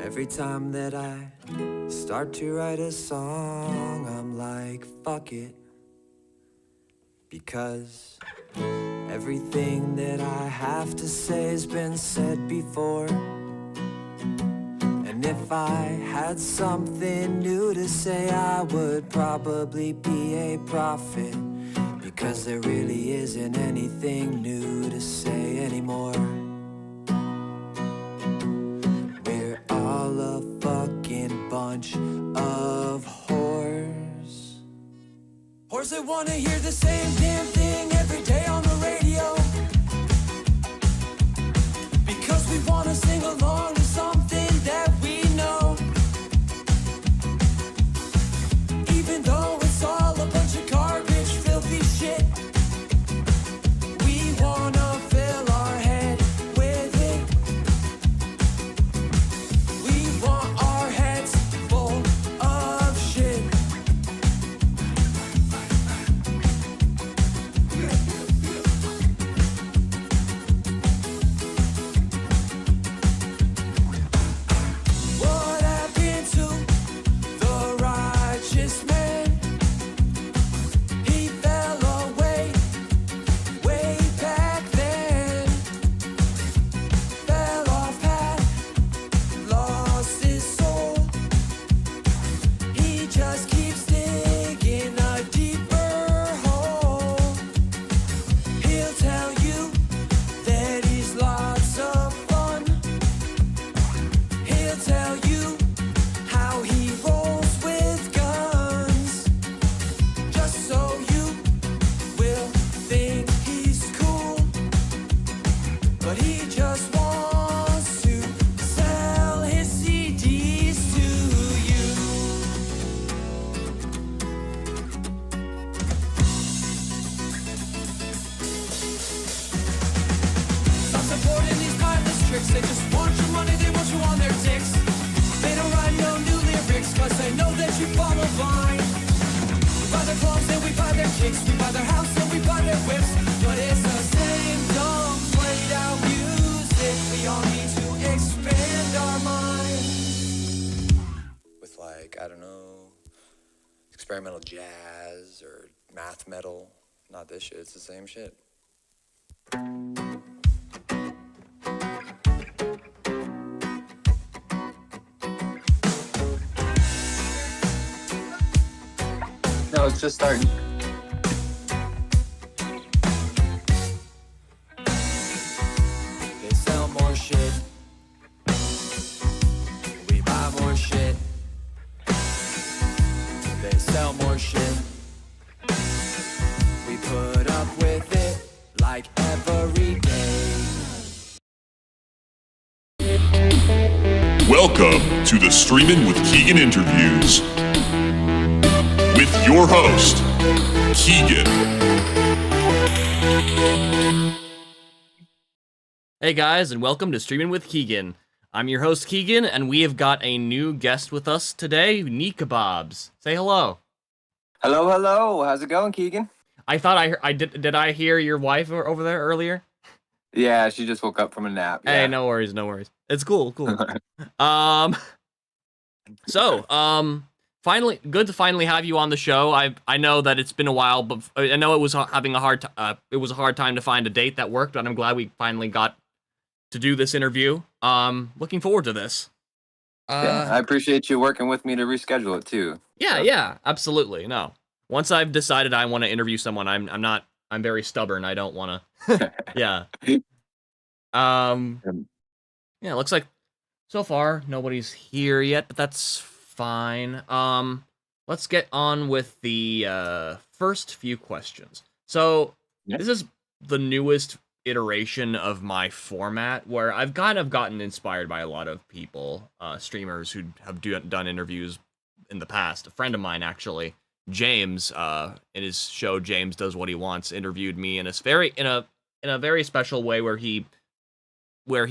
Every time that I start to write a song, I'm like, fuck it. Because everything that I have to say has been said before. And if I had something new to say, I would probably be a prophet. Because there really isn't anything new to say anymore. We're all a fucking bunch of whores. Whores that wanna hear the same damn thing every day on the radio. Because we wanna sing along to something that we know. Even though it's all a bunch of garbage, filthy shit. We wanna fill our head with it. We want our heads full of shit. What happened to the righteous man? He fell away, way back then. Fell off path, lost his soul. He just keeps digging a deeper hole. He'll tell you that he's lots of fun. He'll tell you how he rolls with guns. Just so you will think he's cool. But he just wants to sell his CDs to you. Stop supporting these mindless tricks. They just want your money, they want you on their dicks. They don't write no new lyrics, cause they know that you fall a line. We buy their clothes and we buy their kicks. We buy their house and we buy their whips. But it's the same dumb played out music. We all need to expand our minds. With like, I don't know, experimental jazz or math metal. Not this shit, it's the same shit. No, it's just starting. They sell more shit. We buy more shit. They sell more shit. We put up with it like every day. Welcome to the Streamin' with Keegan interviews with your host, Keegan. Hey guys, and welcome to Streamin' with Keegan. I'm your host Keegan, and we have got a new guest with us today, Capbobs. Say hello. Hello, hello. How's it going, Keegan? I thought I did I hear your wife over there earlier? Yeah, she just woke up from a nap. Hey, Yeah. no worries. It's cool. Finally, good to finally have you on the show. I know that it's been a while, but I know it was having a hard time to find a date that worked, but I'm glad we finally got to do this interview. Looking forward to this. Yeah, I appreciate you working with me to reschedule it too. Yeah, absolutely. No. Once I've decided I want to interview someone, I'm very stubborn. I don't want to. Yeah. Yeah, looks like so far nobody's here yet, but that's fine. Let's get on with the first few questions. So, This is the newest iteration of my format where I've kind of gotten inspired by a lot of people, streamers who have done interviews in the past. A friend of mine, actually, James, in his show James Does What He Wants, interviewed me in a very special way where he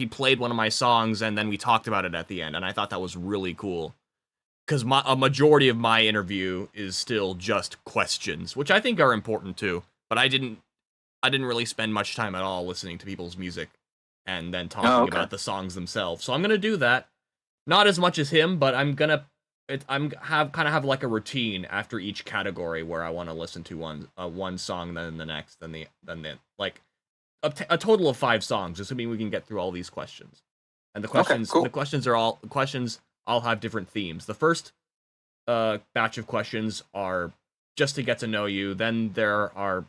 played one of my songs and then we talked about it at the end, and I thought that was really cool. Because a majority of my interview is still just questions, which I think are important too. But I didn't really spend much time at all listening to people's music and then talking about the songs themselves. So I'm gonna do that. not as much as him, but I'm gonna have like a routine after each category where I want to listen to one song, then the next, then the like a total of 5 songs, assuming we can get through all these questions. And the questions cool. the questions all have different themes. The first batch of questions are just to get to know you. Then there are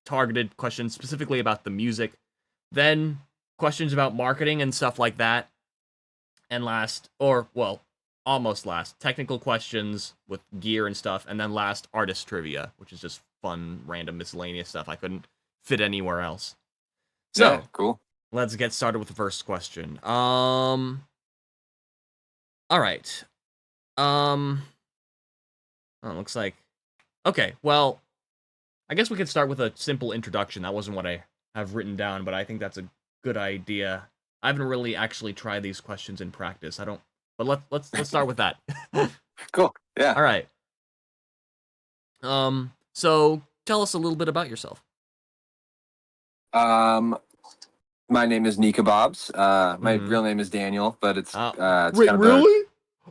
targeted questions specifically about the music. Then questions about marketing and stuff like that. And almost last, technical questions with gear and stuff. And then last, artist trivia, which is just fun, random, miscellaneous stuff I couldn't fit anywhere else. So, yeah, cool. Let's get started with the first question. All right. Looks like... Okay, well, I guess we could start with a simple introduction. That wasn't what I have written down, but I think that's a good idea. I haven't really actually tried these questions in practice. But let's start with that. Cool. Yeah. All right. So tell us a little bit about yourself. My name is Capbobs. My real name is Daniel, but it's Wait, kind of really?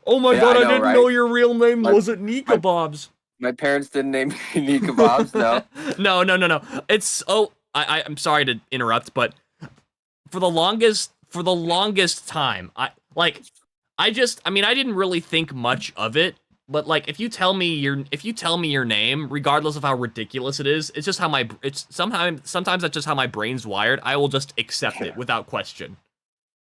Oh my god, I I know, didn't right? know your real name wasn't Capbobs. My parents didn't name me Capbobs, no. No. It's I'm sorry to interrupt, but for the longest time, I didn't really think much of it, but like if you tell me your name, regardless of how ridiculous it is, it's just how sometimes that's just how my brain's wired. I will just accept it without question.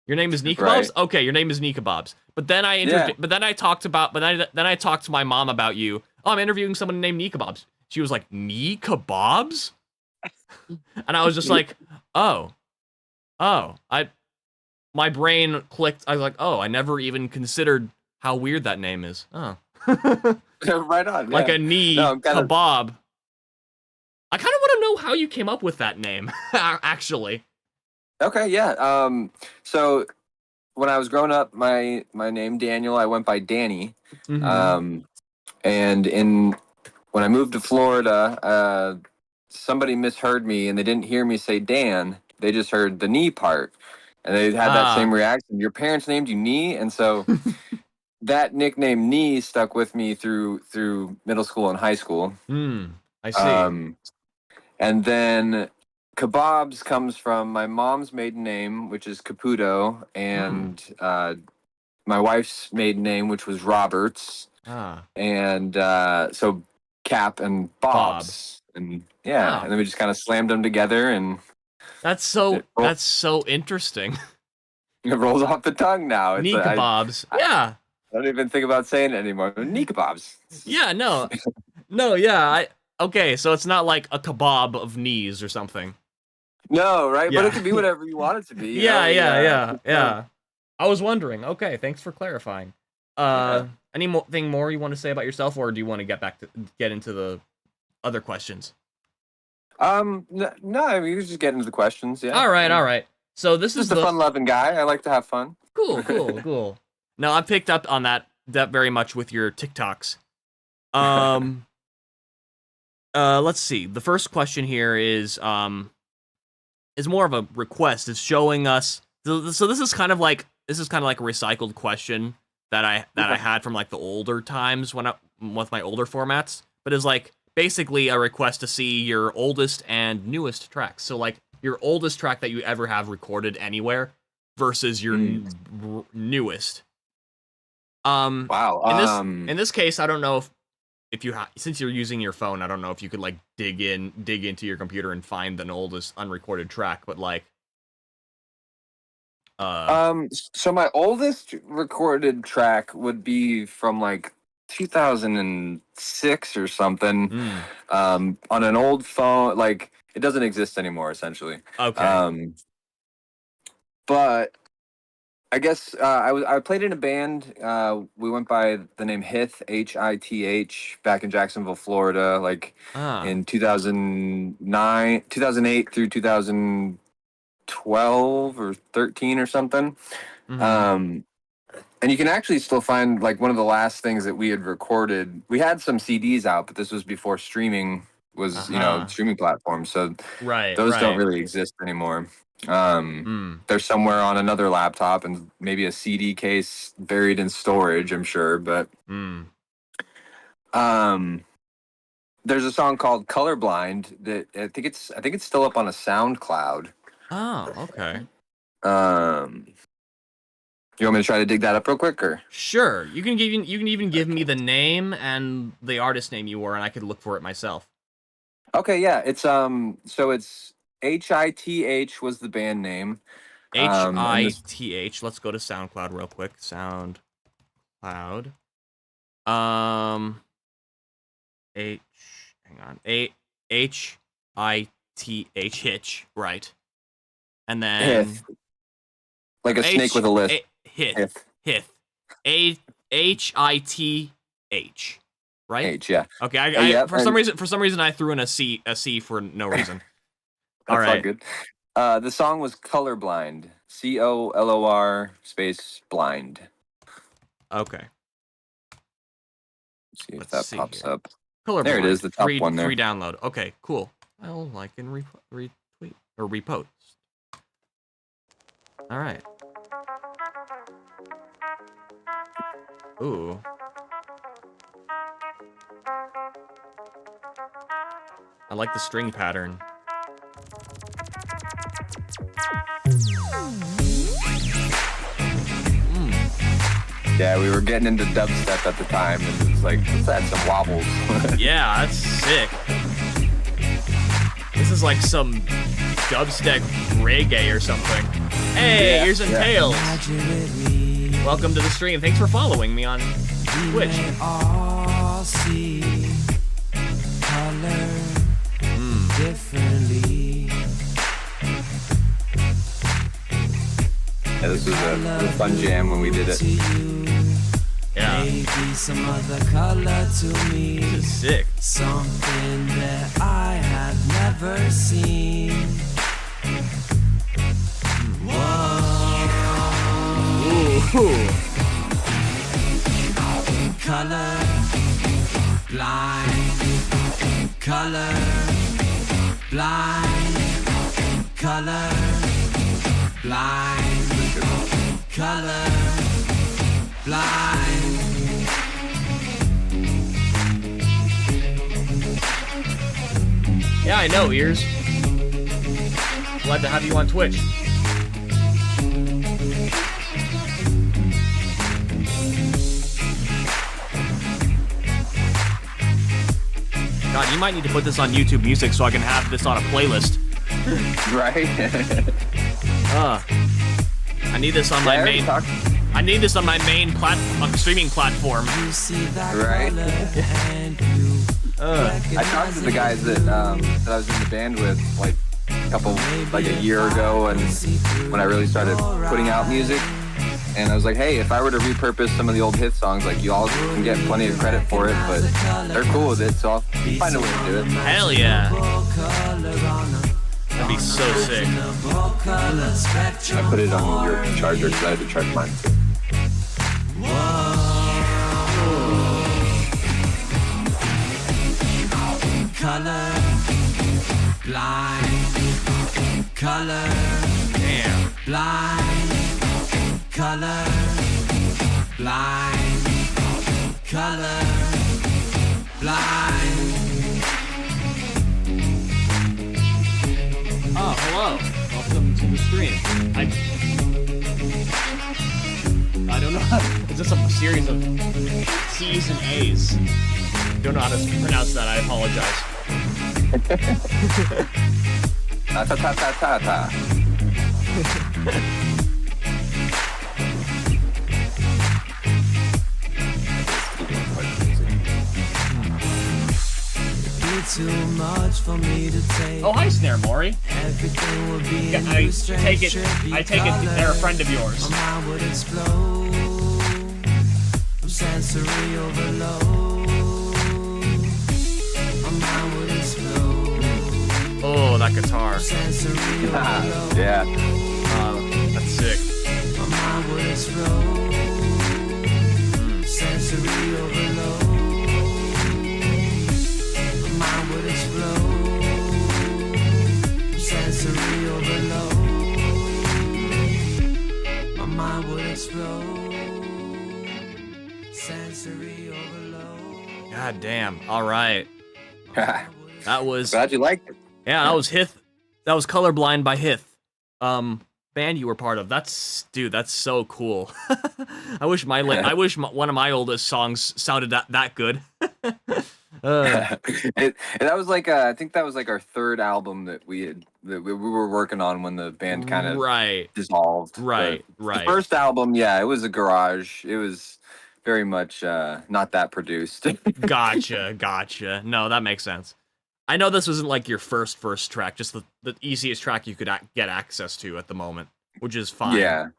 Your name is Capbobs? Right. Okay, your name is Capbobs. But then I talked to my mom about you. Oh, I'm interviewing someone named Capbobs. She was like, Capbobs? And I was just like, my brain clicked. I was like, oh, I never even considered how weird that name is. Oh. Right on. Like yeah. a kebab. I kind of want to know how you came up with that name, actually. Okay, yeah. So when I was growing up, my name Daniel, I went by Danny. Mm-hmm. And when I moved to Florida, somebody misheard me and they didn't hear me say Dan. They just heard the knee part. And they had that same reaction. Your parents named you Knee, and so that nickname Knee stuck with me through middle school and high school. I see. And then Capbobs comes from my mom's maiden name, which is Caputo, and my wife's maiden name, which was Roberts. And so Cap and Bobs. And yeah, and then we just kind of slammed them together, and that's so interesting. It rolls off the tongue now. It's Capbobs. Yeah. I don't even think about saying it anymore. Capbobs. Yeah, no. Yeah. Okay, so it's not like a kebab of knees or something. No, right? Yeah. But it can be whatever you want it to be. Yeah. I was wondering. Okay, thanks for clarifying. Anything more you want to say about yourself, or do you want to get into the other questions? No, I mean, you just get into the questions. Yeah. All right. So this is just a fun-loving guy. I like to have fun. Cool. No, I picked up on that very much with your TikToks. Let's see. The first question here is more of a request. It's showing us. So this is kind of like a recycled question that I had from like the older times with my older formats, but it's like basically a request to see your oldest and newest tracks. So like your oldest track that you ever have recorded anywhere versus your newest. Wow. In this case, I don't know if you since you're using your phone, I don't know if you could like dig into your computer and find the oldest unrecorded track, but like so my oldest recorded track would be from like 2006 or something. On an old phone, like it doesn't exist anymore essentially. Okay. But I guess I played in a band. We went by the name Hith, Hith, back in Jacksonville, Florida, like in 2008 through 2012 or 13 or something. And you can actually still find like one of the last things that we had recorded. We had some CDs out, but this was before streaming was, streaming platforms. So those don't really exist anymore. They're somewhere on another laptop and maybe a CD case buried in storage, I'm sure. But there's a song called "Colorblind" that I think it's still up on a SoundCloud. Oh, okay. You want me to try to dig that up real quick, or? Sure. You can even give me the name and the artist name you were, and I could look for it myself. Okay, yeah. It's so it's HITH was the band name. HITH. Let's go to SoundCloud real quick. SoundCloud. Hang on. HITH Hitch. Right. And then Hith. Like a snake with a lisp. Hith. HITH. Right? H, yeah. Okay, for some reason I threw in a C for no reason. All right. All good. The song was Colorblind. COLOR space blind. Okay. Let's see if that pops up. Colorblind. There it is, the top one there. Free download. Okay, cool. I'll like and retweet or repost. All right. Ooh. I like the string pattern. Yeah, we were getting into dubstep at the time, and it was like, let's add some wobbles. Yeah, that's sick. This is like some dubstep reggae or something. Hey, Yeah, ears and yeah. tails. Welcome to the stream. Thanks for following me on Twitch. All see color differently. Yeah, this was a fun jam when we did it. Yeah, Maybe some other color to me. this is sick. Something that I have never seen. Ooh. Color blind. Color blind. Color blind. Color blind. Yeah, I know, ears. Glad to have you on Twitch. God, you might need to put this on YouTube Music so I can have this on a playlist. Right? I need this on my main. I need this on my main streaming platform. You see that Right. color and you I talked to the guys that I was in the band with like a year ago, and when I really started putting out music, and I was like, hey, if I were to repurpose some of the old hit songs, like you all can get plenty of credit for it, but they're cool with it, so I'll find a way to do it. Hell yeah. That'd be so sick. I put it on your charger because I had to charge mine too. Color blind. Color Damn. blind. Color blind. Color blind. Oh, hello. Welcome to the stream. I don't know. Is this a series of C's and A's? Don't know how to pronounce that. I apologize. Ta ta ta ta ta ta. Too much for me to take. Oh, hi, Snare Maury. Everything would be a I new take it. strange I take it. They're a friend of yours. My mind would explode from sensory overload. My mind would explode Oh, that guitar. from sensory overload. Yeah. That's sick. My mind would explode from sensory overload. My mind would explode from sensory overload. mind would explode. Sensory overload. God damn. All right. That was Glad you liked it. yeah. That was Hith. That was Colorblind by Hith. Band you were part of. That's so cool. I wish one of my oldest songs sounded that good. That was like I think that was like our third album that we were working on when the band kind of dissolved. Right. The first album, yeah, it was a garage. It was very much not that produced. Gotcha. No, that makes sense. I know this wasn't like your first track, just the easiest track you could get access to at the moment, which is fine. Yeah.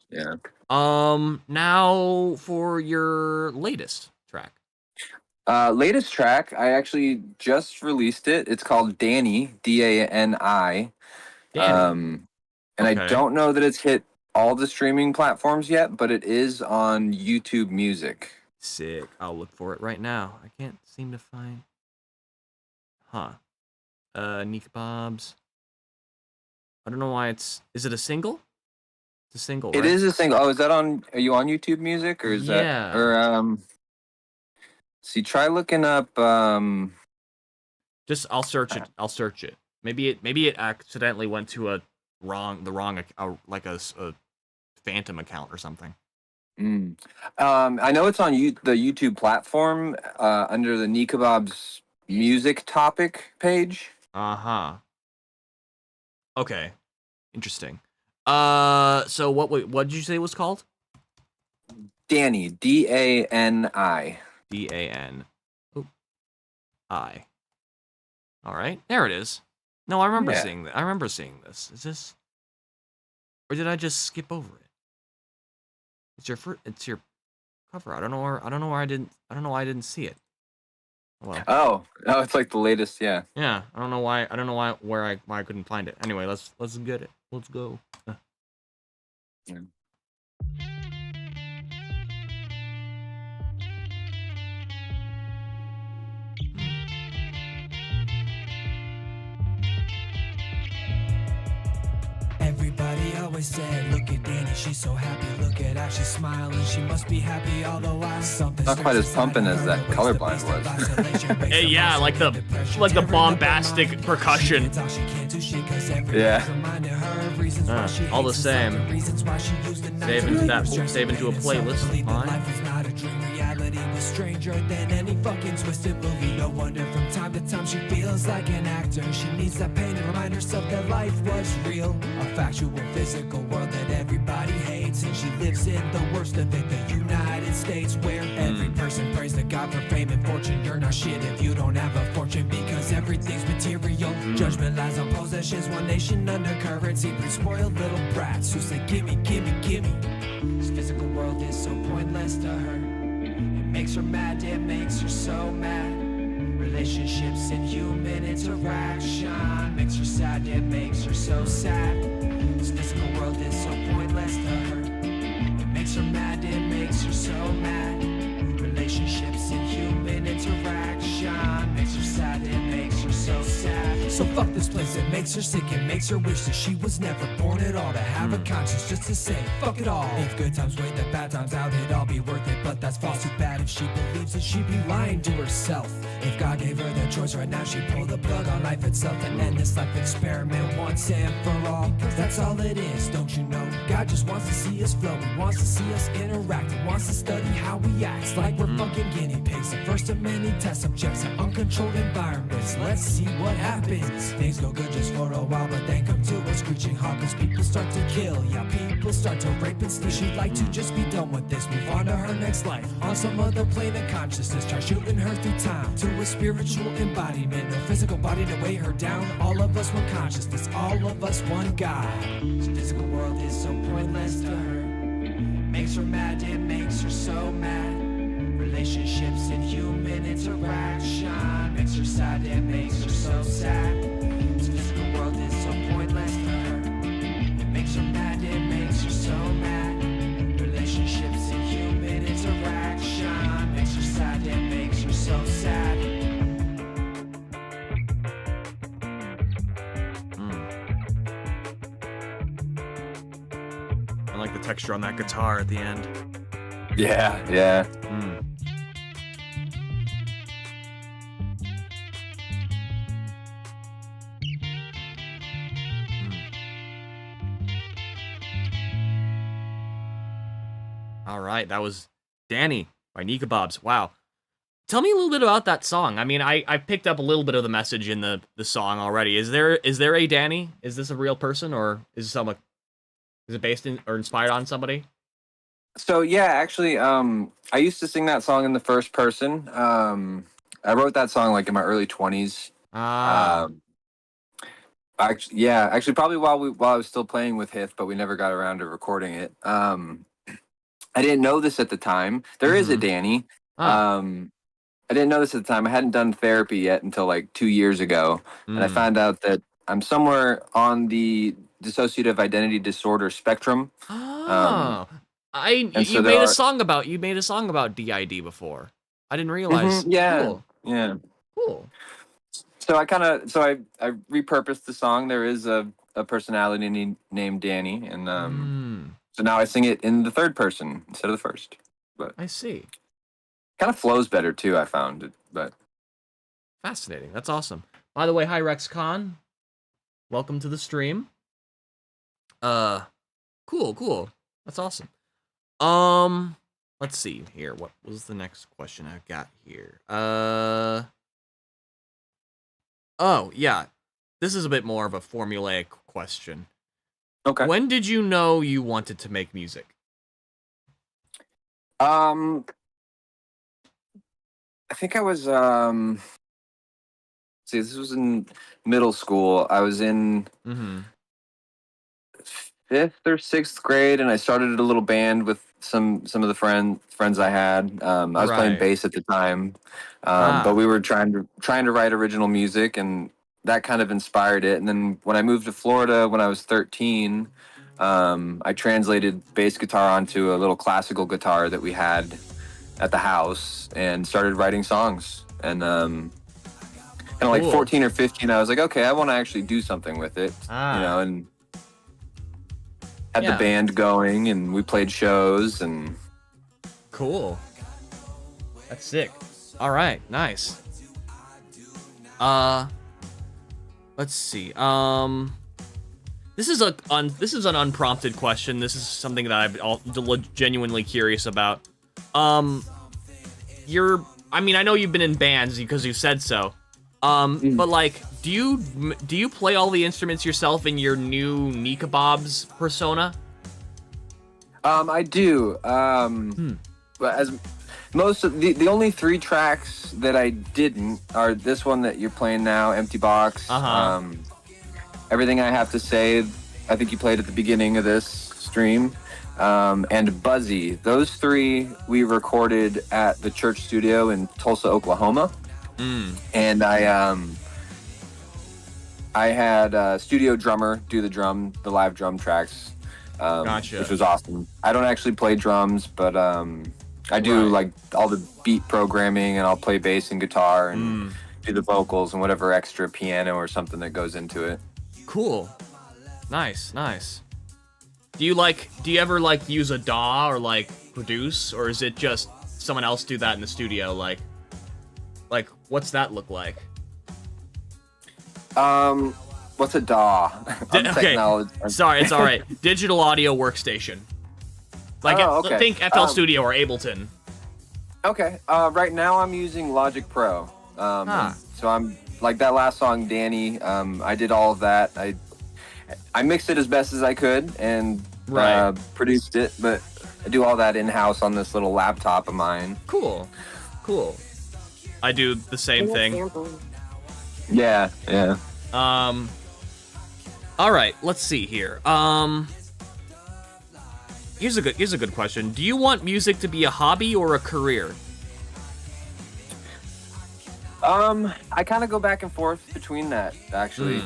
Now for your latest track. Latest track, I actually just released it. It's called Danny, Dani. And I don't know that it's hit all the streaming platforms yet, but it is on YouTube Music. Sick. I'll look for it right now. I can't seem to find. Capbobs. I don't know why it's. Is it a single? It's a single. It right? is a single. Oh, is that on? Are you on YouTube Music or is that? Or see, try looking up. Just I'll search it. Maybe it accidentally went to the wrong like a phantom account or something. I know it's on the YouTube platform under the Capbobs music topic page. Okay. Interesting. So what did you say it was called? Dani, Dani. Dani. All right, there it is. No, I remember seeing that. I remember seeing this. Is this, or did I just skip over it? It's your cover. I don't know why I didn't see it. Well. Oh, it's like the latest. Yeah. Yeah, I don't know why why I couldn't find it. Anyway, let's get it. Let's go. Yeah. Everybody always said, look at Dani, she's so happy. Look at how she's smiling, she must be happy. Although something not quite as pumping as that Colorblind was. Yeah, like the bombastic percussion. Yeah. All the same. Save into a playlist. Stranger than any fucking twisted movie. No wonder from time to time she feels like an actor. She needs that pain to remind herself that life was real. A factual, physical world that everybody hates. And she lives in the worst of it, the United States, where every person prays to God for fame and fortune. You're not shit if you don't have a fortune, because everything's material. Judgment lies on possessions, one nation under currency. But spoiled little brats who say gimme, gimme, gimme. This physical world is so pointless to her. Makes her mad, it makes her so mad. Relationships and human interaction makes her sad, it makes her so sad. This physical world is so pointless to her. It makes her mad, it makes her so mad. Relationships and human interaction makes her sad, it makes her so sad. So fuck this place, it makes her sick, it makes her wish that she was never born at all. To have a conscience just to say, fuck it all. If good times weigh the bad times out, it'd all be worth it. But that's false, too bad if she believes it, she'd be lying to herself. If God gave her the choice right now, she'd pull the plug on life itself and end this life experiment once and for all. Cause that's all it is, don't you know? God just wants to see us flow, he wants to see us interact, he wants to study how we act like we're fucking guinea pigs. The first of many test subjects in uncontrolled environments. Let's see what happens. Things go good just for a while, but then come to a screeching halt. Cause people start to kill, yeah, people start to rape and steal. She'd like to just be done with this, move on to her next life. On some other plane of consciousness, try shooting her through time to a spiritual embodiment. No physical body to weigh her down. All of us one consciousness, all of us one God. This physical world is so pointless to her. It makes her mad, it makes her so mad. Relationships and human interaction makes her sad, it makes her so sad. This physical world is so pointless to her. It makes her mad, it makes her so mad. Relationships and human interaction makes her sad, it makes her so sad. I like the texture on that guitar at the end. Yeah, yeah. All right, that was Danny by Capbobs. Wow. Tell me a little bit about that song. I mean, I picked up a little bit of the message in the song already. Is there a Danny? Is this a real person, or is it based in or inspired on somebody? So yeah, actually, I used to sing that song in the first person. I wrote that song like in my early 20s. Actually, probably while I was still playing with Hith, but we never got around to recording it. I didn't know this at the time. There is a Danny. I didn't know this at the time. I hadn't done therapy yet until like 2 years ago, and I found out that I'm somewhere on the dissociative identity disorder spectrum. You made a song about DID before. I didn't realize. Yeah, cool. Yeah, Cool. So I repurposed the song. There is a personality named Danny, and so now I sing it in the third person instead of the first. But I see. Kind of flows better too, I found it, but fascinating. That's awesome. By the way, hi Rex Khan. Welcome to the stream. Cool. That's awesome. Let's see here. What was the next question I've got here? Oh, yeah. This is a bit more of a formulaic question. Okay. When did you know you wanted to make music? I think I was this was in middle school. I was in 5th or 6th grade, and I started a little band with some of the friends I had. I was playing bass at the time, but we were trying to write original music, and that kind of inspired it. And then when I moved to Florida when I was 13, I translated bass guitar onto a little classical guitar that we had at the house and started writing songs. And kind of like 14 or 15, I was like, okay, I want to actually do something with it, and had the band going, and we played shows, and cool. That's sick. All right, nice. Let's see. This is an unprompted question. This is something that I'm genuinely curious about. I know you've been in bands because you said so. But like, do you play all the instruments yourself in your new Capbobs persona? I do. But as most of the only 3 tracks that I didn't are this one that you're playing now, Empty Box. Everything I Have to Say, I think you played at the beginning of this stream. And Buzzy. Those 3 we recorded at the church studio in Tulsa, Oklahoma. And I had a studio drummer do the live drum tracks, gotcha. Which was awesome. I don't actually play drums, but I do like all the beat programming, and I'll play bass and guitar and do the vocals and whatever extra piano or something that goes into it. Cool. Nice. Do you ever like use a DAW or like produce, or is it just someone else do that in the studio? Like what's that look like? What's a DAW? Okay. Sorry, it's all right. Digital audio workstation. Like think FL Studio or Ableton. Okay. Right now I'm using Logic Pro. So I'm like that last song, Danny. I did all of that. I mixed it as best as I could and produced it, but I do all that in-house on this little laptop of mine. Cool. I do the same thing. Yeah. All right, let's see here. Here's a good question. Do you want music to be a hobby or a career? I kind of go back and forth between that, actually.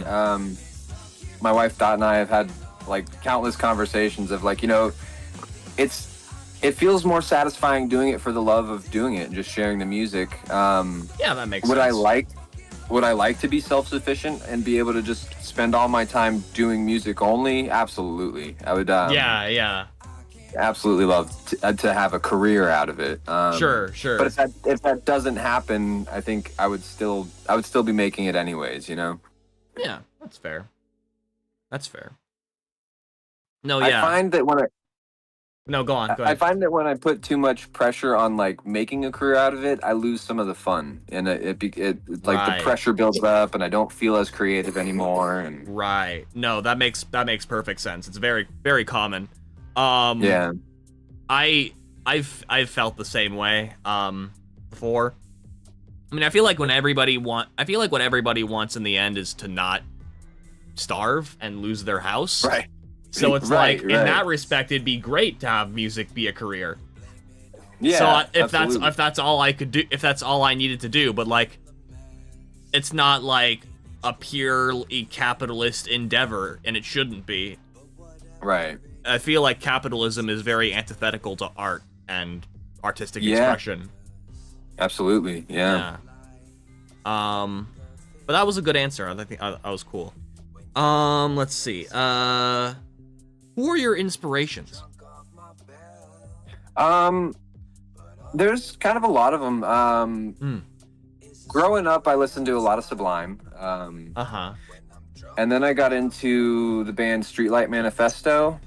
My wife Dot and I have had like countless conversations of like, it feels more satisfying doing it for the love of doing it and just sharing the music. Yeah, that makes sense. Would I like to be self-sufficient and be able to just spend all my time doing music only? Absolutely. I would. Yeah. absolutely love to have a career out of it. Sure. But if that doesn't happen, I think I would still be making it anyways. You know. Yeah, that's fair. No, yeah. I find that when No, go on. Go I ahead. find that when I put too much pressure on like making a career out of it, I lose some of the fun, and it like Right. the pressure builds up, and I don't feel as creative anymore. And Right. No, that makes perfect sense. It's very, very common. yeah, I've felt the same way before. I mean, I feel like what everybody wants in the end is to not starve and lose their house. right. So it's Right, like in right. that respect, it'd be great to have music be a career. Yeah. So absolutely. if that's all I could do, if that's all I needed to do, but like, it's not like a purely capitalist endeavor, and it shouldn't be. right. I feel like capitalism is very antithetical to art and artistic Yeah. expression. Absolutely. Yeah. Yeah. But that was a good answer. I think that was cool. Let's see. Who are your inspirations? There's kind of a lot of them. Growing up, I listened to a lot of Sublime. And then I got into the band Streetlight Manifesto.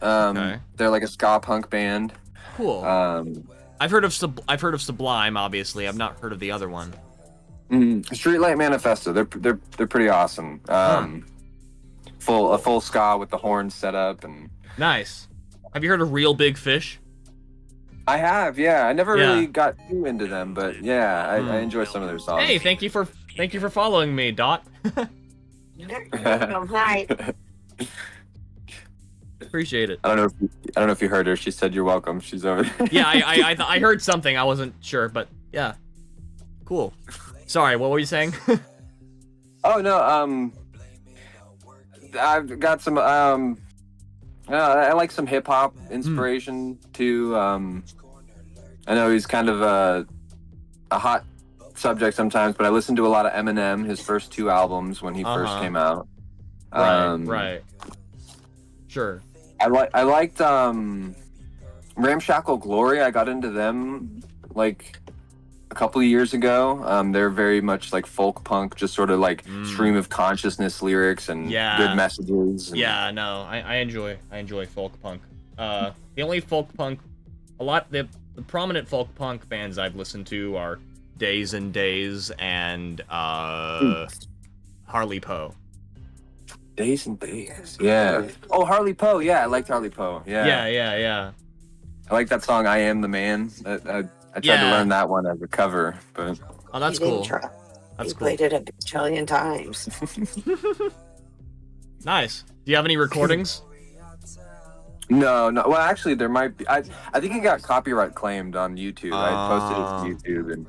Okay. They're like a ska punk band. Cool. I've heard of Sublime. Obviously, I've not heard of the other one. Streetlight Manifesto. They're pretty awesome. Full ska with the horns set up and. Nice. Have you heard of Real Big Fish? I have, yeah. I never Yeah. really got too into them, but yeah, I enjoy some of their songs. Hey, thank you for following me, Dot. Hi. Appreciate it. I don't know if you heard her. She said you're welcome. She's over there. Yeah, I heard something. I wasn't sure, but yeah. Cool. Sorry, what were you saying? Oh no, I've got some I like some hip hop inspiration too. I know he's kind of a hot subject sometimes, but I listen to a lot of Eminem, his first 2 albums when he first came out. Right. Sure. I liked Ramshackle Glory. I got into them like a couple of years ago. They're very much like folk punk, just sort of like stream of consciousness lyrics and good messages. And... Yeah, no, I enjoy folk punk. The only folk punk, the prominent folk punk bands I've listened to are Days and Days and Harley Poe. Days and Days. Yeah. Oh, Harley Poe. Yeah, I liked Harley Poe. Yeah. Yeah. I like that song "I Am the Man." I tried to learn that one as a cover, but Oh, that's You didn't cool. try. That's You cool. played it a bajillion times. Nice. Do you have any recordings? no. Well, actually, there might be. I think it got copyright claimed on YouTube. I posted it to YouTube and.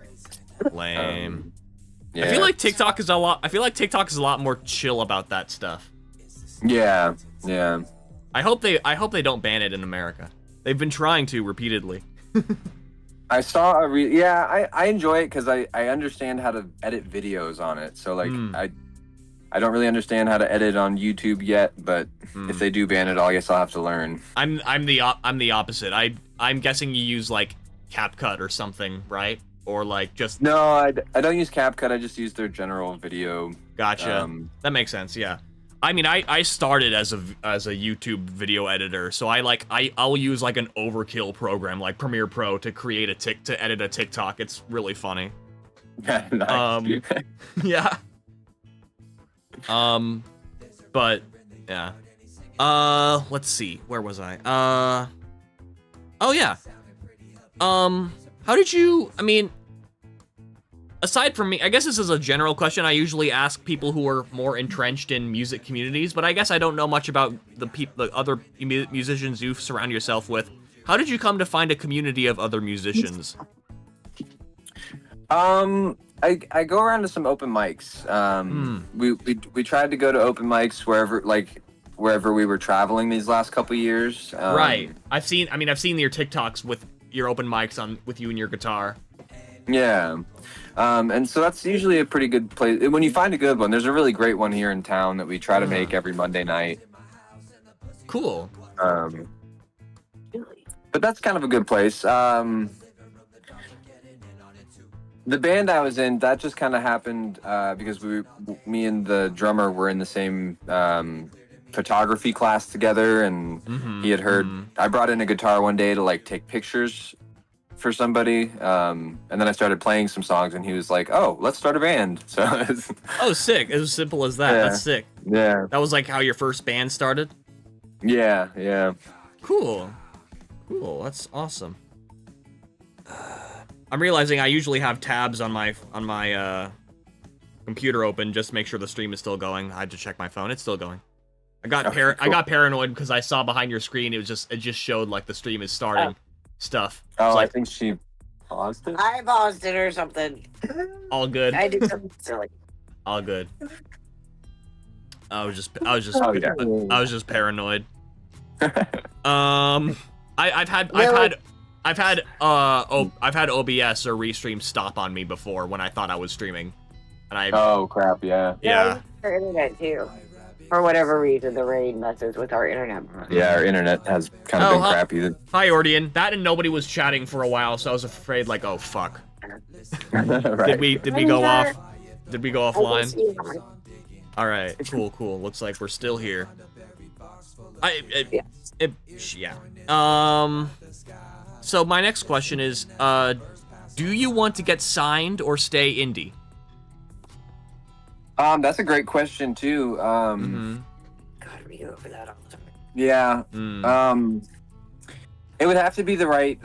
Lame. Yeah. I feel like TikTok is a lot more chill about that stuff. Yeah. I hope they don't ban it in America. They've been trying to repeatedly. I saw I enjoy it because I understand how to edit videos on it. So like I don't really understand how to edit on YouTube yet, but if they do ban it, I guess I'll have to learn. I'm the opposite. I'm guessing you use like CapCut or something, right? Or like just No, I don't use CapCut. I just use their general video. Gotcha. That makes sense. Yeah. I mean, I started as a YouTube video editor, so I'll use like an overkill program like Premiere Pro to edit a TikTok. It's really funny. Nice. Yeah. But yeah. Let's see. Where was I? Oh yeah. How did you? I mean, aside from me, I guess this is a general question. I usually ask people who are more entrenched in music communities, but I guess I don't know much about the other musicians you surround yourself with. How did you come to find a community of other musicians? I go around to some open mics. We tried to go to open mics wherever we were traveling these last couple years. Right. I've seen your TikToks with your open mics with you and your guitar. Yeah. And so that's usually a pretty good place. When you find a good one, there's a really great one here in town that we try to make every Monday night. Cool. but that's kind of a good place. The band I was in, that just kind of happened because me and the drummer were in the same photography class together, and he had heard. I brought in a guitar one day to like take pictures for somebody, and then I started playing some songs, and he was like, "Oh, let's start a band." So, Oh, sick! It was as simple as that. Yeah. That's sick. Yeah, That was like how your first band started. yeah. Cool. That's awesome. I'm realizing I usually have tabs on my computer open just to make sure the stream is still going. I had to check my phone. It's still going. I got Cool. I got paranoid because I saw behind your screen it just showed like the stream is starting stuff. Oh, It's I like think she paused it. I paused it or something. all good. I did something silly. All good. I was just Oh, yeah. I was just paranoid. I've had OBS or Restream stop on me before when I thought I was streaming, and I Oh crap! Yeah. yeah. Our internet too. For whatever reason, the rain messes with our internet. Yeah, our internet has kind of Oh, been huh. crappy. Hi Ordian. That and nobody was chatting for a while, so I was afraid like, oh fuck. Right. Did we go off? Did we go I can offline? see them. All right, cool. Looks like we're still here. Yeah. So my next question is, do you want to get signed or stay indie? That's a great question too. God, we go over that all the time. Yeah. It would have to be the right.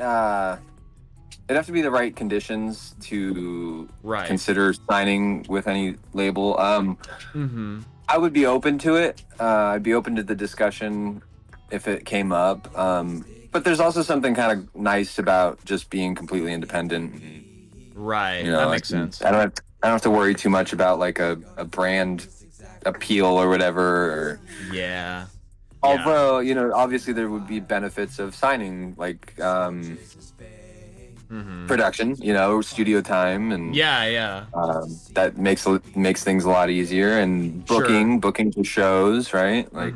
It'd have to be the right conditions to Right. consider signing with any label. Mm-hmm. I would be open to it. I'd be open to the discussion if it came up. But there's also something kind of nice about just being completely independent. Right. You know, That makes sense. I don't have to worry too much about like a brand appeal or whatever. Or, Yeah. although, you know, obviously there would be benefits of signing like production, you know, studio time, and Yeah. that makes things a lot easier, and booking to shows, right? Like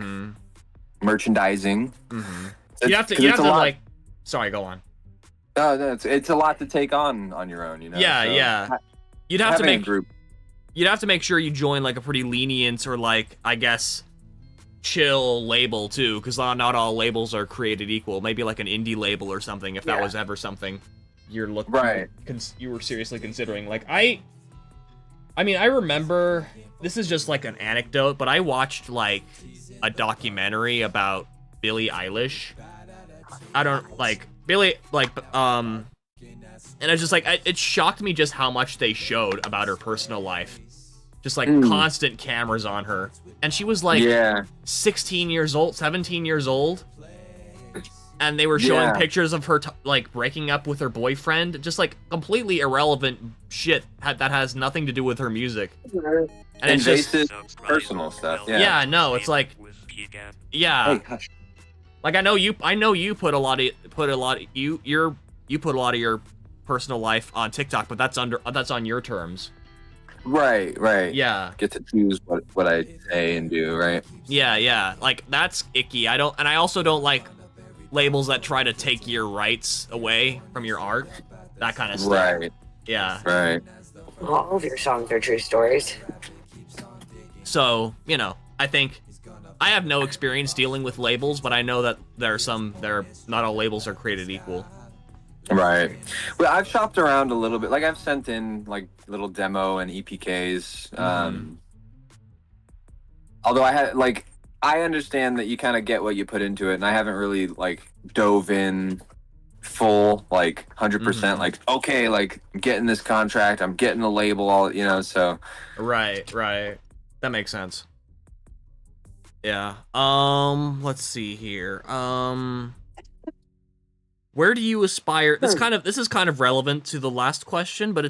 merchandising. You have to like. Sorry, go on. No, it's a lot to take on your own, you know. Yeah. You'd have to having a make group. You'd have to make sure you join like a pretty lenient or like, I guess, chill label too, because not all labels are created equal. Maybe like an indie label or something, if that was ever something you're looking Right. you were seriously considering. Like I mean, I remember, this is just like an anecdote, but I watched like a documentary about Billie Eilish. I don't like Billie, like and I was just like, it shocked me just how much they showed about her personal life. Just like constant cameras on her. And she was like 16 years old, 17 years old. And they were showing pictures of her like breaking up with her boyfriend. Just like completely irrelevant shit that has nothing to do with her music. And it's just personal stuff. yeah, no, it's like Hey, hush. like I know you put a lot of you put a lot of your personal life on TikTok, but that's on your terms. Right. Yeah. Get to choose what I say and do, right? Yeah. Like that's icky. I also don't like labels that try to take your rights away from your art. That kind of stuff. Right. Yeah. Right. All of your songs are true stories. So, you know, I think I have no experience dealing with labels, but I know that not all labels are created equal. Right. Well, I've shopped around a little bit. Like I've sent in like little demo and EPKs. Although I understand that you kind of get what you put into it, and I haven't really like dove in full, like 100%. Like, okay, like I'm getting this contract, I'm getting a label, all, you know. So Right. That makes sense. Yeah. Let's see here. Where do you aspire? This is kind of relevant to the last question, but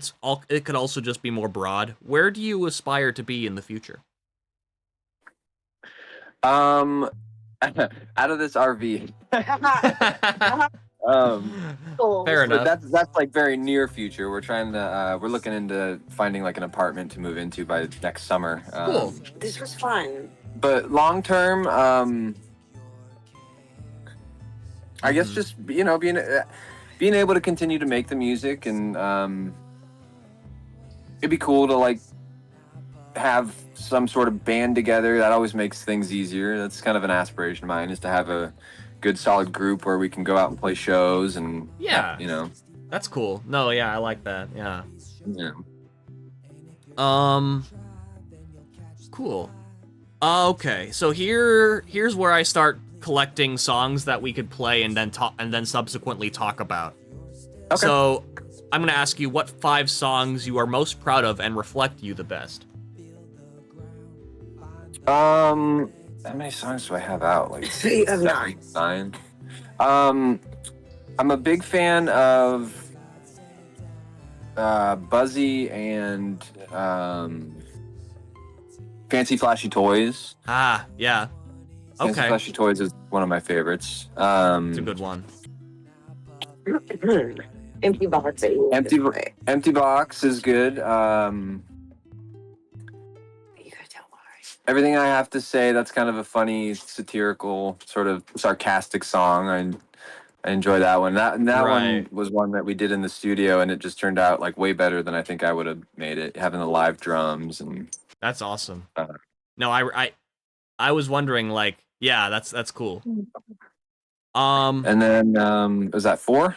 it could also just be more broad. Where do you aspire to be in the future? out of this RV. Fair enough. That's like very near future. We're looking into finding like an apartment to move into by next summer. Cool. This was fun. But long term, I guess just being able to continue to make the music, and it'd be cool to like have some sort of band together. That always makes things easier. That's kind of an aspiration of mine, is to have a good solid group where we can go out and play shows and That's cool. No, yeah, I like that. Yeah. Yeah. Cool. Okay, so here's where I start collecting songs that we could play and then subsequently talk about. Okay. So I'm gonna ask you what 5 songs you are most proud of and reflect you the best. How many songs do I have out? Like 9. I'm a big fan of Buzzy and Fancy Flashy Toys. Ah, yeah. Fancy Okay. Flashy Toys is one of my favorites. It's a good one. Empty Box. Empty Box is good. You gotta tell why. Everything I Have to Say, that's kind of a funny, satirical, sort of sarcastic song. I enjoy that one. That Right. one was one that we did in the studio, and it just turned out like way better than I think I would have made it, having the live drums and. That's awesome. Uh, No, I was wondering, like, yeah, that's cool. And then was that 4?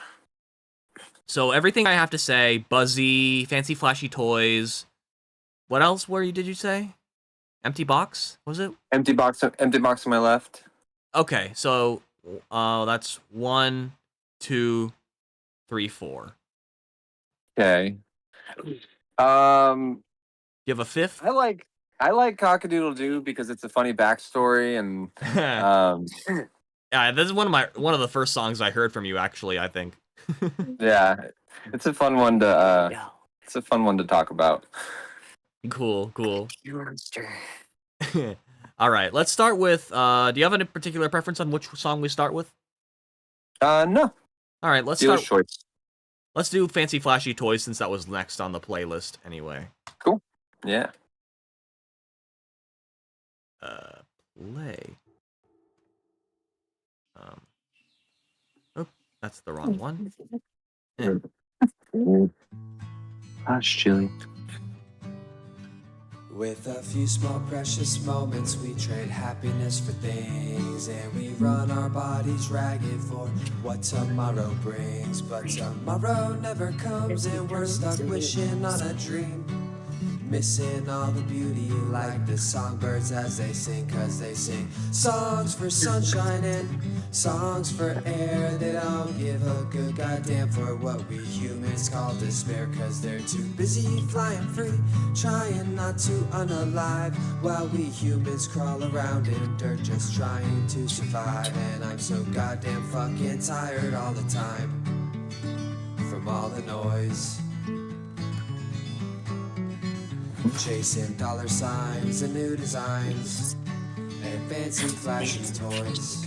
So Everything I Have to Say, Buzzy, Fancy Flashy Toys. What else did you say? Empty Box, was it? Empty Box on my left. Okay, so that's 1, 2, 3, 4. Okay. You have a 5th? I like Cock-a-Doodle-Doo because it's a funny backstory, and Yeah, this is one of the first songs I heard from you, actually, I think. yeah, it's a fun one to talk about. Cool. You monster. All right, let's start with. Do you have any particular preference on which song we start with? No. All right, let's Dealer's start. choice. Let's do Fancy Flashy Toys since that was next on the playlist anyway. Cool. Yeah. Play. Oh, that's the wrong one. Hush, Chili. With a few small precious moments, we trade happiness for things, and we run our bodies ragged for what tomorrow brings. But tomorrow never comes, and we're stuck wishing on a dream, missing all the beauty like the songbirds as they sing, 'cause they sing songs for sunshine and songs for air. They don't give a good goddamn for what we humans call despair, 'cause they're too busy flying free, trying not to unalive, while we humans crawl around in dirt just trying to survive. And I'm so goddamn fucking tired all the time from all the noise, chasing dollar signs and new designs and fancy flashy toys.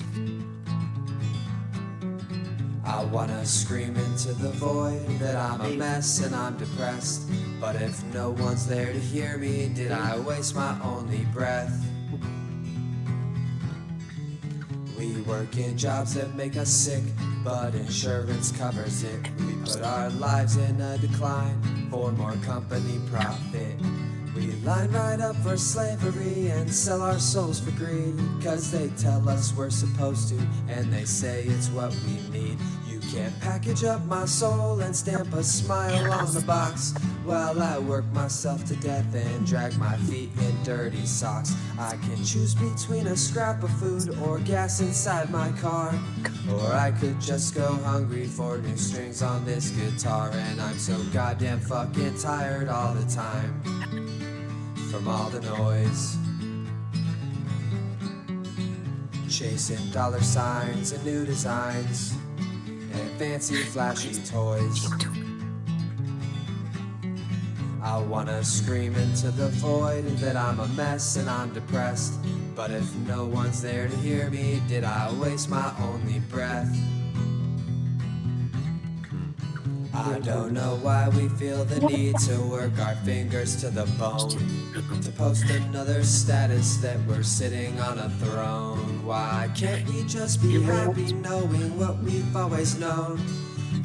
I wanna scream into the void that I'm a mess and I'm depressed, but if no one's there to hear me, did I waste my only breath? We work in jobs that make us sick, but insurance covers it. We put our lives in a decline for more company profit. We line right up for slavery and sell our souls for greed, 'cause they tell us we're supposed to, and they say it's what we need. You can't package up my soul and stamp a smile on the box, while I work myself to death and drag my feet in dirty socks. I can choose between a scrap of food or gas inside my car, or I could just go hungry for new strings on this guitar. And I'm so goddamn fucking tired all the time from all the noise, chasing dollar signs and new designs and fancy flashy toys. I wanna scream into the void that I'm a mess and I'm depressed, but if no one's there to hear me, did I waste my only breath? I don't know why we feel the need to work our fingers to the bone to post another status that we're sitting on a throne. Why can't we just be happy knowing what we've always known?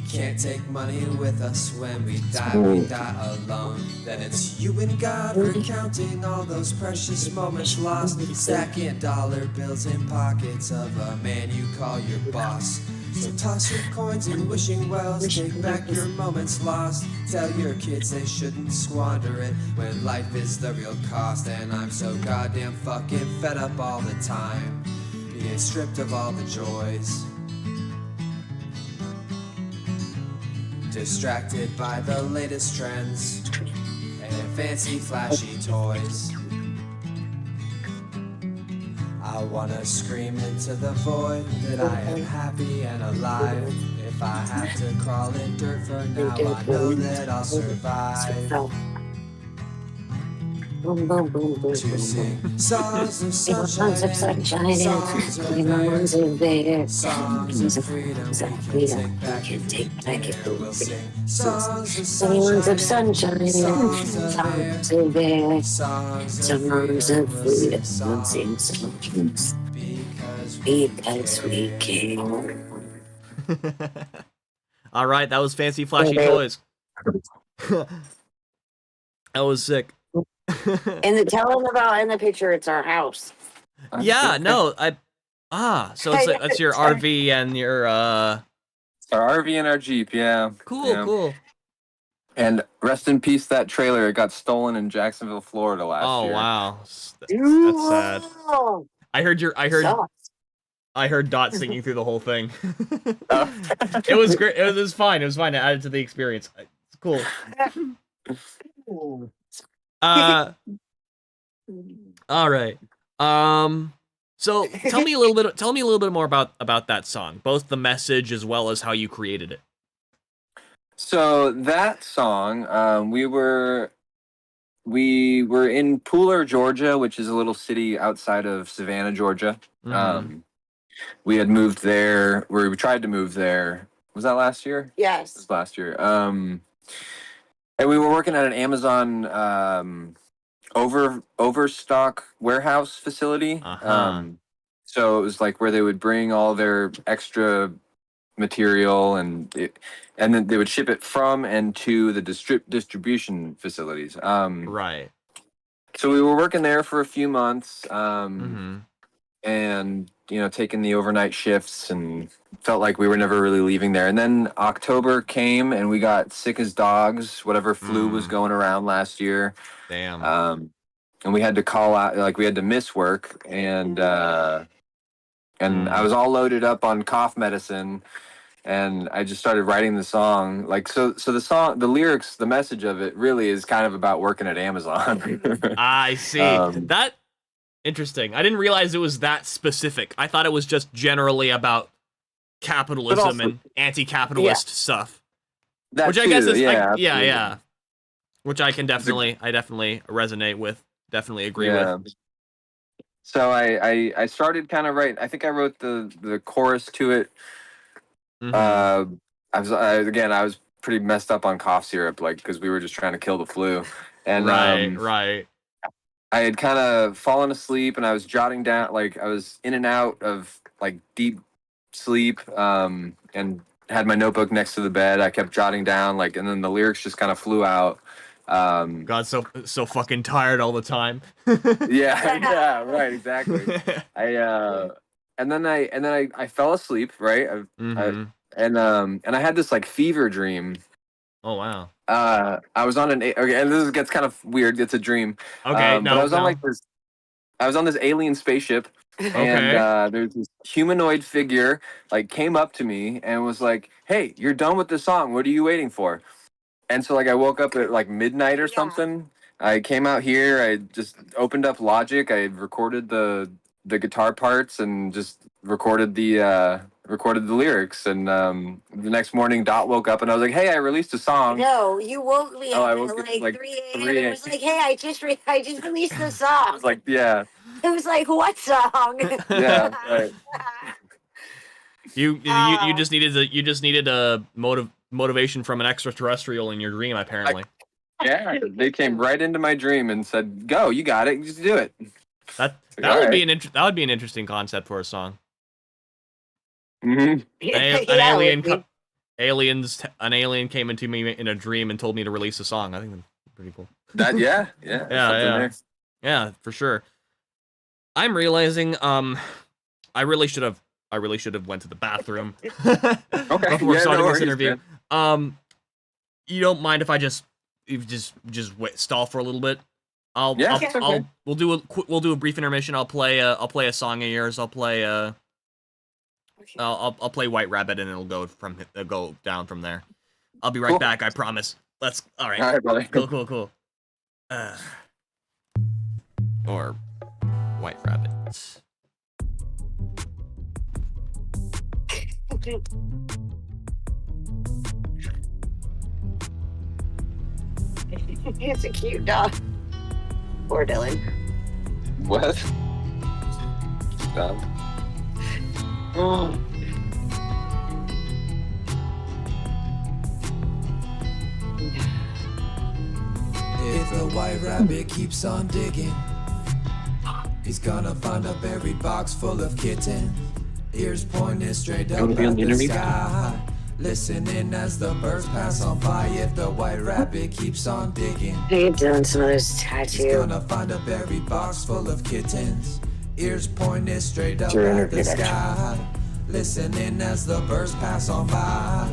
Can't take money with us when we die alone. Then it's you and God recounting all those precious moments lost, stacking dollar bills in pockets of a man you call your boss. So toss your coins in wishing wells, take back your moments lost. Tell your kids they shouldn't squander it when life is the real cost. And I'm so goddamn fucking fed up all the time, being stripped of all the joys, distracted by the latest trends and fancy flashy toys. I wanna scream into the void that I am happy and alive. If I have to crawl in dirt for now, I know that I'll survive. Boom, boom, boom, boom, To boom, sing boom. songs of Songs of sunshine, sunshine, songs of air, songs of air, songs of freedom. We can take back if we dare. We'll sing songs of songs of sunshine, sunshine, songs of air, songs of air, songs of songs of freedom. We'll freedom. sing We'll sing songs songs because we because we care. All right, that was Fancy Flashy Toys. That was sick. And tell them about in the picture, it's our house. Yeah, no, so it's that's your RV and your Our RV and our Jeep, yeah. Cool, Yeah. cool. And rest in peace, that trailer. It got stolen in Jacksonville, Florida last year. Oh wow, that's sad. Oh, I heard Dot singing through the whole thing. Oh. It was great. It was fine. It was fine. It added to the experience. It's cool. All right. So tell me a little bit more about that song, both the message as well as how you created it. So that song, we were in Pooler, Georgia, which is a little city outside of Savannah, Georgia. Mhm. We had moved there, or we tried to move there. Was that last year? It yes. was last year. And we were working at an Amazon overstock warehouse facility. Uh-huh. So it was like where they would bring all their extra material and then they would ship it from and to the distribution facilities. Right. So we were working there for a few months, Mm-hmm. and taking the overnight shifts, and felt like we were never really leaving there. And then October came and we got sick as dogs, whatever flu was going around last year. Damn. And we had to call out, like we had to miss work, and I was all loaded up on cough medicine, and I just started writing the song. Like, so the song, the lyrics, the message of it really is kind of about working at Amazon. I see. That interesting. I didn't realize it was that specific. I thought it was just generally about capitalism also, and anti-capitalist stuff. That Which I too, guess is yeah, yeah. Which I definitely resonate with. Definitely agree with. So I started kind of writing. I think I wrote the chorus to it. Mm-hmm. I was pretty messed up on cough syrup, like, because we were just trying to kill the flu. And Right. I had kind of fallen asleep, and I was jotting down, like, I was in and out of like deep sleep, and had my notebook next to the bed. I kept jotting down, like, and then the lyrics just kind of flew out. God, so fucking tired all the time. yeah, right, exactly. And then I fell asleep, right? And I had this like fever dream. Oh wow. I was on okay, and this gets kind of weird. It's a dream. Okay, but I was on like this. I was on this alien spaceship, and there's this humanoid figure like came up to me and was like, "Hey, you're done with the song. What are you waiting for?" And so like I woke up at like midnight or something. I came out here. I just opened up Logic. I recorded the guitar parts and just recorded the lyrics. And the next morning, Dot woke up and I was like, "Hey, I released a song." No, you woke me Oh, up I at woke up, like like, 3 a.m. 3 It was like, hey, I just released the song. I was like, yeah, It was like, what song? yeah, right. You just needed a motivation from an extraterrestrial in your dream, apparently. Yeah, they came right into my dream and said, "Go, you got it. Just do it." That All would right. be that would be an interesting concept for a song. Mm-hmm. An alien came into me in a dream and told me to release a song. I think that's pretty cool. Yeah. Yeah, for sure. I'm realizing I really should have went to the bathroom before starting this interview. Man. You don't mind if I just stall for a little bit? We'll do a brief intermission. I'll play a song of yours. I'll play White Rabbit, and it'll go down from there. I'll be right back. I promise. All right, brother. Cool. Or White Rabbit. It's a cute dog. Poor Dylan. What? Stop. Oh. If the white rabbit keeps on digging, he's gonna find a buried box full of kittens. Ears pointed straight up at the sky, listening as the birds pass on by. If the white rabbit keeps on digging, Hey, Dylan, some of those tattoos. he's gonna find a buried box full of kittens. Ears pointed straight up Your at interview, the sky, listening as the birds pass on by.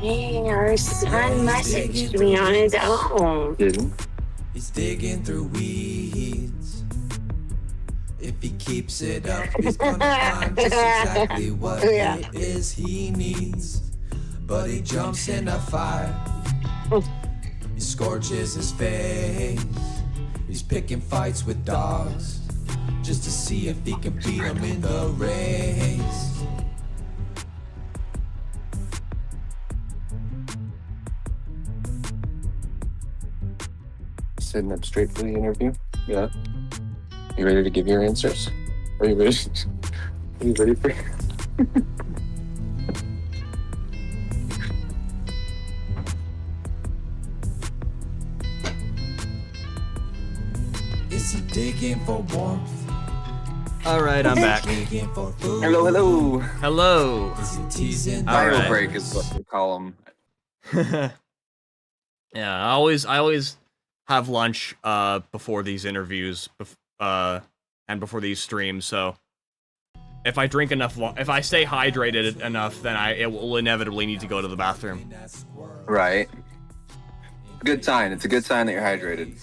Hey, our son messaged me on his own. Didn't? He's digging through weeds. If he keeps it up, he's gonna find just exactly what it is he needs. But he jumps in a fire. He scorches his face. He's picking fights with dogs just to see if he can beat them in the race. Sitting up straight for the interview. Yeah. You ready to give your answers? Are you ready? Are you ready for? Is he digging for warmth? All right, I'm back. Digging for food? Hello. Is he teasing? All Bio right. break is what we call them. Yeah, I always have lunch before these interviews and before these streams. So if I drink enough, if I stay hydrated enough, then it will inevitably need to go to the bathroom. Right. Good sign. It's a good sign that you're hydrated.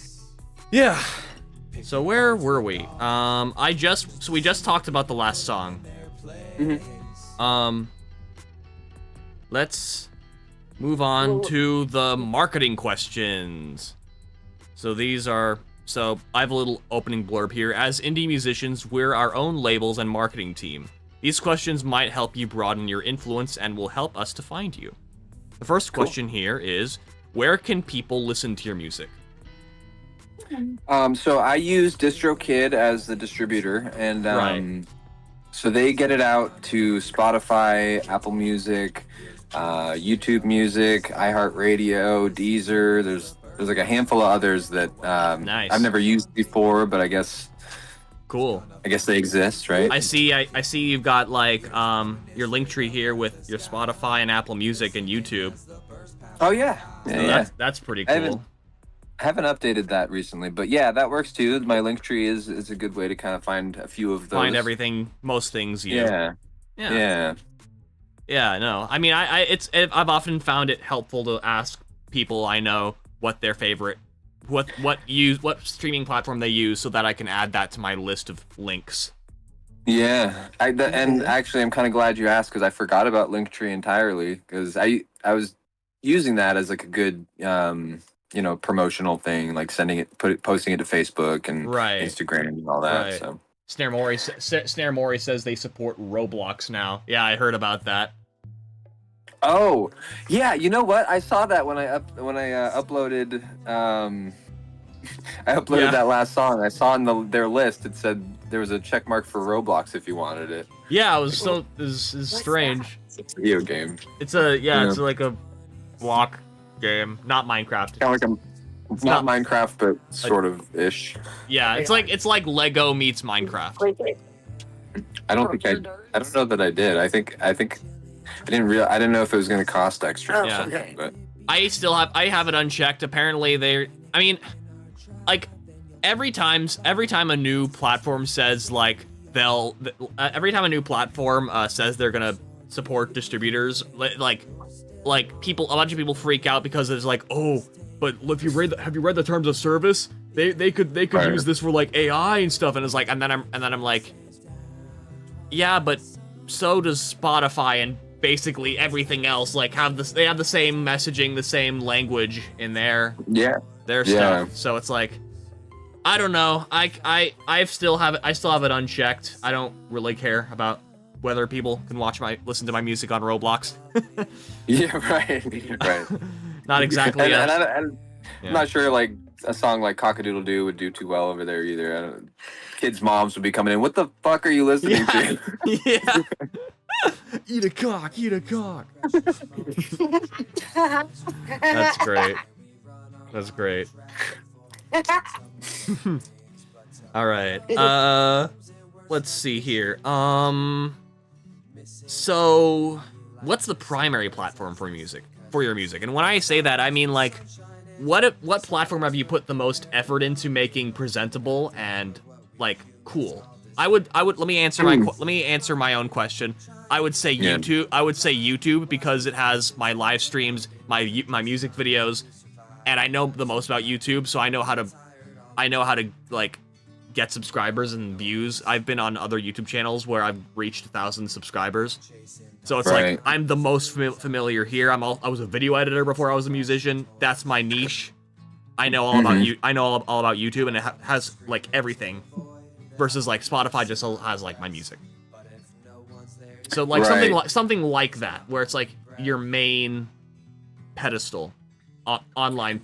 Yeah. So where were we? We just talked about the last song. Let's move on to the marketing questions. So I have a little opening blurb here. As indie musicians, we're our own labels and marketing team. These questions might help you broaden your influence and will help us to find you. The first question here is, where can people listen to your music? So I use DistroKid as the distributor, and Right. so they get it out to Spotify, Apple Music, YouTube Music, iHeartRadio, Deezer. There's like a handful of others that Nice. I've never used before, but I guess Cool. they exist, right? I see you've got like your link tree here with your Spotify and Apple Music and YouTube. Oh yeah, yeah. That's pretty I cool. haven't updated that recently, but yeah, that works too. My link tree is a good way to kind of find a few of those. Find everything, most things you. Yeah. No, I mean, I've often found it helpful to ask people I know what their favorite, what streaming platform they use, so that I can add that to my list of links. Yeah, and actually, I'm kind of glad you asked because I forgot about Linktree entirely because I was using that as like a good promotional thing, like posting it to Facebook and Right. Instagram and all that. Right. So Snare Mori says they support Roblox now. Yeah, I heard about that. Oh, yeah, you know what? I saw that when I uploaded I uploaded that last song. I saw in their list it said there was a check mark for Roblox if you wanted it. Yeah, it was strange. It's a video game. It's it's like a block game, not Minecraft. Kind of like it's not Minecraft, but sort of ish. Yeah, it's like Lego meets Minecraft. I don't know that I did. I think I didn't know if it was going to cost extra or something. But I have it unchecked. Apparently like every time a new platform says like every time a new platform says they're gonna support distributors, like a bunch of people freak out because it's like, oh, but if have you read the terms of service? They could use this for like AI and stuff, and it's like, and then I'm like, yeah, but so does Spotify and basically everything else. Like they have the same messaging, the same language in their stuff. So it's like, I don't know. I still have it unchecked. I don't really care about whether people can listen to my music on Roblox. Yeah, right. Not exactly. I'm not sure like a song like Cock-a-Doodle-Doo would do too well over there either. Kids' moms would be coming in. What the fuck are you listening to? Yeah. Eat a cock. That's great. That's great. All right. Let's see here. So what's the primary platform for your music? And when I say that, I mean like what platform have you put the most effort into making presentable and like cool? I would let me answer my own question. I would say YouTube. Yeah. I would say YouTube because it has my live streams, my music videos, and I know the most about YouTube, so I know how to like get subscribers and views. I've been on other YouTube channels where I've reached 1,000 subscribers, so it's like I'm the most familiar here. I was a video editor before I was a musician. That's my niche. I know all about you. I know all about YouTube, and it has like everything. Versus like Spotify just has like my music. So like something like that, where it's like your main pedestal, online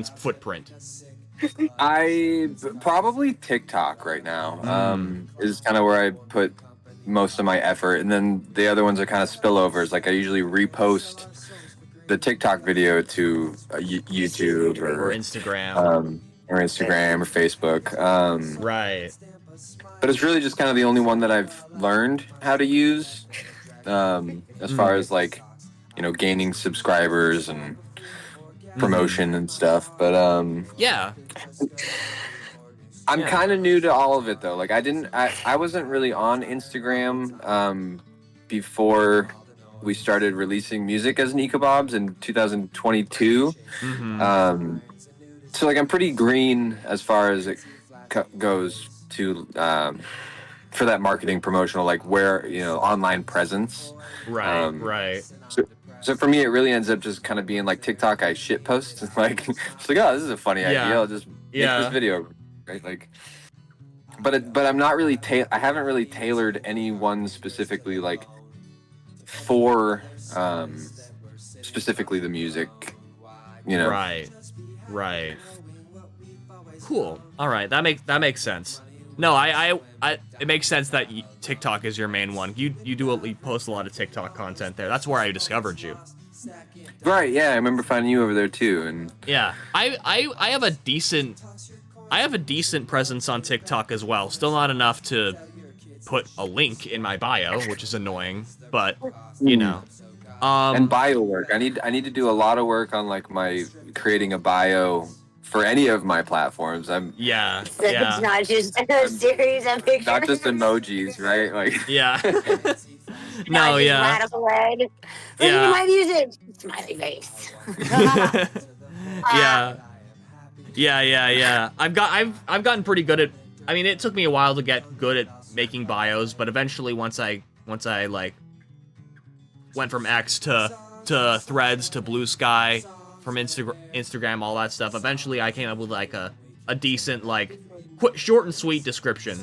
footprint. I probably TikTok right now is kind of where I put most of my effort, and then the other ones are kind of spillovers. Like I usually repost the TikTok video to YouTube or Instagram. Or Facebook. Right. But it's really just kind of the only one that I've learned how to use as far as like, gaining subscribers and promotion and stuff. But yeah. I'm kind of new to all of it though. Like I wasn't really on Instagram before we started releasing music as Capbobs in 2022. So like I'm pretty green as far as it goes to for that marketing promotional, like where online presence. Right. So for me, it really ends up just kind of being like TikTok. I shit post like it's like, oh, this is a funny idea. I'll just make this video, right? Like, but I'm not really I haven't really tailored any one specifically like for specifically the music. Right. Cool. All right. That makes sense. No, I it makes sense that TikTok is your main one. You post a lot of TikTok content there. That's where I discovered you. Right. Yeah, I remember finding you over there too. And yeah, I have a decent presence on TikTok as well. Still not enough to put a link in my bio, which is annoying, but and bio work. I need to do a lot of work on like my creating a bio for any of my platforms. It's not just a series of pictures. Not just emojis, right? Like No, radical red. Listen to my music. Smiley face. Yeah. I've gotten pretty good at. I mean, it took me a while to get good at making bios, but eventually, once I like went from X to Threads to Blue Sky from Instagram, all that stuff. Eventually, I came up with like a decent, like, short and sweet description.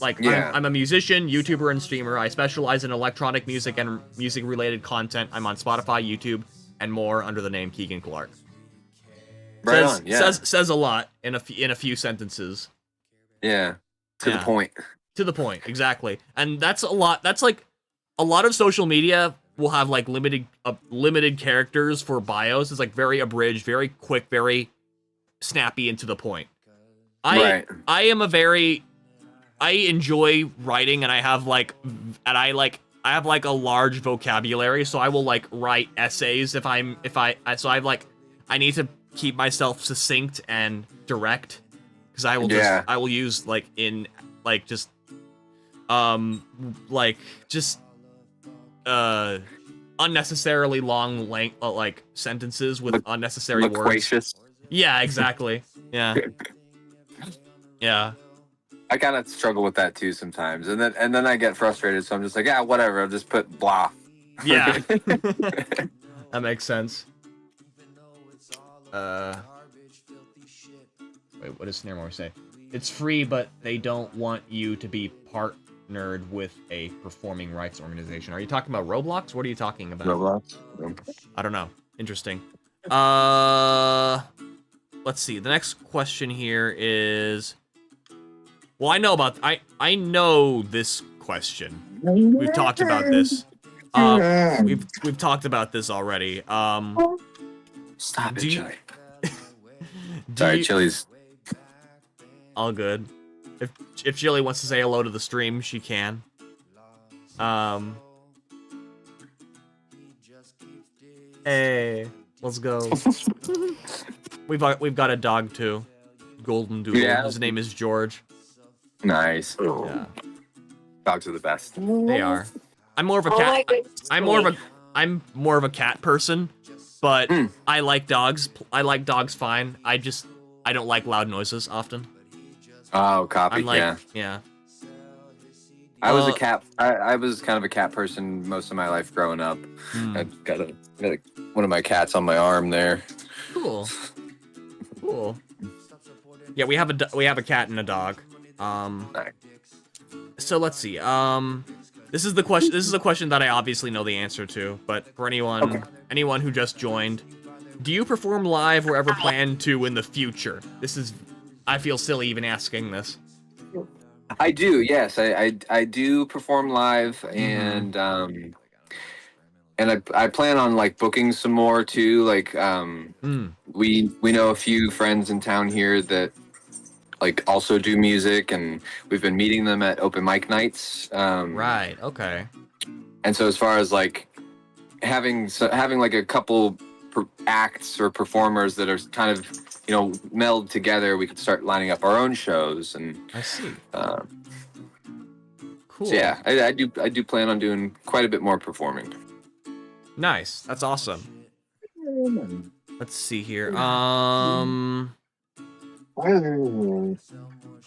Like, Yeah. I'm a musician, YouTuber, and streamer. I specialize in electronic music and music-related content. I'm on Spotify, YouTube, and more under the name Keegan Clark. Right says, on. Yeah. Says a lot in a few sentences. Yeah. To the point. To the point, exactly. And that's a lot. That's like a lot of social media will have like limited characters for bios. It's like very abridged, very quick, very snappy and to the point. I enjoy writing, and I have like a large vocabulary, so I will like write essays I need to keep myself succinct and direct, because I will use like in like just unnecessarily long like sentences with unnecessary loquacious words. Yeah, exactly. Yeah. Yeah. I kind of struggle with that too sometimes, and then I get frustrated, so I'm just like, yeah, whatever. I'll just put blah. Yeah. That makes sense. Wait, what does Snaremore say? It's free, but they don't want you to be partnered with a performing rights organization. Are you talking about Roblox? What are you talking about? Roblox. I don't know. Interesting. Let's see. The next question here is. Well, I know this question. We've talked about this. We've talked about this already. Stop it, Chili. Do Sorry, you- Chili's. All good. If Chili wants to say hello to the stream, she can. Hey, let's go. We've got a dog too, Golden Doodle. Yeah. His name is George. Nice. Yeah, Dogs are the best. they are. I'm more of a Oh cat. my goodness. I'm more of a cat person, but I like dogs. I like dogs fine. I don't like loud noises often. Oh, copy. I'm like, yeah. I was a cat. I was kind of a cat person most of my life growing up. I've got one of my cats on my arm there. Cool. Yeah, we have a cat and a dog. So let's see. This is the question. This is a question that I obviously know the answer to, but for anyone who just joined, do you perform live or ever plan to in the future? I feel silly even asking this. I do. Yes, I do perform live, and I plan on like booking some more too. Like we know a few friends in town here that like also do music, and we've been meeting them at open mic nights. Right. Okay. And so as far as like having like a couple acts or performers that are kind of meld together, we could start lining up our own shows. And I see. Cool. So yeah, I do plan on doing quite a bit more performing. Nice. That's awesome. Let's see here.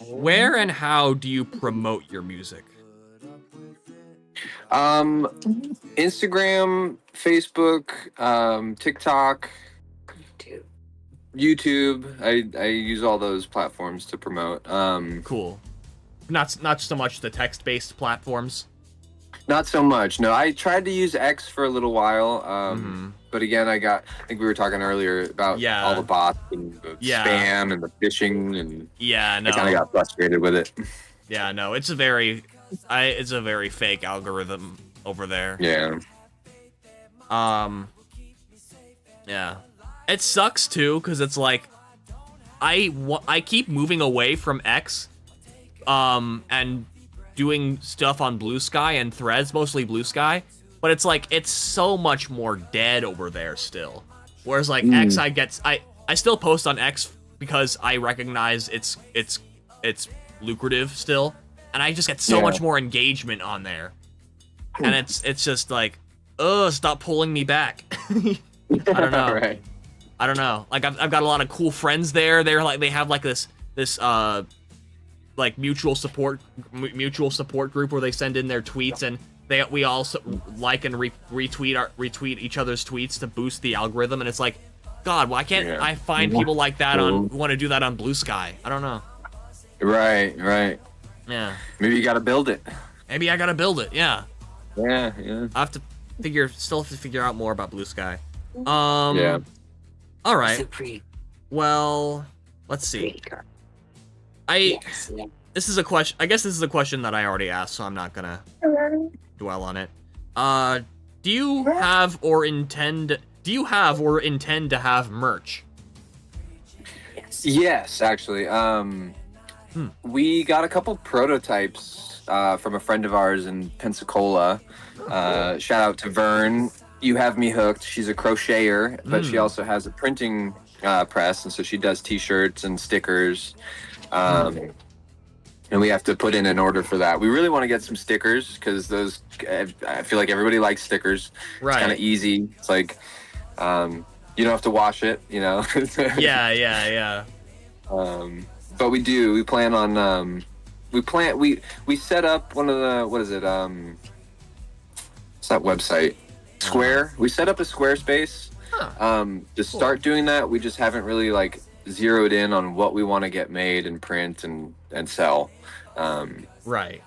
Where and how do you promote your music? Instagram, Facebook, TikTok, YouTube. I use all those platforms to promote. Cool. Not so much the text-based platforms. Not so much. No, I tried to use X for a little while, but again, I think we were talking earlier about all the bots and the spam and the phishing, and I kind of got frustrated with it. Yeah, no, it's a very fake algorithm over there. Yeah. Yeah. It sucks too, because it's like I keep moving away from X, and doing stuff on Blue Sky and Threads, mostly Blue Sky, but it's like it's so much more dead over there still. Whereas like X, I still post on X because I recognize it's lucrative still, and I just get so much more engagement on there, and it's just like, stop pulling me back. I don't know. Right. I don't know. Like I've got a lot of cool friends there. They have like this like mutual support group where they send in their tweets, and we all like and retweet each other's tweets to boost the algorithm. And it's like God, why can't I find people like that on want to do that on Blue Sky? I don't know. Right. Yeah. Maybe you gotta build it. Maybe I gotta build it. Yeah. Yeah. I have to still have to figure out more about Blue Sky. Yeah. All right. So pretty. Well, let's see. Pretty girl. This is a question. I guess this is a question that I already asked, so I'm not gonna dwell on it. Do you have or intend to have merch? Yes, actually. We got a couple prototypes from a friend of ours in Pensacola. Shout out to Vern. You have me hooked. She's a crocheter, but she also has a printing press, and so she does T-shirts and stickers. And we have to put in an order for that. We really want to get some stickers because those, I feel like everybody likes stickers. Right. It's kind of easy. It's like, you don't have to wash it, you know? Yeah. But we do. We plan on. We set up one of the. What is it? What's that website? Square. We set up a Squarespace. To start doing that, we just haven't really like zeroed in on what we want to get made and print and sell. Right.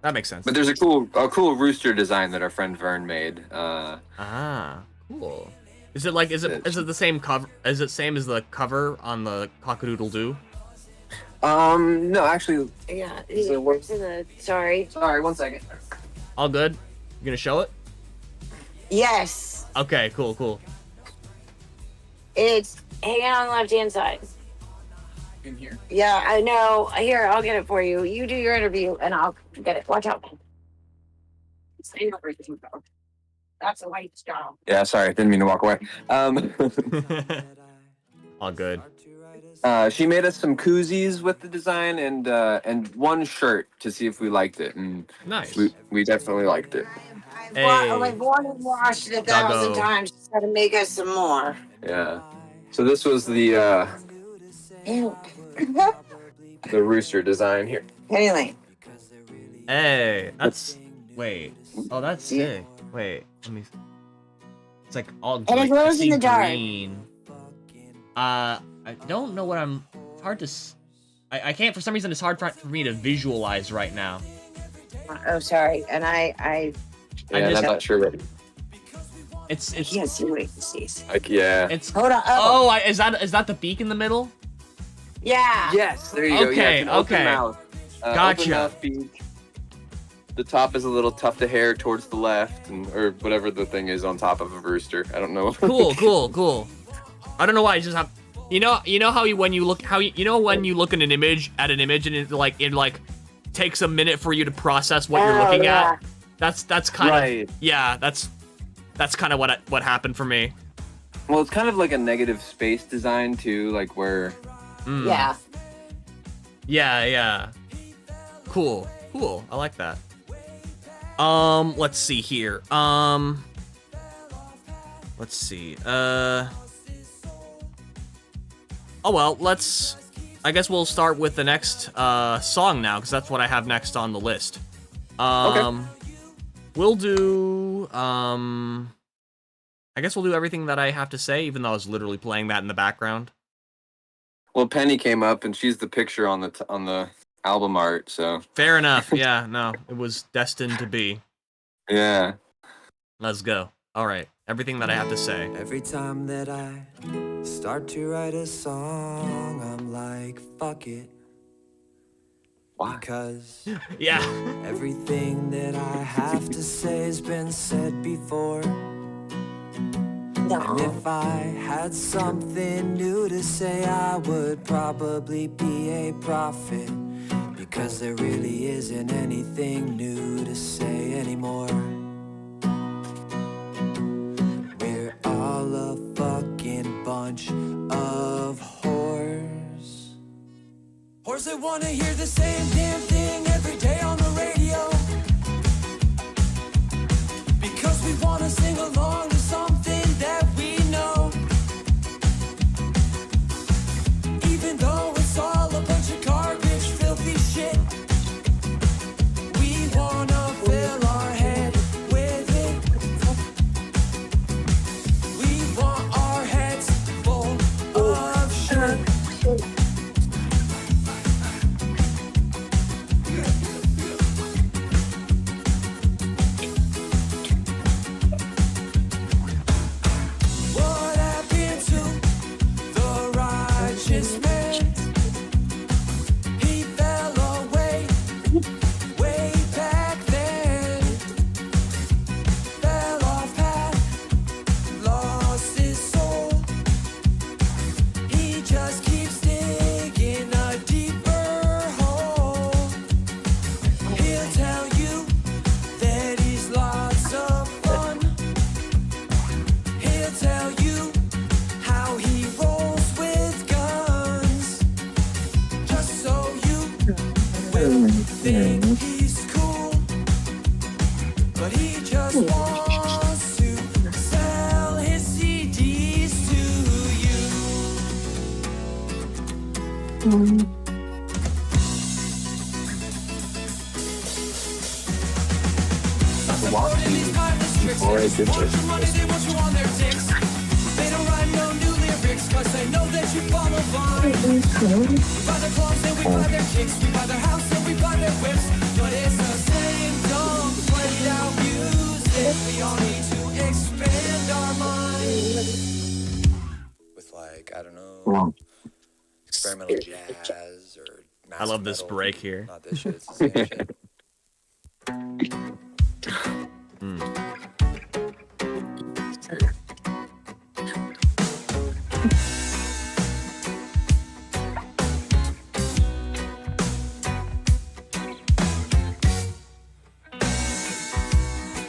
That makes sense. But there's a cool rooster design that our friend Vern made. Cool. Is it the same cover? Is it same as the cover on the Cock-a-Doodle-Doo? No, actually. Yeah. Sorry, 1 second. All good? You gonna show it? Yes. Okay, cool. It's hanging on the left-hand side. In here. Yeah, I know. Here, I'll get it for you. You do your interview, and I'll get it. Watch out. That's a white straw. Yeah, sorry, didn't mean to walk away. All good. She made us some koozies with the design and one shirt to see if we liked it, and Nice. we definitely liked it. I've worn and washed it 1,000 times. Just gotta make us some more. Yeah. So this was the rooster design here. Anyway. Hey, that's sick. Wait, let me. It's like all And it glows in the dark. green. I don't know what I'm. It's hard to. I can't for some reason. It's hard for me to visualize right now. Oh, sorry. And I'm not sure. It's I can't see what he sees. Yeah. It's. Hold on. Is that the beak in the middle? Yeah. Yes, there you go. Yeah, it's an open mouth. Gotcha. Open mouth beak. The top is a little tuft of hair towards the left, or whatever the thing is on top of a rooster. I don't know. Cool. I don't know why. I just have. You know how when you look at an image and it takes a minute for you to process what you're looking at. That's kind of that's kind of what happened for me. Well, it's kind of like a negative space design too, like where. Yeah. Yeah. Cool. I like that. Let's see here. Let's see. Oh well, I guess we'll start with the next song now, because that's what I have next on the list. Okay. We'll do I guess we'll do everything that I have to say, even though I was literally playing that in the background. Well, Penny came up, and she's the picture on the album art, so. Fair enough. Yeah, no, it was destined to be. Yeah. Let's go. All right, everything that I have to say. Every time that I start to write a song, I'm like, fuck it. Why? Because Yeah. everything that I have to say has been said before. And if I had something new to say, I would probably be a prophet. Because there really isn't anything new to say anymore. We're all a fucking bunch of whores. Whores that wanna hear the same damn thing every day on the radio. Because we wanna sing along to something that we know. Even though it's all a bunch of garbage, filthy shit. We wanna fill our head with it. We want will think he's cool, but he just wants to sell his CDs to you. Supporting these mindless tricks, they just want your money, they want you on their dicks. They don't write no new lyrics, cause they know that you follow vine. We buy their clothes and we buy their kicks, we buy their house and we buy their whips. But it's the same dumb played out music. We all need to expand our minds with, like, I don't know, experimental jazz or I love this metal. break here. Not this shit, it's the same shit.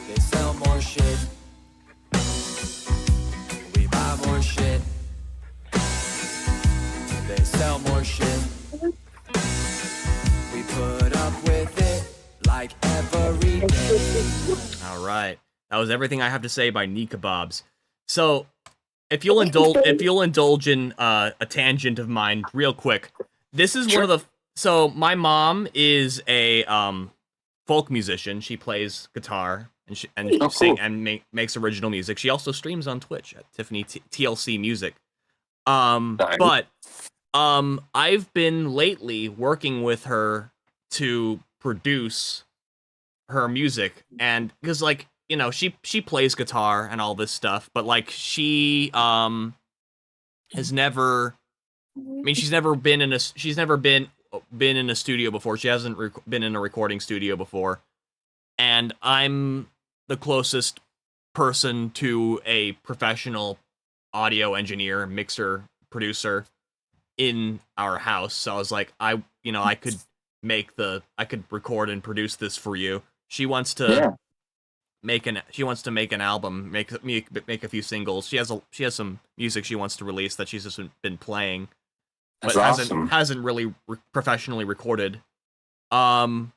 They sell more shit. We buy more shit. They sell more shit. We put up with it like every day. All right, that was everything I have to say by Capbobs. So, if you'll indulge in a tangent of mine, real quick, this is one of the. So my mom is a folk musician. She plays guitar and makes original music. She also streams on Twitch at Tiffany TLC Music. But I've been lately working with her to produce her music, and because, like, you know, she plays guitar and all this stuff, but like she has never, I mean, she's never been in a studio before. She hasn't been in a recording studio before, and I'm the closest person to a professional audio engineer, mixer, producer in our house. So I was like, I could record and produce this for you. She wants to make an album, make a few singles. She has some music she wants to release that she's just been playing, but hasn't really professionally recorded. And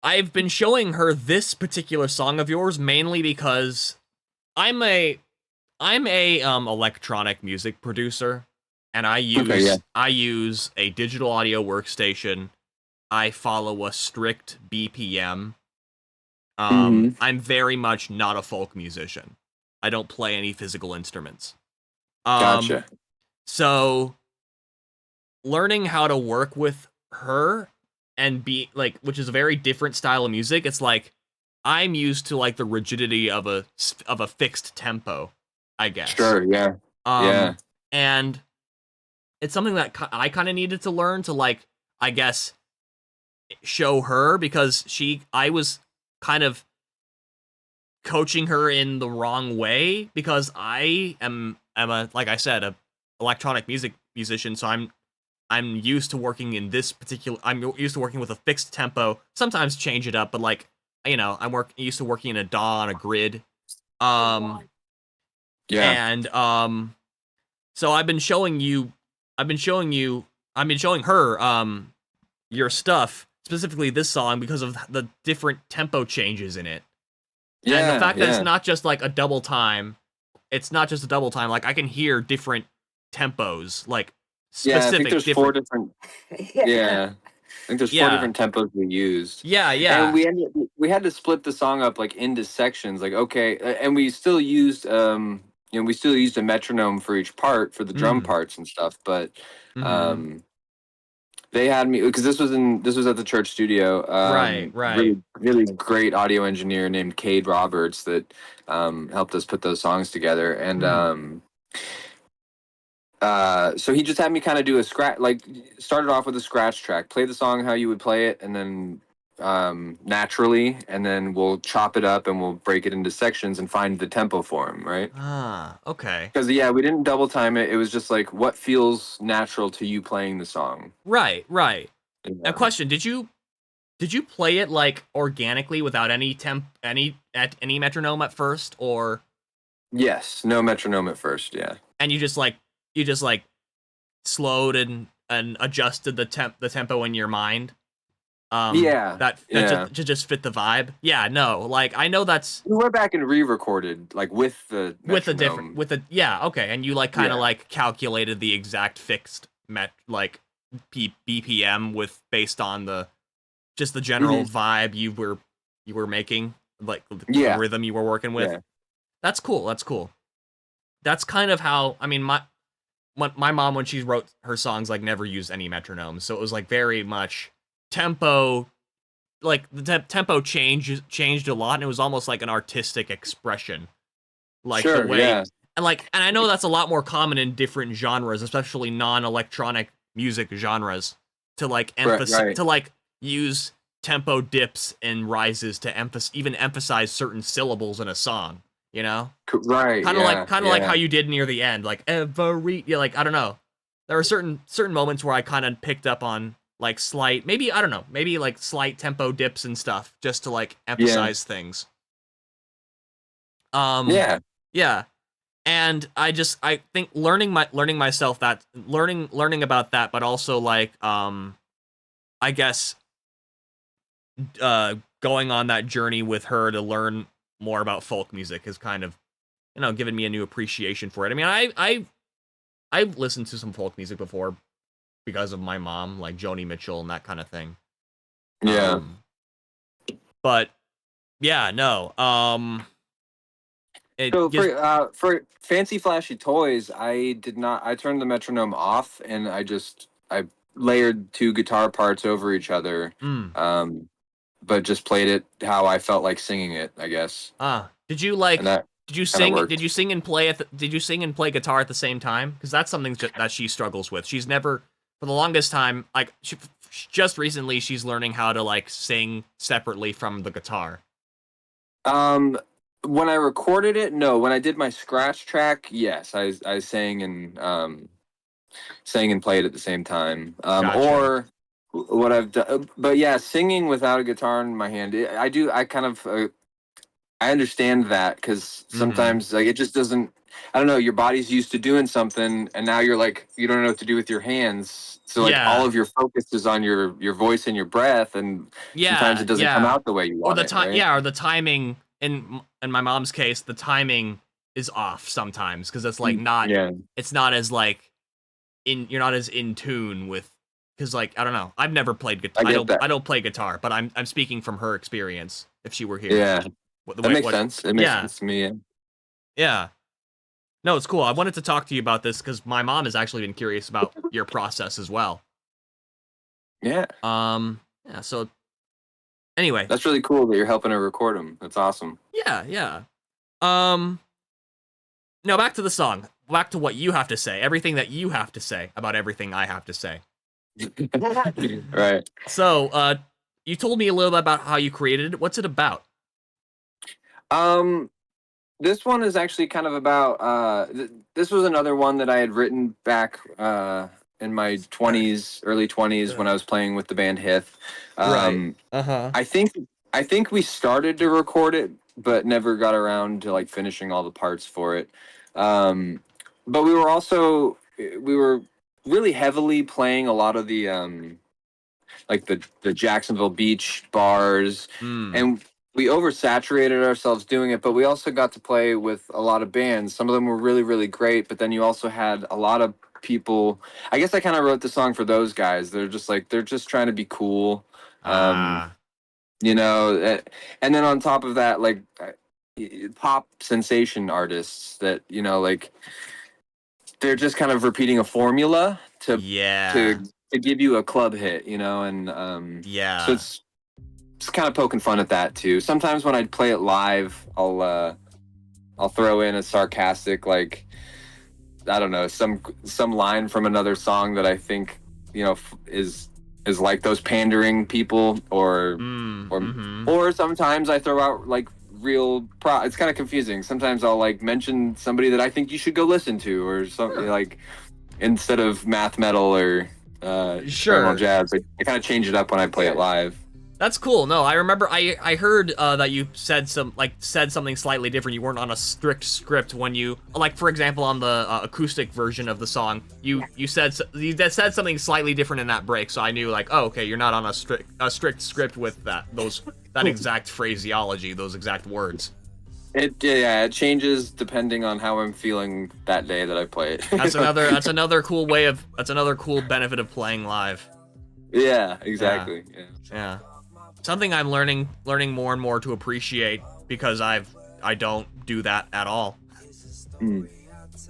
I've been showing her this particular song of yours mainly because I'm a electronic music producer, and I use a digital audio workstation. I follow a strict BPM. I'm very much not a folk musician. I don't play any physical instruments. Gotcha. So learning how to work with her and be like, which is a very different style of music. It's like I'm used to like the rigidity of a fixed tempo, I guess. Sure. Yeah. Yeah. And it's something that I kind of needed to learn to, like, I guess, show her, because I was kind of coaching her in the wrong way, because I am like I said, a electronic music musician, so I'm used to working in this particular. I'm used to working with a fixed tempo. Sometimes change it up, but like, you know, I'm used to working in a DAW on a grid. Yeah. And so I've been showing her your stuff, specifically this song, because of the different tempo changes in it. Yeah, and the fact that it's not just like a double time. It's not just a double time. Like, I can hear different tempos, like specific. I think there's four different. Yeah. I think there's four different tempos we used. Yeah. And we had to split the song up like into sections. Like, okay, and we still used we still used a metronome for each part for the drum parts and stuff. But they had me, because this was at the church studio. Right. Really, really great audio engineer named Cade Roberts that helped us put those songs together. And so he just had me kind of do a scratch, like started off with a scratch track, play the song how you would play it, and then naturally, and then we'll chop it up and we'll break it into sections and find the tempo for him, right? Okay. Because we didn't double time it. It was just like what feels natural to you playing the song. Right. A question: Did you play it like organically without any metronome at first, or? Yes, no metronome at first. Yeah. And you just slowed and and adjusted the tempo in your mind. Yeah, that yeah. just fit the vibe. Yeah, no, like I know that's We went back and re-recorded like with the with a metronome. different yeah, okay, and you like kind of Yeah. like calculated the exact fixed BPM with based on the just the general vibe you were making, like the Yeah. rhythm you were working with. Yeah. That's cool. That's cool. That's kind of how, I mean, my mom, when she wrote her songs, like never used any metronomes, so it was like very much tempo, like the tempo changed a lot, and it was almost like an artistic expression, like the Sure. way, Yeah. and I know that's a lot more common in different genres, especially non-electronic music genres, to like emphasize Right. to like use tempo dips and rises to emphasize certain syllables in a song, you know? Right. Kind of Yeah. like how you did near the end, like like I don't know. There are certain moments where I kind of picked up on like slight, maybe I don't know, maybe like slight tempo dips and stuff just to like emphasize things. Yeah. Yeah. And I think learning myself that learning about that, but also like I guess going on that journey with her to learn more about folk music has kind of, you know, given me a new appreciation for it. I mean, I've listened to some folk music before because of my mom, like Joni Mitchell and that kind of thing. Yeah. But yeah, no. So for fancy flashy toys, I turned the metronome off, and I layered two guitar parts over each other. But just played it how I felt like singing it, I guess. Did you like? And that did you kinda sing? worked. Did you sing and play? Did you sing and play guitar at the same time? Because that's something that she struggles with. She's never, for the longest time, like just recently, she's learning how to like sing separately from the guitar. When I recorded it, no. When I did my scratch track, yes, I sang and played at the same time. Gotcha. Or what I've done, but yeah, singing without a guitar in my hand, I kind of I understand that, because sometimes like it just doesn't. I don't know. Your body's used to doing something, and now you're like you don't know what to do with your hands. So like all of your focus is on your voice and your breath, and sometimes it doesn't come out the way you want or the it. time, Right? yeah, or the timing. In my mom's case, the timing is off sometimes because it's like not. Yeah. It's not as like you're not as in tune with, because like I don't know. I've never played guitar. I don't play guitar, but I'm speaking from her experience. If she were here, Yeah, that makes sense. It makes sense to me. Yeah. Yeah. No, it's cool. I wanted to talk to you about this because my mom has actually been curious about your process as well. Yeah. Yeah. So, anyway, that's really cool that you're helping her record them. That's awesome. Yeah. Yeah. Now back to the song. Back to what you have to say. Everything that you have to say about everything I have to say. Right. So, you told me a little bit about how you created it. What's it about? This one is actually kind of about this was another one that I had written back in my 20s, early 20s, when I was playing with the band Hith. Right. I think we started to record it, but never got around to like finishing all the parts for it. But we were really heavily playing a lot of the like the Jacksonville Beach bars, and we oversaturated ourselves doing it, but we also got to play with a lot of bands. Some of them were really, really great, but then you also had a lot of people. I guess I kind of wrote the song for those guys. They're just trying to be cool. You know, and then on top of that, like pop sensation artists that, you know, like they're just kind of repeating a formula to give you a club hit, you know, and so it's kind of poking fun at that too. Sometimes when I play it live, I'll throw in a sarcastic, like, I don't know, some line from another song that I think, you know, is like those pandering people, or sometimes I throw out like real it's kind of confusing. Sometimes I'll like mention somebody that I think you should go listen to, or something like, instead of math metal or jazz. I kind of change it up when I play it live. That's cool. No, I remember I heard that you said something slightly different. You weren't on a strict script when you, like, for example, on the acoustic version of the song, you said something slightly different in that break. So I knew, like, oh, okay, you're not on a strict script with that exact phraseology, those exact words. It changes depending on how I'm feeling that day that I play it. That's another cool benefit of playing live. Yeah, exactly. Yeah. Something I'm learning more and more to appreciate because I don't do that at all.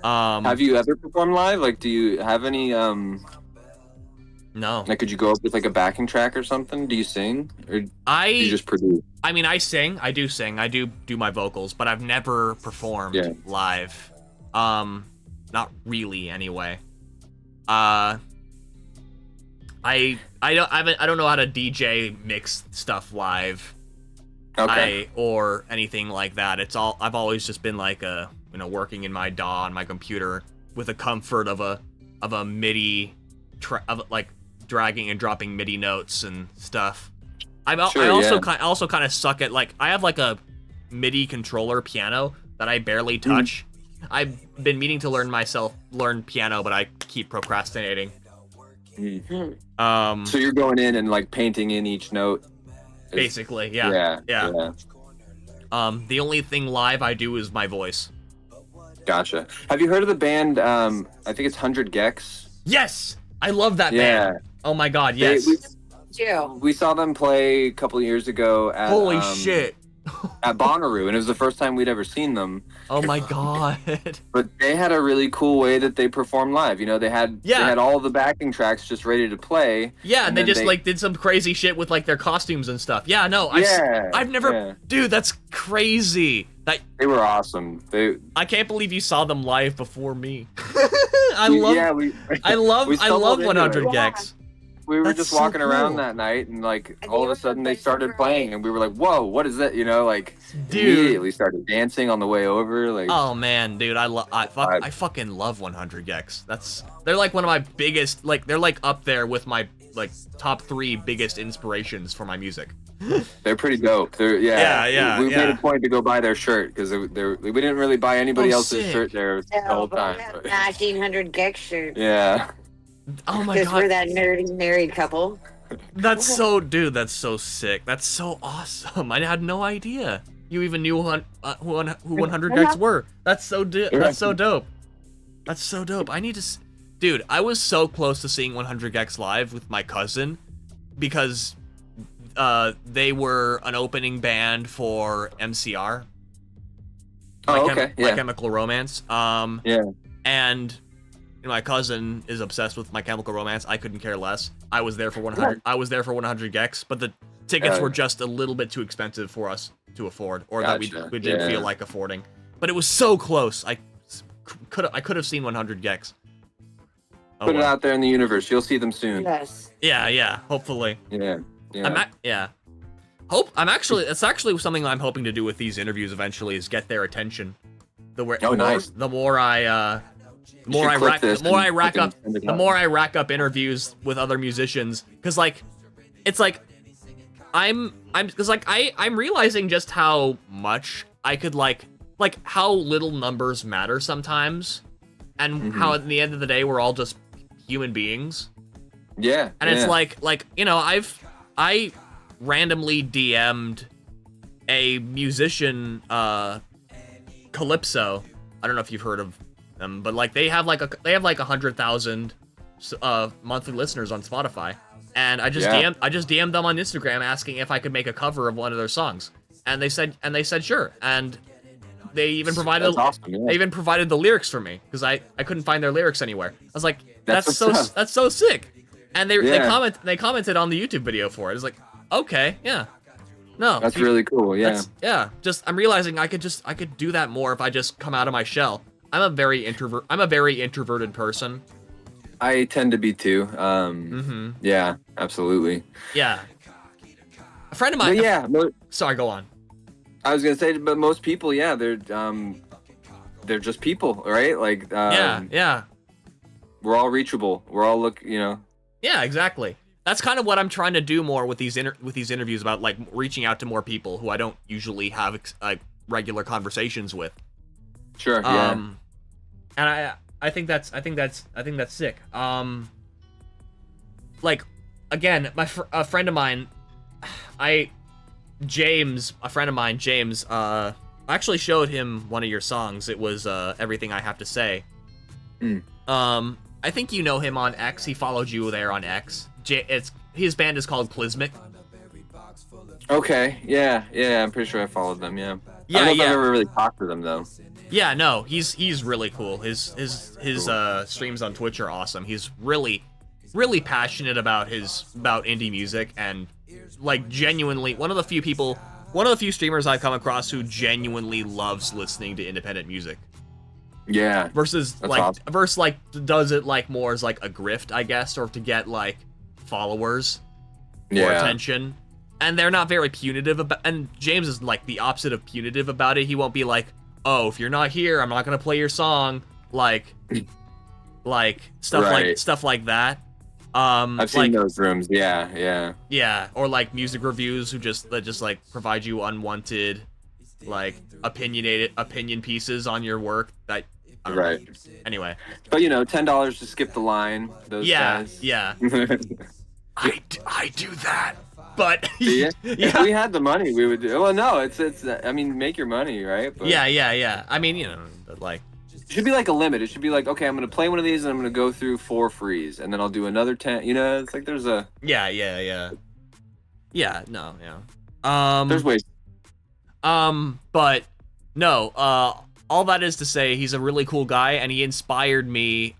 Have you ever performed live? Like, do you have any No. Like, could you go up with like a backing track or something? Do you sing, or do you just produce? I mean, I sing. I do sing. I do my vocals, but I've never performed live. Not really, anyway. I don't know how to DJ mix stuff live. Okay. Or anything like that. I've always just been like working in my DAW on my computer with the comfort of a MIDI like dragging and dropping MIDI notes and stuff. I also kind of suck at, like, I have like a MIDI controller piano that I barely touch. I've been meaning to learn piano, but I keep procrastinating. So you're going in and like painting in each note. Basically, yeah. The only thing live I do is my voice. Gotcha. Have you heard of the band? I think it's 100 Gex. Yes, I love that band. Oh my god, yes. We saw them play a couple of years ago at holy shit at Bonnaroo, and it was the first time we'd ever seen them. Oh my god. But they had a really cool way that they performed live. You know, they had all the backing tracks just ready to play. Yeah, and they just like did some crazy shit with like their costumes and stuff. Yeah, no, I've never dude, that's crazy. They were awesome. I can't believe you saw them live before me. I love 100 Gex. We were just walking around that night, and like all of a sudden they started playing, and we were like, "Whoa, what is that?" You know, like immediately started dancing on the way over. Like, oh man, dude, I fucking love 100 Gex. They're like one of my biggest, like they're like up there with my like top 3 biggest inspirations for my music. They're pretty dope. We made a point to go buy their shirt because we didn't really buy anybody else's shirt there the whole time. 100 Gex shirt. Yeah. Oh my god. Because we're that nerdy married couple. That's so sick. That's so awesome. I had no idea you even knew who 100 Gex were. That's so dope. That's so dope. Dude, I was so close to seeing 100 Gex live with my cousin because they were an opening band for MCR. My Chemical Romance. And my cousin is obsessed with My Chemical Romance. I couldn't care less. I was there for 100. I was there for 100 Gex, but the tickets were just a little bit too expensive for us to afford, or that we didn't feel like affording. But it was so close. I could have seen 100 Gex. Put it out there in the universe. You'll see them soon. Yes. Yeah. Hopefully. Yeah. It's actually something I'm hoping to do with these interviews eventually is get their attention. Nice. The more I rack up interviews with other musicians, because like it's like I'm realizing just how much I could like how little numbers matter sometimes, and how at the end of the day we're all just human beings. Yeah. And it's like I randomly DM'd a musician, Calypso. I don't know if you've heard of them, but like they have like 100,000 monthly listeners on Spotify, and I just DM'd them on Instagram asking if I could make a cover of one of their songs, and they said sure, and they even provided they even provided the lyrics for me because I couldn't find their lyrics anywhere. I was like, that's so sick, and they commented on the YouTube video for it. It's like, okay, yeah. No, that's really cool. Yeah. Just I'm realizing I could do that more if I just come out of my shell. I'm a very introverted person. I tend to be too. Yeah, absolutely. Yeah. A friend of mine. Sorry, go on. I was gonna say, but most people, they're just people, right? Like, yeah. We're all reachable. We're all Yeah, exactly. that's kind of what I'm trying to do more with these interviews about like reaching out to more people who I don't usually have regular conversations with. Sure. Yeah. And I think that's sick. Like, again, a friend of mine, James, I actually showed him one of your songs. It was Everything I Have to Say. I think you know him on X. He followed you there on X. His band is called Clismic. Okay. Yeah. I'm pretty sure I followed them. Yeah. Yeah. I don't know if I've ever really talked to them though. Yeah. No. He's really cool. His streams on Twitch are awesome. He's really passionate about indie music, and like genuinely one of the few streamers I've come across who genuinely loves listening to independent music. Yeah. Versus does it like more as like a grift, I guess, or to get like followers or attention. And they're not very punitive about, and James is like the opposite of punitive about it. He won't be like, "Oh, if you're not here, I'm not gonna play your song," like stuff like that. I've seen those rooms. Yeah. Or like music reviews that just like provide you unwanted, like opinion pieces on your work that. Right. Anyway. But $10 to skip the line. Those guys. Yeah. I do that. But if we had the money, we would do. Well, no, it's. I mean, make your money, right? But yeah. I mean, like. It should be like a limit. It should be like, okay, I'm gonna play one of these and I'm gonna go through 4 frees, and then I'll do another 10. It's like there's a. Yeah. No. Yeah. There's ways. But no. All that is to say, he's a really cool guy, and he inspired me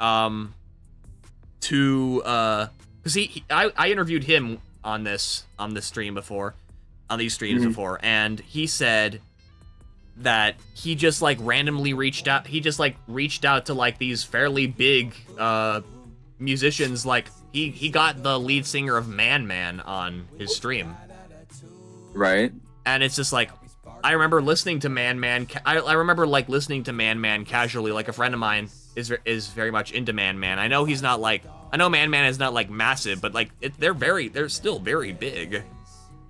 to because I interviewed him on this stream before, on these streams before, and he said that he just like randomly reached out to like these fairly big musicians. Like he got the lead singer of Man Man on his stream, right? And it's just like, I remember listening to Man Man. I remember like listening to Man Man casually. Like a friend of mine is very much into Man Man. I know he's not like, I know Man Man is not like massive, but like they're still very big.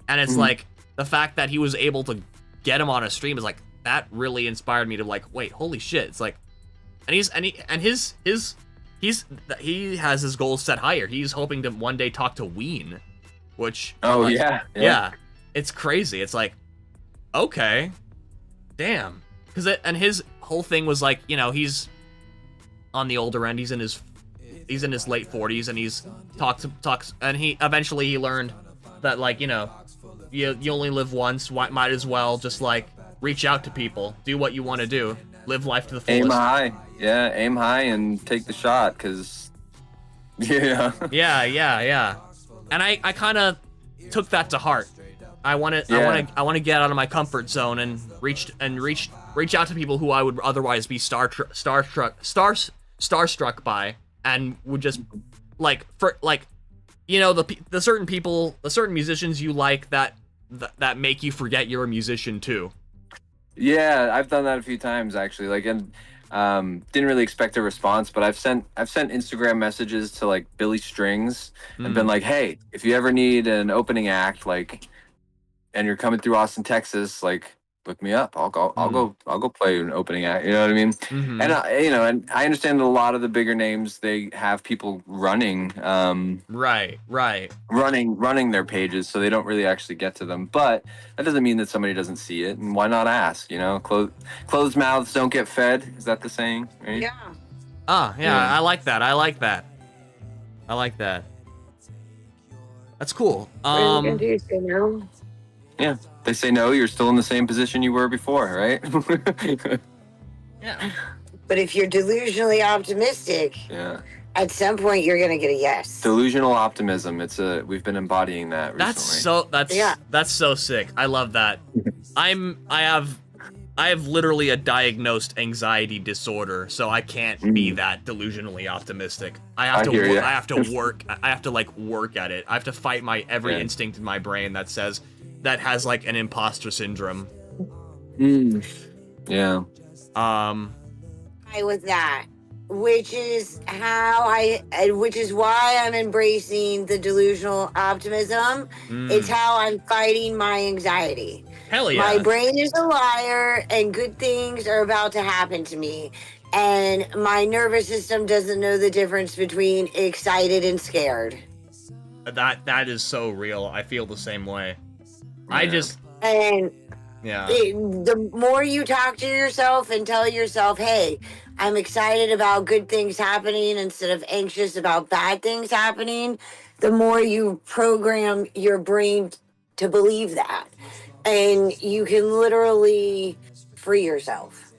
And it's like the fact that he was able to get him on a stream is like, that really inspired me to like, wait, holy shit. It's like, and he has his goals set higher. He's hoping to one day talk to Ween, which yeah, it's crazy. It's like, okay, damn, and his whole thing was like, he's on the older end. He's in his late 40s, and he's talks, and he eventually learned that like, you only live once. Might as well just like reach out to people, do what you want to do, live life to the fullest. Aim high and take the shot, because yeah. And I kind of took that to heart. I want to get out of my comfort zone and reach out to people who I would otherwise be starstruck by, and would just like, for like, the certain people, the certain musicians you like that make you forget you're a musician too. Yeah, I've done that a few times actually. Like, and didn't really expect a response, but I've sent Instagram messages to like Billy Strings and been like, hey, if you ever need an opening act, like, and you're coming through Austin, Texas, like, look me up. I'll go play an opening act. You know what I mean? And and I understand that a lot of the bigger names, they have people running, right, running their pages, so they don't really actually get to them. But that doesn't mean that somebody doesn't see it, and why not ask? Closed mouths don't get fed. Is that the saying? Right? Yeah. Yeah. I like that. That's cool. What are you gonna do, say no? Yeah, they say no, you're still in the same position you were before, right? Yeah. But if you're delusionally optimistic, at some point you're gonna get a yes. Delusional optimism. We've been embodying that recently. That's so sick. I love that. I have literally a diagnosed anxiety disorder, so I can't be that delusionally optimistic. I have to work at it. I have to fight my every instinct in my brain that has like an imposter syndrome. Yeah. I with that. which is which is why I'm embracing the delusional optimism. It's how I'm fighting my anxiety. Hell My yeah. brain is a liar, and good things are about to happen to me. And my nervous system doesn't know the difference between excited and scared. That is so real. I feel the same way. I Yeah. just And yeah. the more you talk to yourself and tell yourself, hey, I'm excited about good things happening instead of anxious about bad things happening, the more you program your brain to believe that. And you can literally free yourself.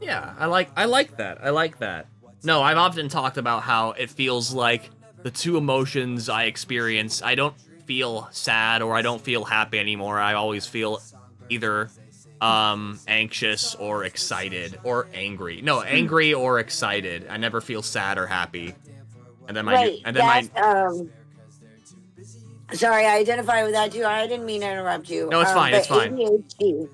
Yeah, I like that. I like that. No, I've often talked about how it feels like the two emotions I experience, I don't feel sad or I don't feel happy anymore. I always feel either anxious or excited or angry. No, angry or excited. I never feel sad or happy. And then Sorry, I identify with that too. I didn't mean to interrupt you. No, it's fine. But It's fine. ADHD,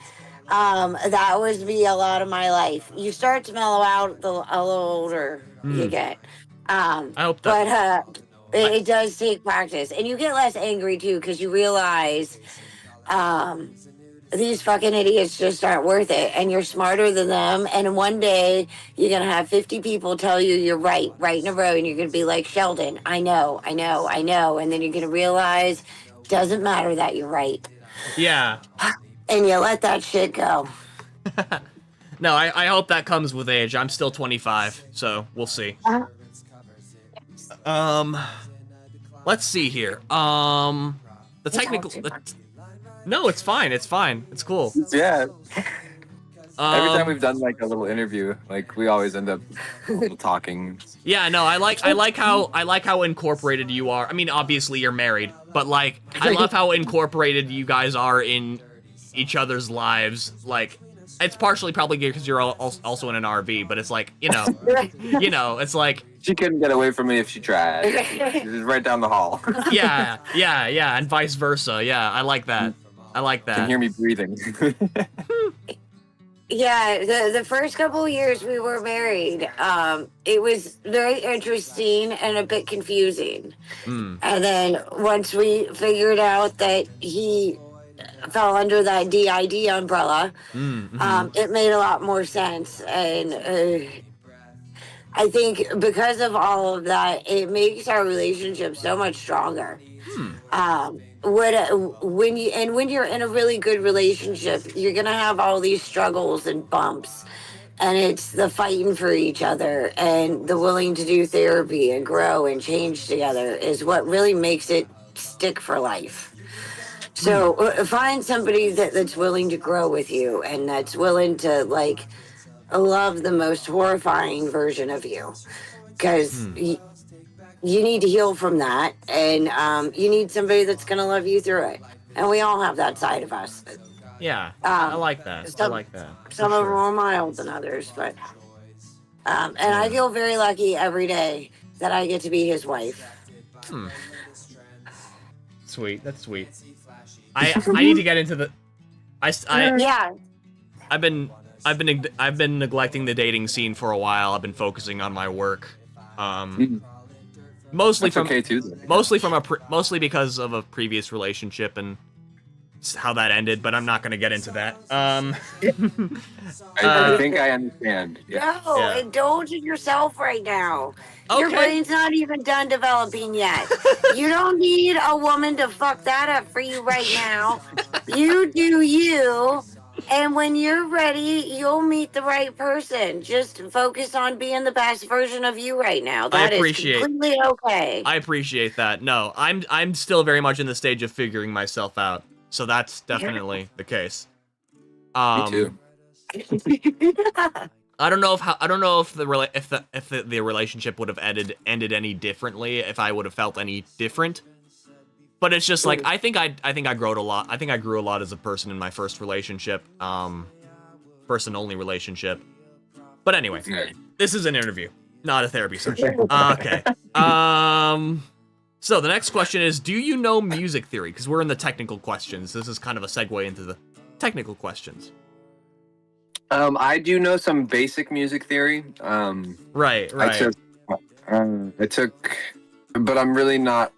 that was me a lot of my life. You start to mellow out a little older you get. I hope But that it does take practice, and you get less angry too because you realize these fucking idiots just aren't worth it, and you're smarter than them. And one day you're gonna have 50 people tell you you're right in a row, and you're gonna be like, Sheldon, I know, and then you're gonna realize it doesn't matter that you're right, yeah. and you let that shit go. No, I hope that comes with age. I'm still 25, so we'll see. Let's see here. The technical. No, it's fine. It's fine. It's cool. Yeah. Every time we've done like a little interview, like we always end up talking. Yeah, no, I like how incorporated you are. I mean, obviously you're married, but like I love how incorporated you guys are in each other's lives. Like, it's partially probably because you're also in an RV, but it's like, you know, it's like She couldn't get away from me if she tried. She was right down the hall. yeah, and vice versa. Yeah, I like that. Can hear me breathing. Yeah, the first couple of years we were married, it was very interesting and a bit confusing. And then once we figured out that he fell under that DID umbrella, it made a lot more sense. And I think because of all of that, it makes our relationship so much stronger. When you're in a really good relationship, you're gonna have all these struggles and bumps, and it's the fighting for each other and the willing to do therapy and grow and change together is what really makes it stick for life. So find somebody that's willing to grow with you and that's willing to like love the most horrifying version of you, because you need to heal from that, and you need somebody that's going to love you through it. And we all have that side of us. Yeah, I like that. I like that. Some of them are more mild than others, but and I feel very lucky every day that I get to be his wife. Sweet, that's sweet. I need to get into the. Yeah. I've been neglecting the dating scene for a while. I've been focusing on my work. Mostly That's from okay too, then. mostly because of a previous relationship and how that ended, but I'm not going to get into that. I think I understand. Yeah. No, indulge in yourself right now. Your Okay. brain's not even done developing yet. You don't need a woman to fuck that up for you right now. You do you. And when you're ready, you'll meet the right person. Just focus on being the best version of you right now. That is completely okay. I appreciate that. No, I'm still very much in the stage of figuring myself out. So that's definitely the case. Me too. I don't know if the relationship would have ended any differently if I would have felt any different. But it's just like I think I grew a lot. I think I grew a lot as a person in my first relationship, person only relationship. But anyway, this is an interview, not a therapy session. Okay. So the next question is, do you know music theory? Because we're in the technical questions. This is kind of a segue into the technical questions. I do know some basic music theory. Right, I right. took, but I'm really not.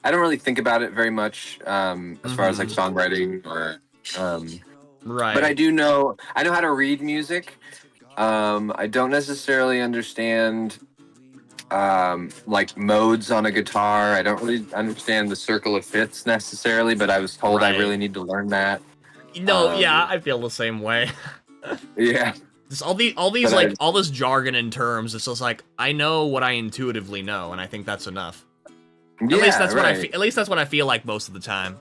I don't really think about it very much as far as like songwriting or. Right. But I do know. I know how to read music. I don't necessarily understand like modes on a guitar. I don't really understand the circle of fifths necessarily, but I was told I Right. really need to learn that. No, yeah, I feel the same way. Yeah. Just all these But like all this jargon and terms. It's just like I know what I intuitively know, and I think that's enough. Yeah, At least that's what right. at least that's what I feel like most of the time.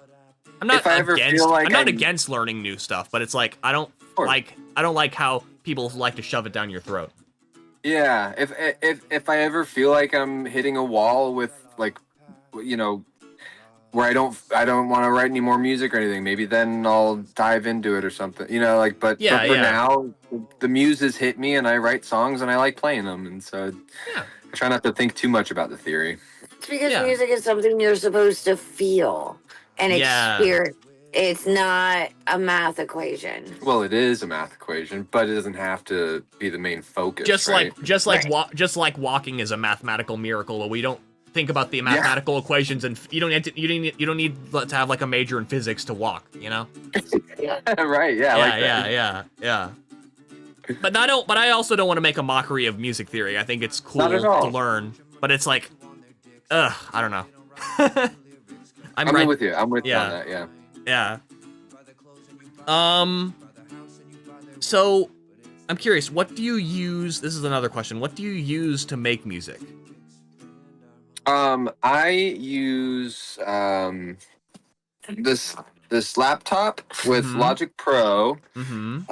I'm not If I ever against feel like I'm not I'm- against learning new stuff, but it's like I don't Sure. like how people like to shove it down your throat. Yeah, if I ever feel like I'm hitting a wall with like, you know, where I don't want to write any more music or anything, maybe then I'll dive into it or something. You know, like but Yeah, for yeah. now, the muses hit me and I write songs and I like playing them, and so Yeah. I try not to think too much about the theory. It's because Yeah. music is something you're supposed to feel and Yeah. experience. It's not a math equation. Well, it is a math equation, but it doesn't have to be the main focus. Just right? like walking is a mathematical miracle, but we don't think about the mathematical equations, and you don't need to have like a major in physics to walk, you know? right? Yeah, I like that. yeah. But I also don't want to make a mockery of music theory. I think it's cool Not at all. to learn, but it's like, I don't know. I'm right with you. I'm with you Yeah. on that. Yeah. Yeah. So, I'm curious, what do you use? This is another question. What do you use to make music? I use this laptop with Logic Pro. Mm-hmm.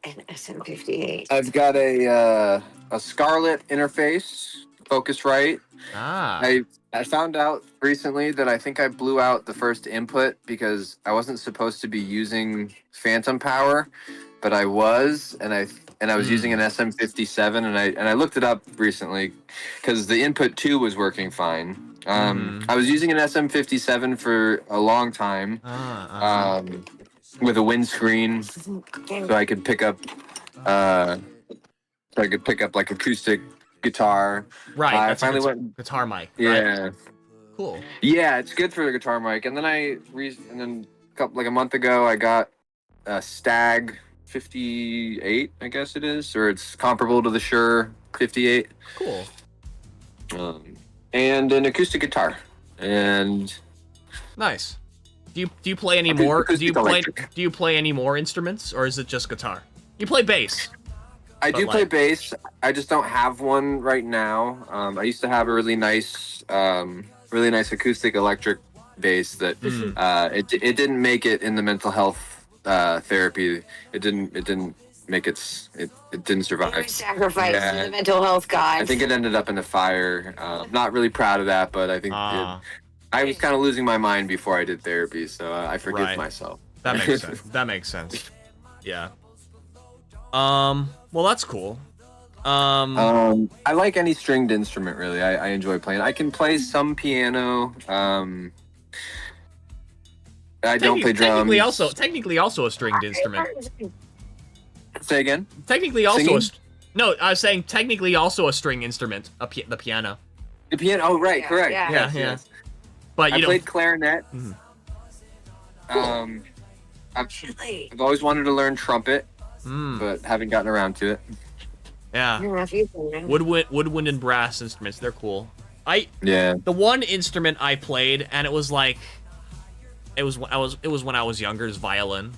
An SM58. I've got a Scarlett interface, Focusrite. Ah. I found out recently that I think I blew out the first input because I wasn't supposed to be using phantom power, but I was, and I was using an SM57, and I looked it up recently because the input 2 was working fine. I was using an SM57 for a long time with a windscreen, so I could pick up like acoustic guitar. Right. I That's finally a went. guitar mic. Yeah. Right? Cool. Yeah, it's good for the guitar mic. And then a month ago I got a Stag 58, I guess it is, or it's comparable to the Shure 58. Cool. And an acoustic guitar. And Nice. Do you play any Acoustic more? electric. Do you play any more instruments, or is it just guitar? You play bass. I But do play like- bass. I just don't have one right now. I used to have a really nice acoustic electric bass that it didn't make it in the mental health therapy. It didn't make it didn't survive. You're sacrificed Yeah. to the mental health gods. I think it ended up in a fire. Not really proud of that, but I think I was kind of losing my mind before I did therapy, so I forgive Right. myself. That makes sense. That makes sense. Yeah. Well, that's cool. I like any stringed instrument, really. I enjoy playing. I can play some piano. I don't play drums. Technically also a stringed instrument. Say again? Technically also Singing? no, I was saying technically also a string instrument, the piano. The piano. Oh, right, Yeah, correct. yeah. Yes, Yeah, yeah. yes. But I you played don't. clarinet. Really? I've always wanted to learn trumpet, Mm, but haven't gotten around to it. yeah. Yeah, if you can. Woodwind and brass instruments, they're cool. Yeah. The one instrument I played, and it was like, it was when I was younger, is violin.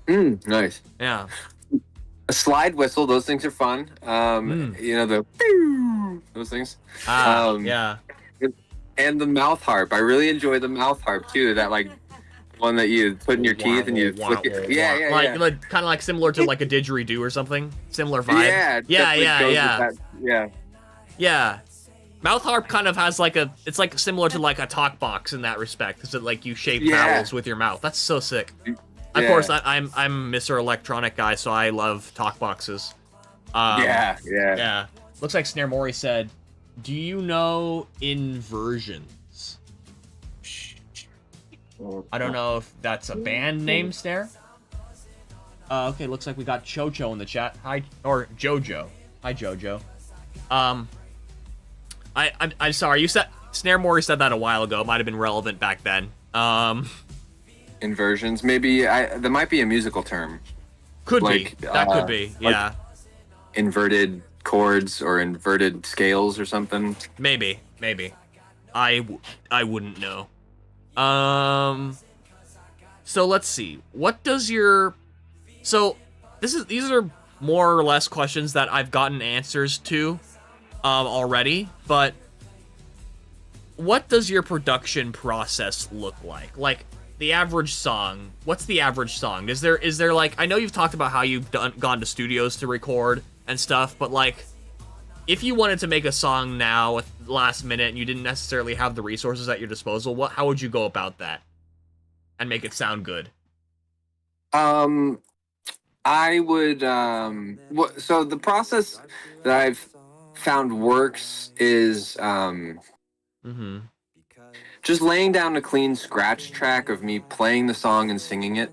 Nice. Yeah. A slide whistle. Those things are fun. You know those things. Yeah. And the mouth harp. I really enjoy the mouth harp too. That like one that you put in your teeth and you flick it. Yeah. Like kind of like similar to like a didgeridoo or something. Similar vibe. Yeah. it definitely goes with that. Yeah. Yeah. Mouth harp kind of has like it's like similar to like a talk box in that respect, because it like you shape vowels with your mouth. That's so sick. Of course, I'm Mr. Electronic guy, so I love talk boxes. Yeah. Looks like Snare Mori said, "Do you know inversions?" I don't know if that's a band name, Snare. Okay, looks like we got Chocho in the chat. Hi, or Jojo. Hi, Jojo. I'm sorry. You said Snare Mori said that a while ago. It might have been relevant back then. Inversions, maybe. That might be a musical term. Could like, be. That could be. Yeah. Like inverted chords or inverted scales or something. Maybe. I wouldn't know. So let's see. What does your... So these are more or less questions that I've gotten answers to already, but what does your production process look like? Like the average song, what's the average song? Is there like, I know you've talked about how you've gone to studios to record and stuff, but like if you wanted to make a song now at last minute and you didn't necessarily have the resources at your disposal, how would you go about that and make it sound good? I would so the process that I've found works is just laying down a clean scratch track of me playing the song and singing it.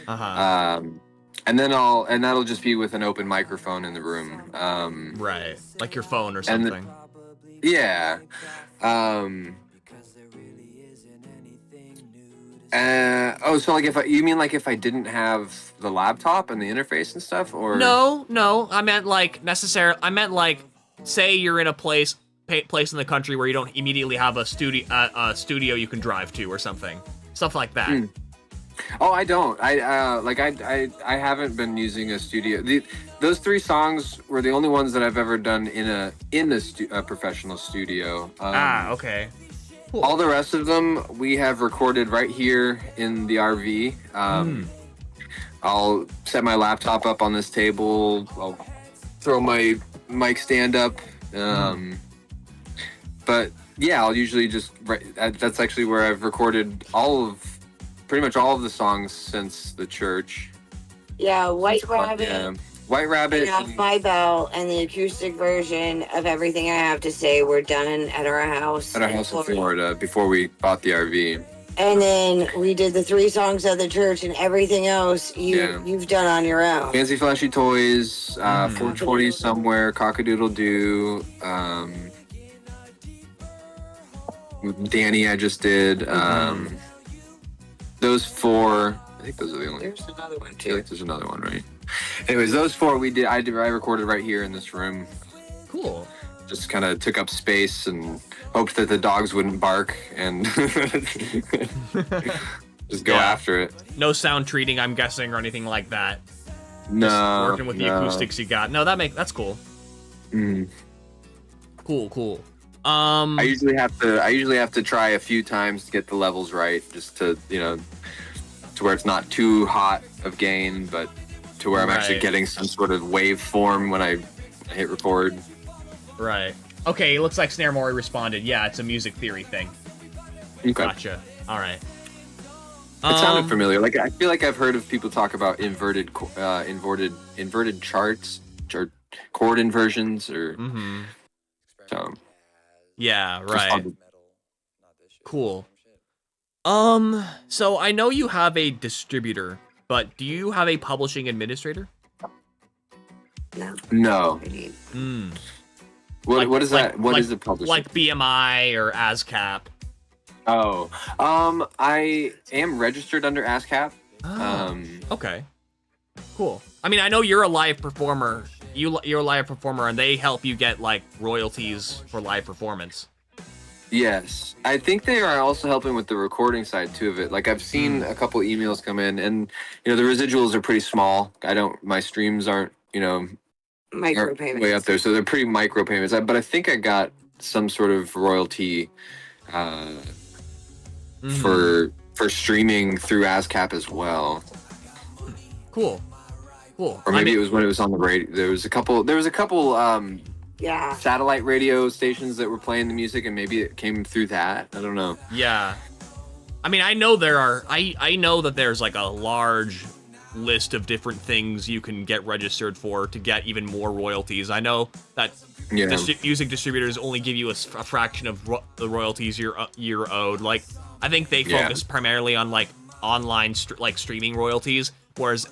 And then that'll just be with an open microphone in the room. Right. Like your phone or something. Yeah. So like you mean like if I didn't have the laptop and the interface and stuff, or No. I meant like say you're in a place in the country where you don't immediately have a studio you can drive to or something, stuff like that. Oh, I don't. I haven't been using a studio. Those 3 songs were the only ones that I've ever done in a professional studio. Okay. Cool. All the rest of them we have recorded right here in the RV. I'll set my laptop up on this table. I'll throw my mic stand up. But yeah, I'll usually just that's actually where I've recorded pretty much all of the songs since the church. Yeah, White Rabbit. Yeah. White Rabbit. Off My Bell and the acoustic version of Everything I Have to Say were done at our house. At our house in Florida before we bought the RV. And then we did the 3 songs of the church, and everything else you've done on your own. Fancy Flashy Toys, 420 Somewhere, Cockadoodle Doo, Danny I just did. Those 4, I think those are the only. There's another one I feel too. like there's another one, right? Anyways, those 4 I recorded right here in this room. Cool. Just kind of took up space and hoped that the dogs wouldn't bark and just go after it. No sound treating, I'm guessing, or anything like that. No. Just working with the acoustics you got. No, that's cool. Cool. I usually have to try a few times to get the levels right, just to to where it's not too hot of gain, but to where I'm actually getting some sort of waveform when I hit record. Right. Okay, it looks like Snare Mori responded. Yeah, it's a music theory thing. Okay. Gotcha. All right. It sounded familiar. Like I feel like I've heard of people talk about inverted charts or chord inversions or. So. Yeah. Right. Cool. So I know you have a distributor, but do you have a publishing administrator? No. What is that? What is the publisher? Like BMI or ASCAP? Oh, I am registered under ASCAP. Okay, cool. I mean, I know you're a live performer. You're a live performer, and they help you get like royalties for live performance. Yes, I think they are also helping with the recording side too of it. Like I've seen a couple emails come in, and the residuals are pretty small. My streams aren't Micropayments. way up there, so they're pretty micro payments. But I think I got some sort of royalty for streaming through ASCAP as well. Cool. Or maybe it was when it was on the radio. There was a couple satellite radio stations that were playing the music, and maybe it came through that. I don't know. Yeah. I mean, I know I know that there's like a large list of different things you can get registered for to get even more royalties. I know that music distributors only give you a fraction of the royalties you're owed. Like, I think they focus primarily on like online streaming royalties, whereas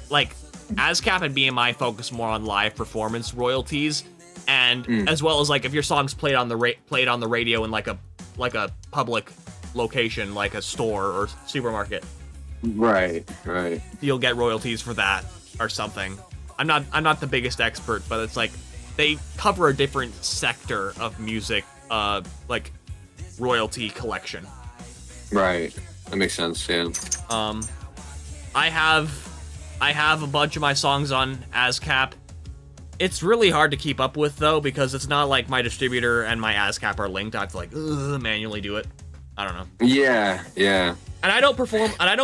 like ASCAP and BMI focus more on live performance royalties, and as well as like if your song's played on the radio in like a public location, like a store or supermarket. Right. You'll get royalties for that or something. I'm not the biggest expert, but it's like they cover a different sector of music, like royalty collection. Right. That makes sense. Yeah. I have a bunch of my songs on ASCAP. It's really hard to keep up with though, because it's not like my distributor and my ASCAP are linked. I have to like manually do it. I don't know. Yeah. And I don't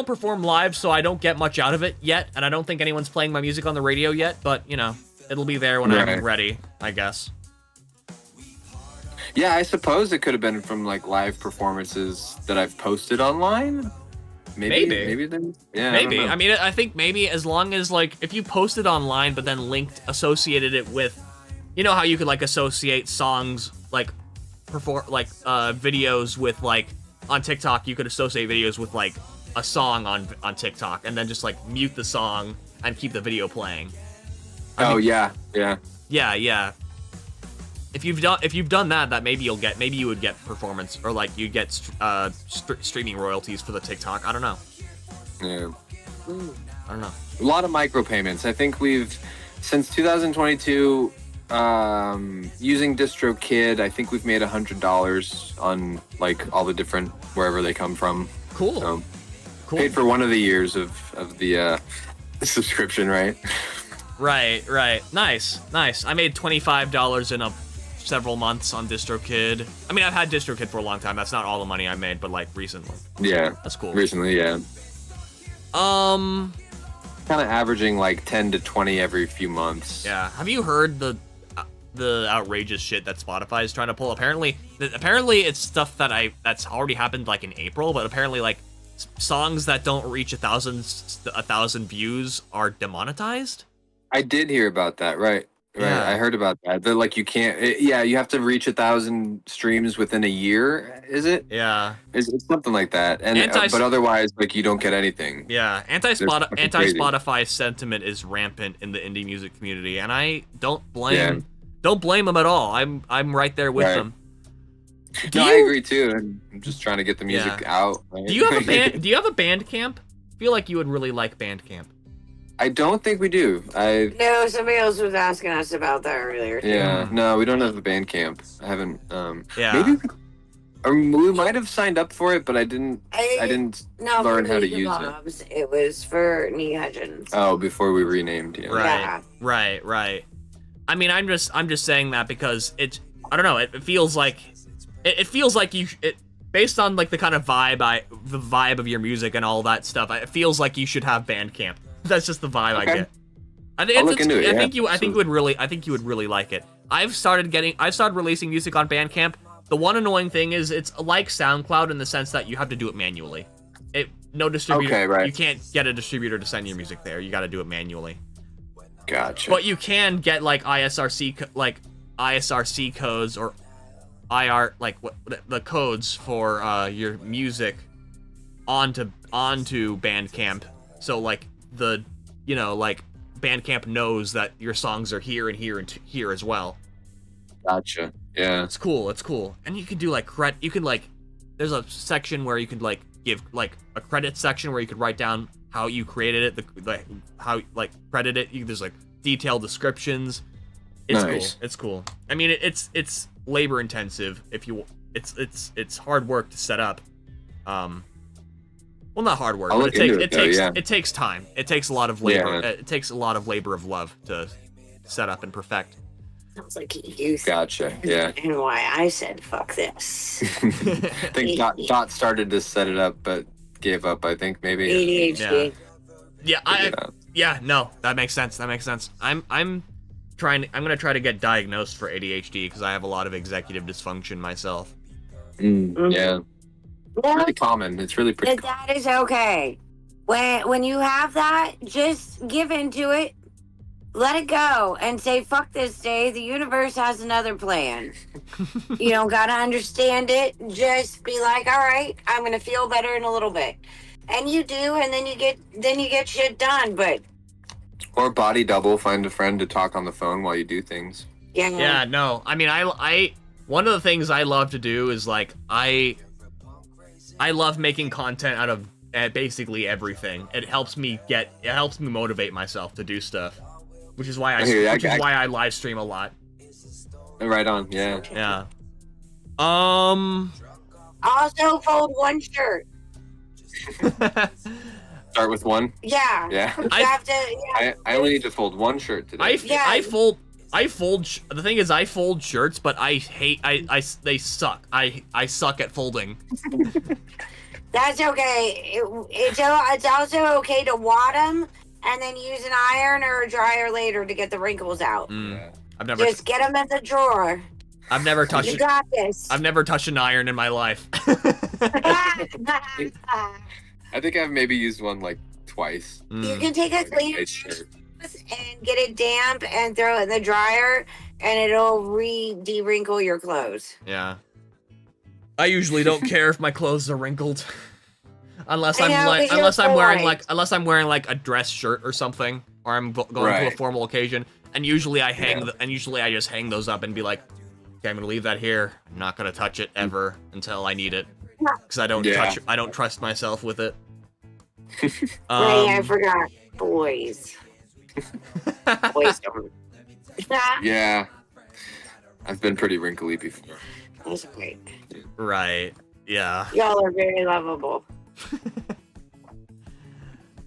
perform live, so I don't get much out of it yet, and I don't think anyone's playing my music on the radio yet, but you know, it'll be there when I'm ready, I guess. Yeah, I suppose it could have been from like live performances that I've posted online. Maybe then. Yeah. Maybe. I mean, I think maybe as long as like if you posted online but then associated it with, you know how you could like associate songs like videos with like on TikTok, you could associate videos with like a song on TikTok and then just like mute the song and keep the video playing. Yeah. If you've done that maybe you would get performance or like you get streaming royalties for the TikTok. I don't know. Yeah. I don't know. A lot of micropayments. I think we've since 2022 using DistroKid. I think we've made $100 on like all the different wherever they come from. Cool. So, cool. Paid for one of the years of the subscription, right? Right. Nice. I made $25 in several months on DistroKid. I mean, I've had DistroKid for a long time. That's not all the money I made, but like recently. Yeah. That's cool. Recently, yeah. Kind of averaging like 10 to 20 every few months. Yeah. Have you heard the outrageous shit that Spotify is trying to pull? Apparently it's stuff that's already happened like in April, but apparently like songs that don't reach 1,000 views are demonetized. I did hear about that. Right. Yeah. I heard about that. They're like, you can't. You have to reach 1,000 streams within a year. Is it? Yeah. It's something like that. And but otherwise, like you don't get anything. Yeah. Anti-Spotify sentiment is rampant in the indie music community, and I don't blame them at all. I'm right there with them. I agree too. And I'm just trying to get the music out. Right? Do you have a band? Do you have a Bandcamp? I feel like you would really like Bandcamp. I don't think we do. No, somebody else was asking us about that earlier. Yeah, no, we don't have a Bandcamp. I haven't. Yeah. Maybe we might have signed up for it, but I didn't learn how to use it. It was for Knee Hudgens. Oh, before we renamed. Yeah. Right. I mean, I'm just saying that because I don't know. It feels like based on like the kind of the vibe of your music and all that stuff. It feels like you should have Bandcamp. That's just the vibe I get. I think you would really like it. I've started releasing music on Bandcamp. The one annoying thing is it's like SoundCloud in the sense that you have to do it manually. No distributor. Okay, right. You can't get a distributor to send your music there. You got to do it manually. Gotcha. But you can get like ISRC codes or IR the codes for your music onto Bandcamp. So like Bandcamp knows that your songs are here and here and here as well. Gotcha. Yeah. It's cool. And you can do like there's a section where you can like give like a credit section where you could write down how you created it, how like credit it. There's like detailed descriptions. It's nice. Cool. It's cool. I mean, it's labor intensive. It's hard work to set up. Well, not hard work, but it takes time. It takes a lot of labor. Yeah. It takes a lot of labor of love to set up and perfect. Sounds like you. Gotcha. Yeah. And why I said fuck this. I think Dot started to set it up, but gave up. I think maybe ADHD. No, that makes sense. I'm gonna try to get diagnosed for ADHD because I have a lot of executive dysfunction myself. Yeah. It's really common. It's really pretty common. That is okay. When you have that, just give into it. Let it go and say, fuck this day. The universe has another plan. You don't got to understand it. Just be like, all right, I'm going to feel better in a little bit. And you do, and then you get shit done. But Or body double, find a friend to talk on the phone while you do things. Yeah, no. I mean, I one of the things I love to do is like I love making content out of basically everything. It helps me motivate myself to do stuff, which is why I live stream a lot. Right on, yeah. Yeah. Also, fold one shirt. Start with one. Yeah. Yeah. You have to. Yeah. I only need to fold one shirt today. I fold. The thing is, I fold shirts, but I hate. They suck. I suck at folding. That's okay. It's also okay to wad them and then use an iron or a dryer later to get the wrinkles out. Yeah. Just get them in the drawer. I've never touched. You got this. I've never touched an iron in my life. I think I've maybe used one like twice. You can take a clean shirt and get it damp and throw it in the dryer, and it'll de-wrinkle your clothes. Yeah. I usually don't care if my clothes are wrinkled, unless I'm wearing like a dress shirt or something, or I'm going to a formal occasion. And usually I just hang those up and be like, okay, I'm gonna leave that here. I'm not gonna touch it ever until I need it, because I don't trust myself with it. I forgot. Boys. Boys don't. Yeah. I've been pretty wrinkly before. That's great. Right. Yeah. Y'all are very lovable.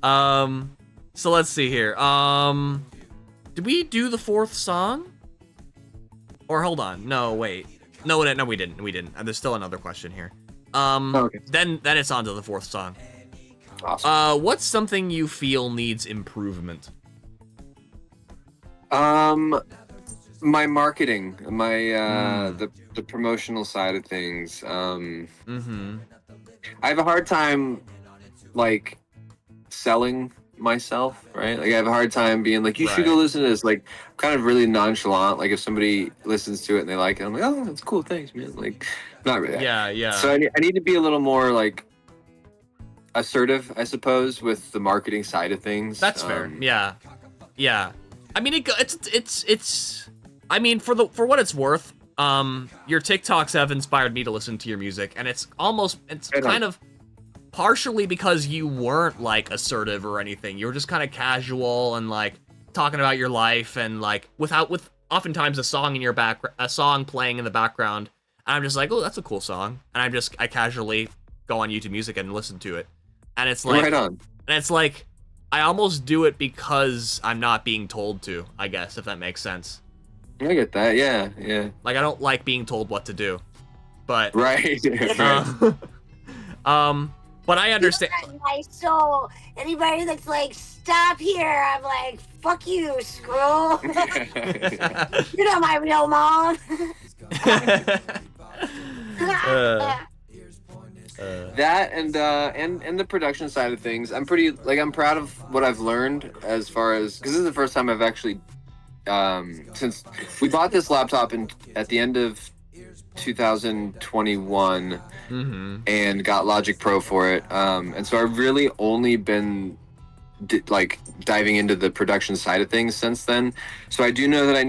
So let's see here. Did we do the fourth song? Or hold on. No, wait. No, we didn't. We didn't. There's still another question here. Okay. Then it's on to the fourth song. Awesome. What's something you feel needs improvement? My marketing, the promotional side of things. I have a hard time, like, selling myself, right? Like, I have a hard time being like, you should go listen to this. Like, kind of really nonchalant. Like, if somebody listens to it and they like it, I'm like, oh, that's cool, thanks, man. Like, not really. Yeah. So I need to be a little more, like, assertive, I suppose, with the marketing side of things. That's fair. Yeah. I mean, it's. I mean, for what it's worth, your TikToks have inspired me to listen to your music, and it's kind of partially because you weren't like assertive or anything. You were just kind of casual and like talking about your life, and like with oftentimes a song playing in the background. And I'm just like, oh, that's a cool song, and I casually go on YouTube Music and listen to it, and it's like, right on. And it's like, I almost do it because I'm not being told to, I guess, if that makes sense. I get that, yeah. Like, I don't like being told what to do, but right. But I understand. My soul. Anybody that's like, stop here, I'm like, fuck you, screw. You're not my real mom. That and the production side of things, I'm proud of what I've learned, as far as, because this is the first time I've actually since we bought this laptop at the end of 2021 and got Logic Pro for it, and so I've really only been diving into the production side of things since then. So I do know that I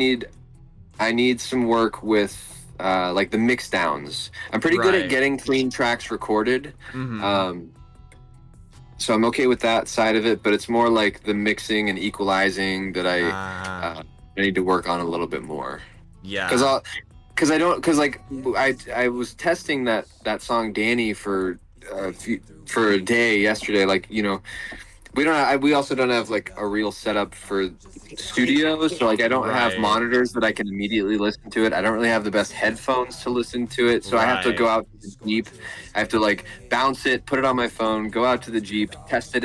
need some work with like the mix downs. I'm pretty good at getting clean tracks recorded. So I'm okay with that side of it, but it's more like the mixing and equalizing that I need to work on a little bit more. Yeah. Because I was testing that song Danny for a day yesterday. Like, you know, we also don't have like a real setup for studios, so like I don't have monitors that I can immediately listen to it. I don't really have the best headphones to listen to it, so I have to go out to the Jeep. I have to like bounce it, put it on my phone, go out to the Jeep, test it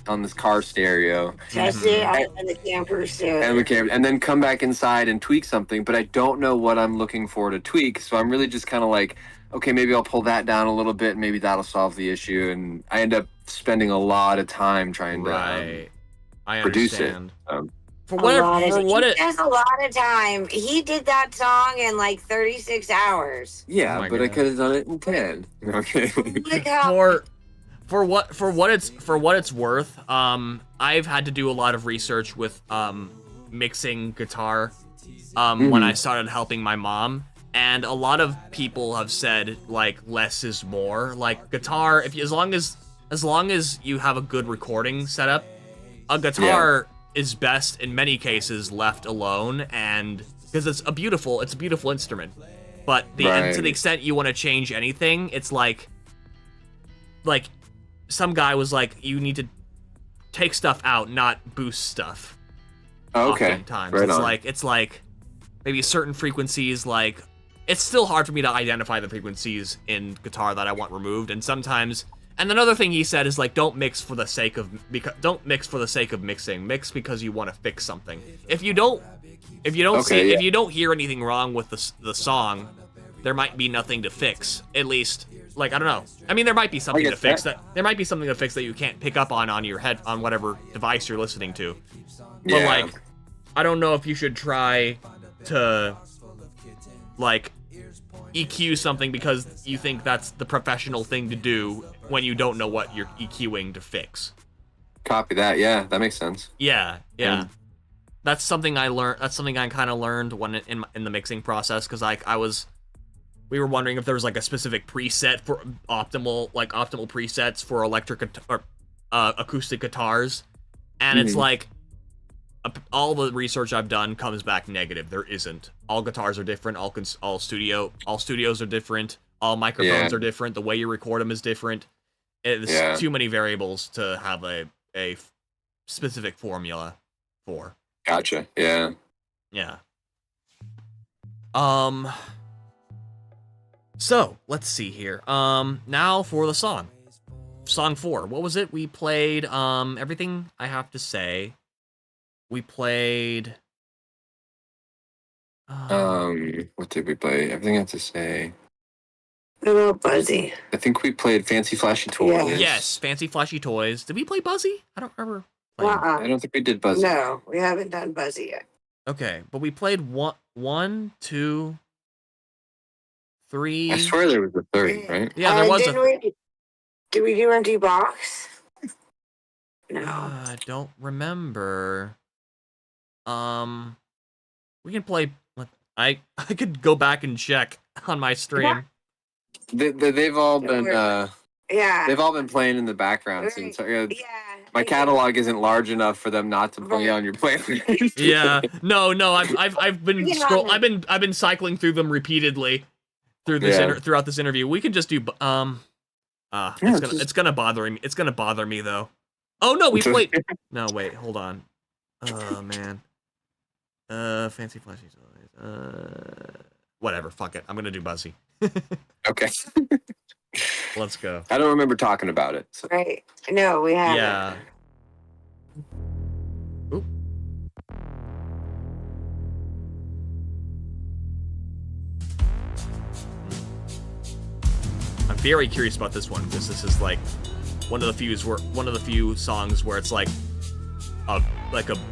on this car stereo, test it on the camper stereo, and then come back inside and tweak something. But I don't know what I'm looking for to tweak, so I'm really just kind of like, okay, maybe I'll pull that down a little bit, and maybe that'll solve the issue. And I end up spending a lot of time trying to produce it. He has a lot of time. He did that song in like 36 hours. Yeah, but God. I could have done it in 10. Okay. For for what it's worth, I've had to do a lot of research with mixing guitar when I started helping my mom, and a lot of people have said like less is more. Like guitar, as long as you have a good recording setup, a guitar is best in many cases left alone, and because it's a beautiful instrument. But and to the extent you want to change anything, it's like some guy was like, you need to take stuff out, not boost stuff. Okay. Oftentimes. Right It's like maybe certain frequencies, like it's still hard for me to identify the frequencies in guitar that I want removed, and sometimes. And another thing he said is like, don't mix for the sake of mixing. Mix because you want to fix something. If you don't hear anything wrong with the song, there might be nothing to fix. At least, like, I don't know. I mean, there might be something to fix that you can't pick up on your head on whatever device you're listening to. But like, I don't know if you should try to like EQ something because you think that's the professional thing to do when you don't know what you're EQing to fix. Copy that. Yeah, that makes sense. Yeah. That's something I learned. That's something I kind of learned when in the mixing process, because like we were wondering if there was like a specific preset for optimal presets for electric or acoustic guitars, and it's like all the research I've done comes back negative. There isn't. All guitars are different. All studios are different. All microphones are different. The way you record them is different. There's too many variables to have a specific formula for. Gotcha. Yeah. Yeah. So let's see here. Now for the song. Song 4. What was it? We played Everything I Have to Say. We played what did we play? Everything I Have to Say. What about Buzzy? I think we played Fancy Flashy Toys. Yeah. Yes, Fancy Flashy Toys. Did we play Buzzy? I don't remember. I don't think we did Buzzy. No, we haven't done Buzzy yet. Okay, but we played one, 2, 3. I swear there was a third, right? Yeah, there was Did we do Empty Box? No. I don't remember. We can play. I could go back and check on my stream. They've all been Yeah. they've all been playing in the background since. Yeah. My catalog isn't large enough for them not to play on your playlist. Yeah. No. I've been I've been cycling through them repeatedly through this throughout this interview. We could just do it's gonna bother me. It's gonna bother me though. Oh no, we played. No, wait, hold on. Oh man. Fancy Flashy Toys. Whatever. Fuck it. I'm gonna do Buzzy. Okay. Let's go. I don't remember talking about it. So. Right. No, we haven't. Yeah. Oop. I'm very curious about this one because this is like one of the few songs where it's like a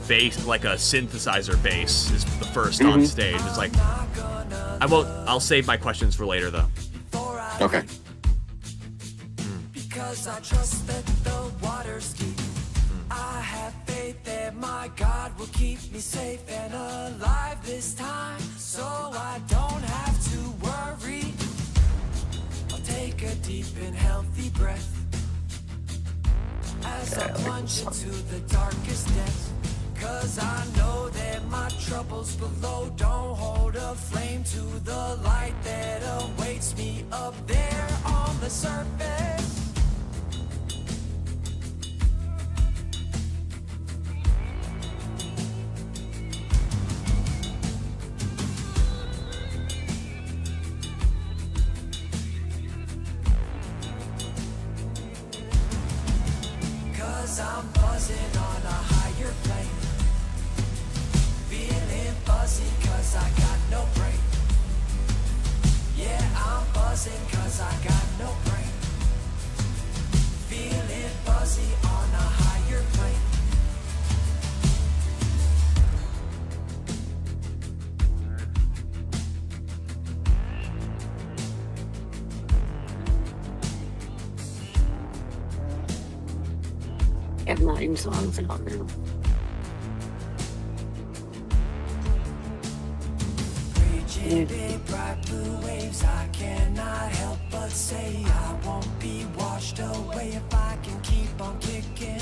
bass, like a synthesizer bass is the 1st on stage. It's like I'll save my questions for later though. Okay. Because I trust that the waters keep. I have faith that my God will keep me safe and alive this time, so I don't have to worry. I'll take a deep and healthy breath as I plunge into the darkest depths. Cause I know that my troubles below don't hold a flame to the light that awaits me up there on the surface. Cause I'm buzzing on a higher plane. Feeling fuzzy cause I got no brain. Yeah, I'm buzzing cause I got no brain. Feeling fuzzy on a higher plane. have 9 songs on there. Raging big bright blue waves, I cannot help but say I won't be washed away if I can keep on kicking.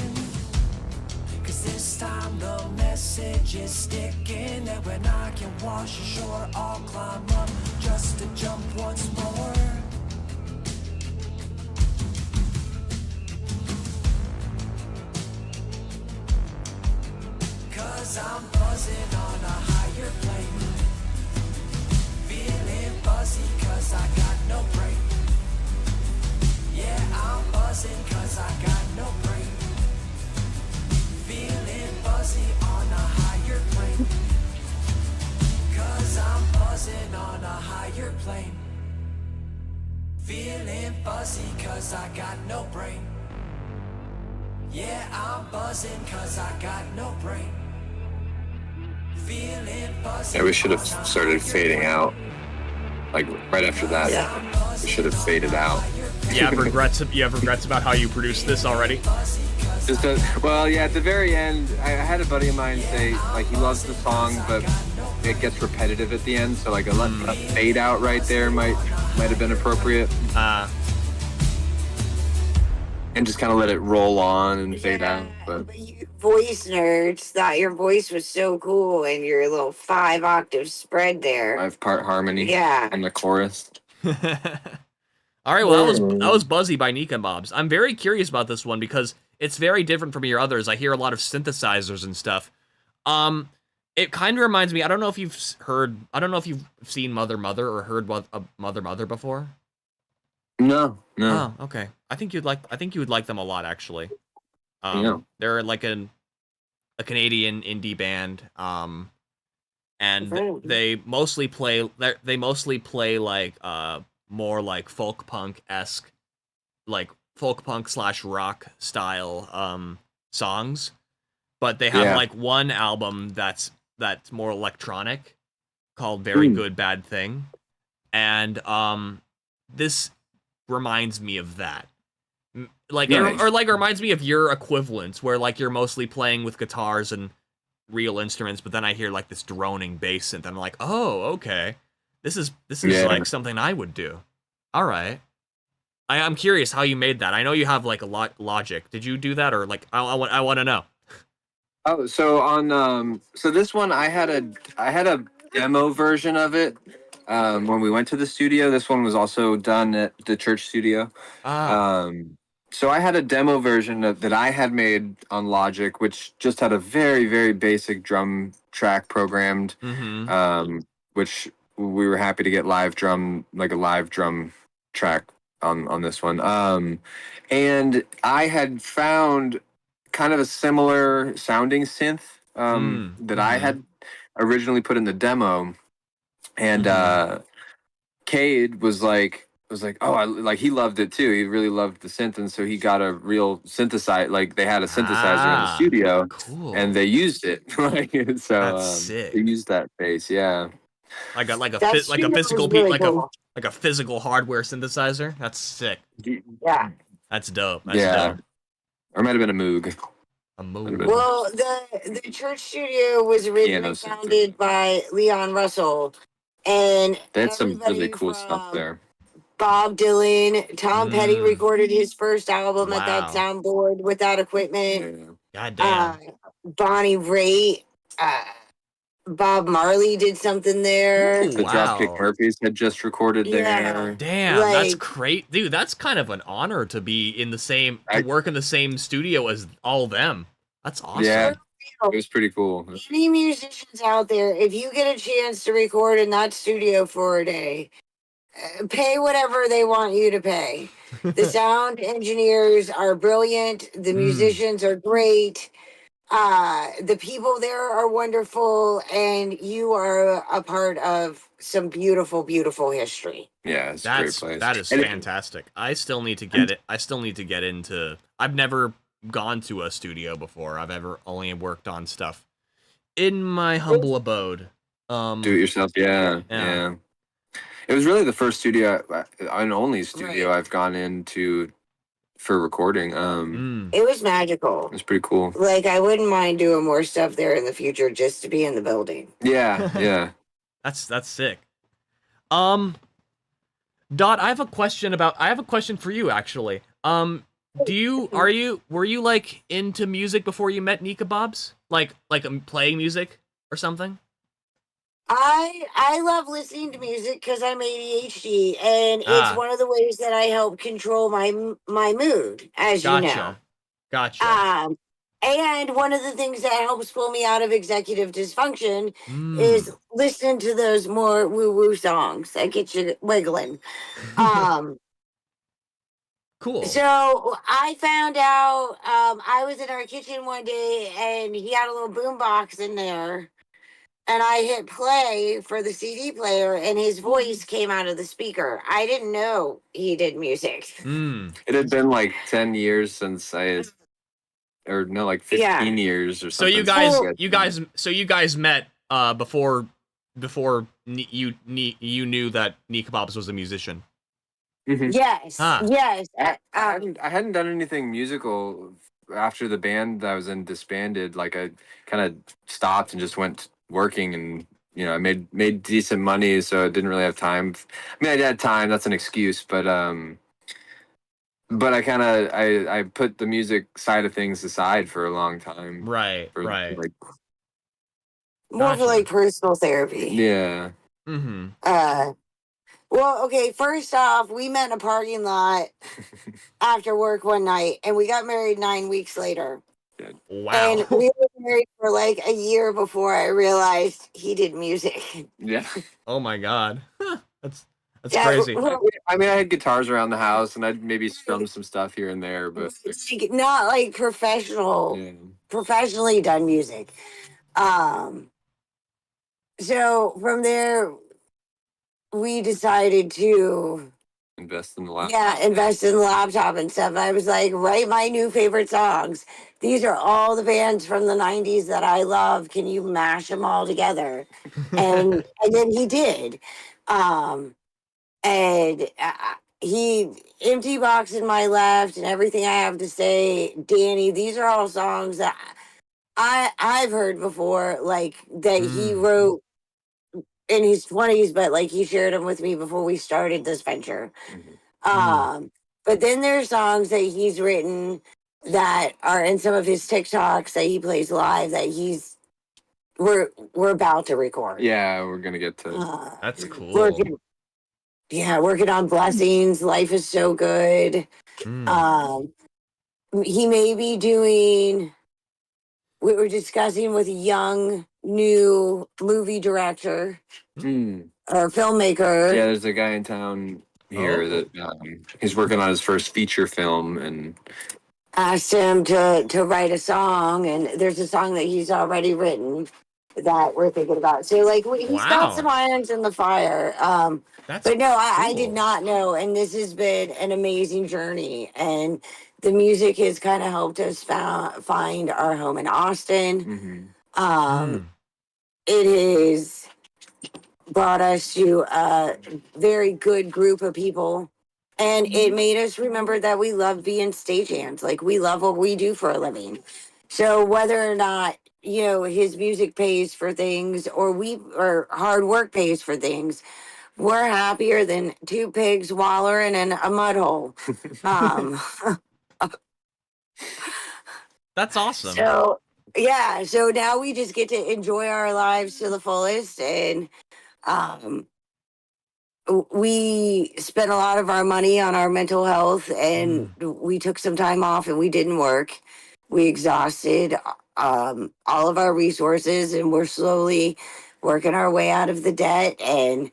Cause this time the message is sticking, that when I can wash ashore, I'll climb up just to jump once more. Cause I'm buzzing on a higher plane, feeling buzzy cause I got no brain. Yeah, I'm buzzing cause I got no brain. Feeling buzzy on a higher plane. Cause I'm buzzing on a higher plane. Feeling fuzzy cause I got no brain. Yeah, I'm buzzing cause I got no brain. Feeling fuzzy. Yeah, we should have started fading out. Like right after that, we should have faded out. You have regrets about how you produced this already? Well, yeah, at the very end, I had a buddy of mine say, like, he loves the song, but it gets repetitive at the end, so like a fade out right there might have been appropriate. And just kind of let it roll on and fade out. But you voice nerds thought your voice was so cool and your little 5-octave spread there. 5-part harmony. Yeah. And the chorus. All right, well, that was Buzzy by Capbobs. I'm very curious about this one because it's very different from your others. I hear a lot of synthesizers and stuff. It kind of reminds me, I don't know if you've seen Mother Mother or heard Mother Mother before. No. Oh, okay. I think you would like them a lot, actually. Yeah. They're like a Canadian indie band. And they mostly play like more like folk punk-esque, like folk punk / rock style songs. But they have like one album that's more electronic called Very Good Bad Thing. And this reminds me of that. Like nice. or like reminds me of your equivalents where like you're mostly playing with guitars and real instruments, but then I hear like this droning bass synth and I'm like, "Oh, okay. This is like something I would do." All right. I'm curious how you made that. I know you have like a Logic. Did you do that or like I want to know. Oh, so on so this one I had a demo version of it when we went to the studio. This one was also done at the church studio. So I had a demo version that I had made on Logic, which just had a very, very basic drum track programmed, which we were happy to get a live drum track on this one. And I had found kind of a similar sounding synth that I had originally put in the demo, and Cade was like, oh, he loved it too. He really loved the synth, and so he got a real synthesizer. Like they had a synthesizer in the studio, cool. and they used it. Like so, that's sick. They used that bass, yeah. Like a physical really cool. like a physical hardware synthesizer. That's sick. Yeah. That's dope. Or it might have been a Moog. A Moog. Well, the church studio was originally founded by Leon Russell, and they had some really cool stuff there. Bob Dylan, Tom Petty recorded his first album at that soundboard without equipment. Goddamn. Bonnie Raitt, Bob Marley did something there. The Dropkick Murphys had just recorded there. Damn, that's great, dude. That's kind of an honor to be in the same, to work in the same studio as all them. That's awesome. Yeah, it was pretty cool. Any musicians out there, if you get a chance to record in that studio for a day, pay whatever they want you to pay. The sound engineers are brilliant. The musicians are great. The people there are wonderful, and you are a part of some beautiful, beautiful history. Yeah, it's a great place. That is fantastic. I still need to get it. I still need to get into. I've never gone to a studio before. I've only worked on stuff in my humble abode. Do it yourself. Yeah. It was really the first studio and only studio I've gone into for recording. It was magical. It was pretty cool. Like, I wouldn't mind doing more stuff there in the future just to be in the building. Yeah, yeah. That's sick. Dot, I have a question for you actually. Were you like into music before you met Capbobs? Like playing music or something? I love listening to music because I'm ADHD, and it's one of the ways that I help control my mood, as you know. Gotcha. And one of the things that helps pull me out of executive dysfunction Mm. is listening to those more woo woo songs that get you wiggling. Cool. So I found out I was in our kitchen one day and he had a little boom box in there. And I hit play for the CD player, and his voice came out of the speaker. I didn't know he did music. It had been like 10 years since I had, or no, like 15 years or So something. you guys met before you knew that Capbobs was a musician. Yes, yes. I hadn't done anything musical after the band that I was in disbanded. Like I kind of stopped and just went working, and I made decent money, so I didn't really have time. I mean, I had time. That's an excuse, but I kind of I put the music side of things aside for a long time. Right. Like, more for like personal therapy. Yeah. Well, okay, first off, we met in a parking lot after work one night, and we got married 9 weeks later. Wow. And we were married for like a year before I realized he did music. Yeah. Oh my God. That's crazy. I mean, I had guitars around the house, and I'd maybe strum some stuff here and there, but like, not like professionally done music. So from there, we decided to invest in the laptop. Yeah, invest in the laptop and stuff. I was like, write my new favorite songs. These are all the bands from the 90s that I love. Can you mash them all together? And then he did. And he Empty Box in My Left and Everything I Have to Say, Danny, these are all songs that I've heard before, like that he wrote in his 20s, but like he shared them with me before we started this venture. But then there's songs that he's written that are in some of his TikToks that he plays live that we're about to record. Yeah, we're gonna get to. That's cool. Working on Blessings. Life is so good. He may be doing. We were discussing with a young new movie director or filmmaker. Yeah, there's a guy in town here that he's working on his first feature film, and asked him to write a song, and there's a song that he's already written that we're thinking about. So like he's got some irons in the fire. But no, I did not know, and this has been an amazing journey, and the music has kind of helped us find our home in Austin. It has brought us to a very good group of people, and it made us remember that we love being stagehands. Like, we love what we do for a living. So whether or not his music pays for things, or hard work pays for things, we're happier than two pigs wallowing in a mud hole. That's awesome. So now we just get to enjoy our lives to the fullest, and we spent a lot of our money on our mental health, and we took some time off, and we didn't work. We exhausted all of our resources, and we're slowly working our way out of the debt, and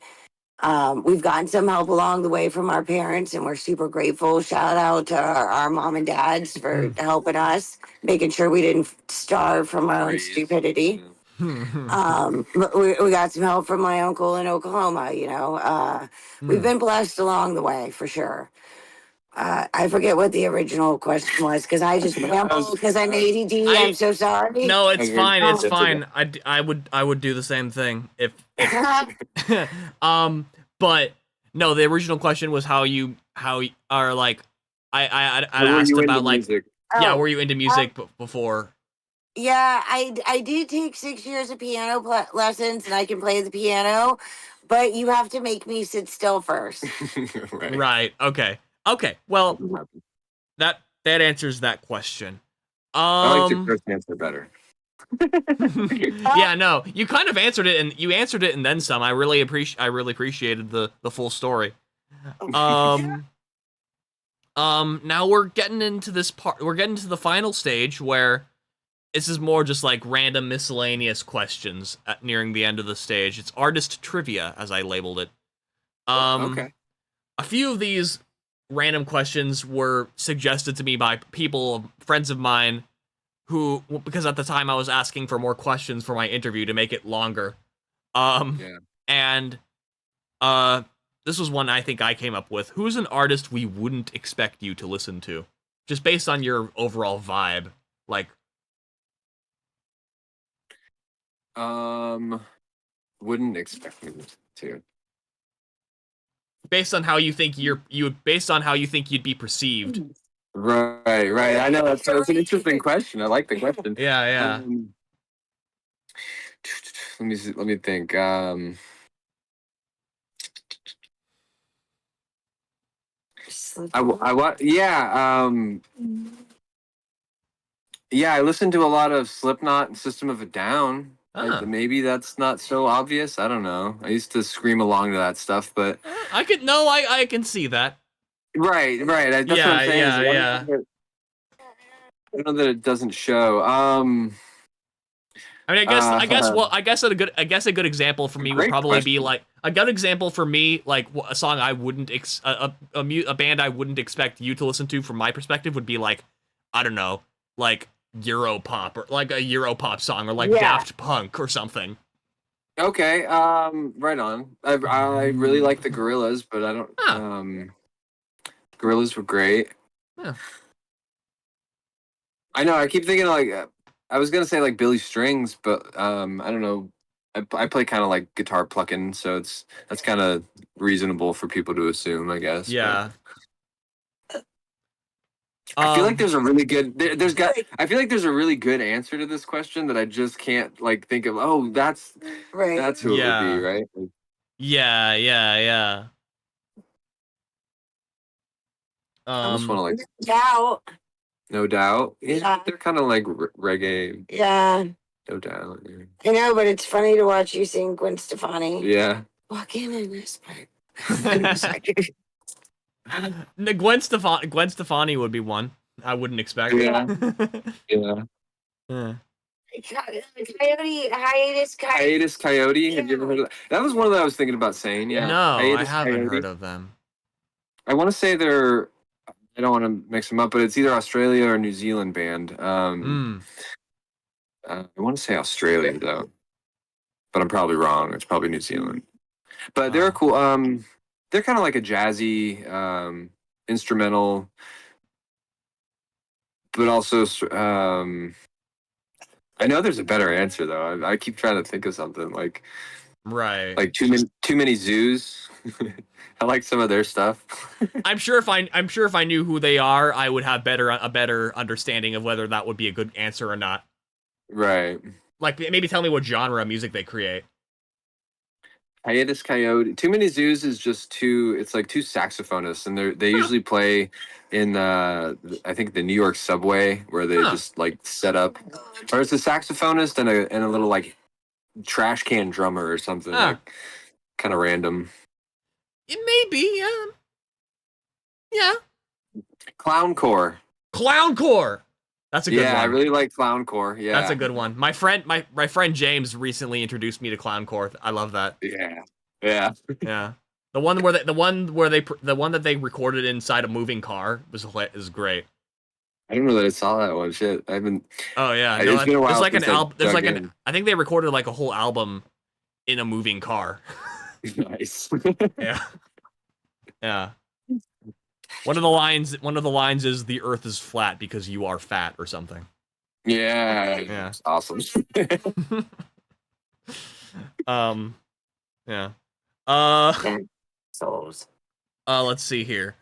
we've gotten some help along the way from our parents, and we're super grateful. Shout out to our mom and dads for helping us, making sure we didn't starve from our own stupidity. But we got some help from my uncle in Oklahoma. We've been blessed along the way for sure. I forget what the original question was because I just rambled because I'm ADD. I'm so sorry. No, it's fine. It's fine. I would do the same thing if but no, the original question was how you are like I Or were asked you into about like, music? yeah, Oh, were you into music before? yeah, I did take 6 years of piano lessons, and I can play the piano, but you have to make me sit still first. Right. Right. Okay. Okay. Well, that answers that question. I liked your first answer better. Yeah, no, you kind of answered it, and you answered it and then some. I really appreciated the full story. Um, now we're getting into this part. We're getting to the final stage where this is more just like random miscellaneous questions nearing the end of the stage. It's artist trivia, as I labeled it. Okay. A few of these random questions were suggested to me by people, friends of mine, who, because at the time I was asking for more questions for my interview to make it longer. Yeah. And this was one I think I came up with. Who's an artist we wouldn't expect you to listen to, just based on your overall vibe? Like, Wouldn't expect me to. based on how you think based on how you think you'd be perceived. Right. I know that's an interesting question. I like the question. Yeah, yeah. Let me think. I what? Yeah. Yeah. I listened to a lot of Slipknot and System of a Down. Maybe that's not so obvious. I don't know. I used to scream along to that stuff, but I can see that. right. That's what Yeah, I'm saying. yeah, yeah. I know that it doesn't show. I mean, I guess a good example for me would Great probably be question. like a good example for me, like a song I wouldn't a band I wouldn't expect you to listen to from my perspective would be like, I don't know, like Europop or like a Europop song or like Yeah. Daft Punk or something. Okay. Right on. I really like the Gorillas, but I don't. Huh. Gorillas were great. Yeah. I know. I keep thinking like I was gonna say like Billy Strings, but I don't know. I play kind of like guitar plucking, so that's kind of reasonable for people to assume, I guess. Yeah. But I feel like there's a really good I feel like there's a really good answer to this question that I just can't like think of. Oh, that's Right. who it would be, right? Like, Yeah. I almost want to like Doubt. No Doubt. Yeah, Yeah. they're kind of like reggae. Yeah. No Doubt. Yeah. I know, but it's funny to watch you sing Gwen Stefani. Yeah. Walking in this part. Gwen Stefani would be one I wouldn't expect. Yeah. Yeah. Yeah. Coyote, Hiatus Coyote. Have you ever heard of that? That was one that I was thinking about saying. Yeah. No, I Hiatus haven't Coyote. heard of them. I want to say they're. I don't want to mix them up, but it's either Australia or New Zealand band. I want to say Australia though, but I'm probably wrong. It's probably New Zealand. But they're cool. They're kind of like a jazzy instrumental, but also I know there's a better answer though. I keep trying to think of something like Right. too many zoos. I like some of their stuff. I'm sure if I knew who they are, I would have a better understanding of whether that would be a good answer or not. Right. Like maybe tell me what genre of music they create. Hiatus Coyote. Too Many Zoos is just two. It's like two saxophonists, and they usually play in I think the New York subway where they just like set up, or it's a saxophonist and a little like trash can drummer or something like kind of random. It may be, yeah. Clowncore. Clowncore. That's a good one. Yeah, I really like Clowncore. Yeah, that's a good one. My friend James recently introduced me to Clowncore. I love that. Yeah. Yeah. The one that they recorded inside a moving car is great. I don't know that I saw that one. Shit, I haven't. Oh yeah, it's been a while. There's like an since I album. There's dug like in. I think they recorded like a whole album in a moving car. Nice. Yeah. Yeah. One of the lines is the earth is flat because you are fat or something. Yeah. Yeah. It's awesome. Yeah. Souls. Let's see here.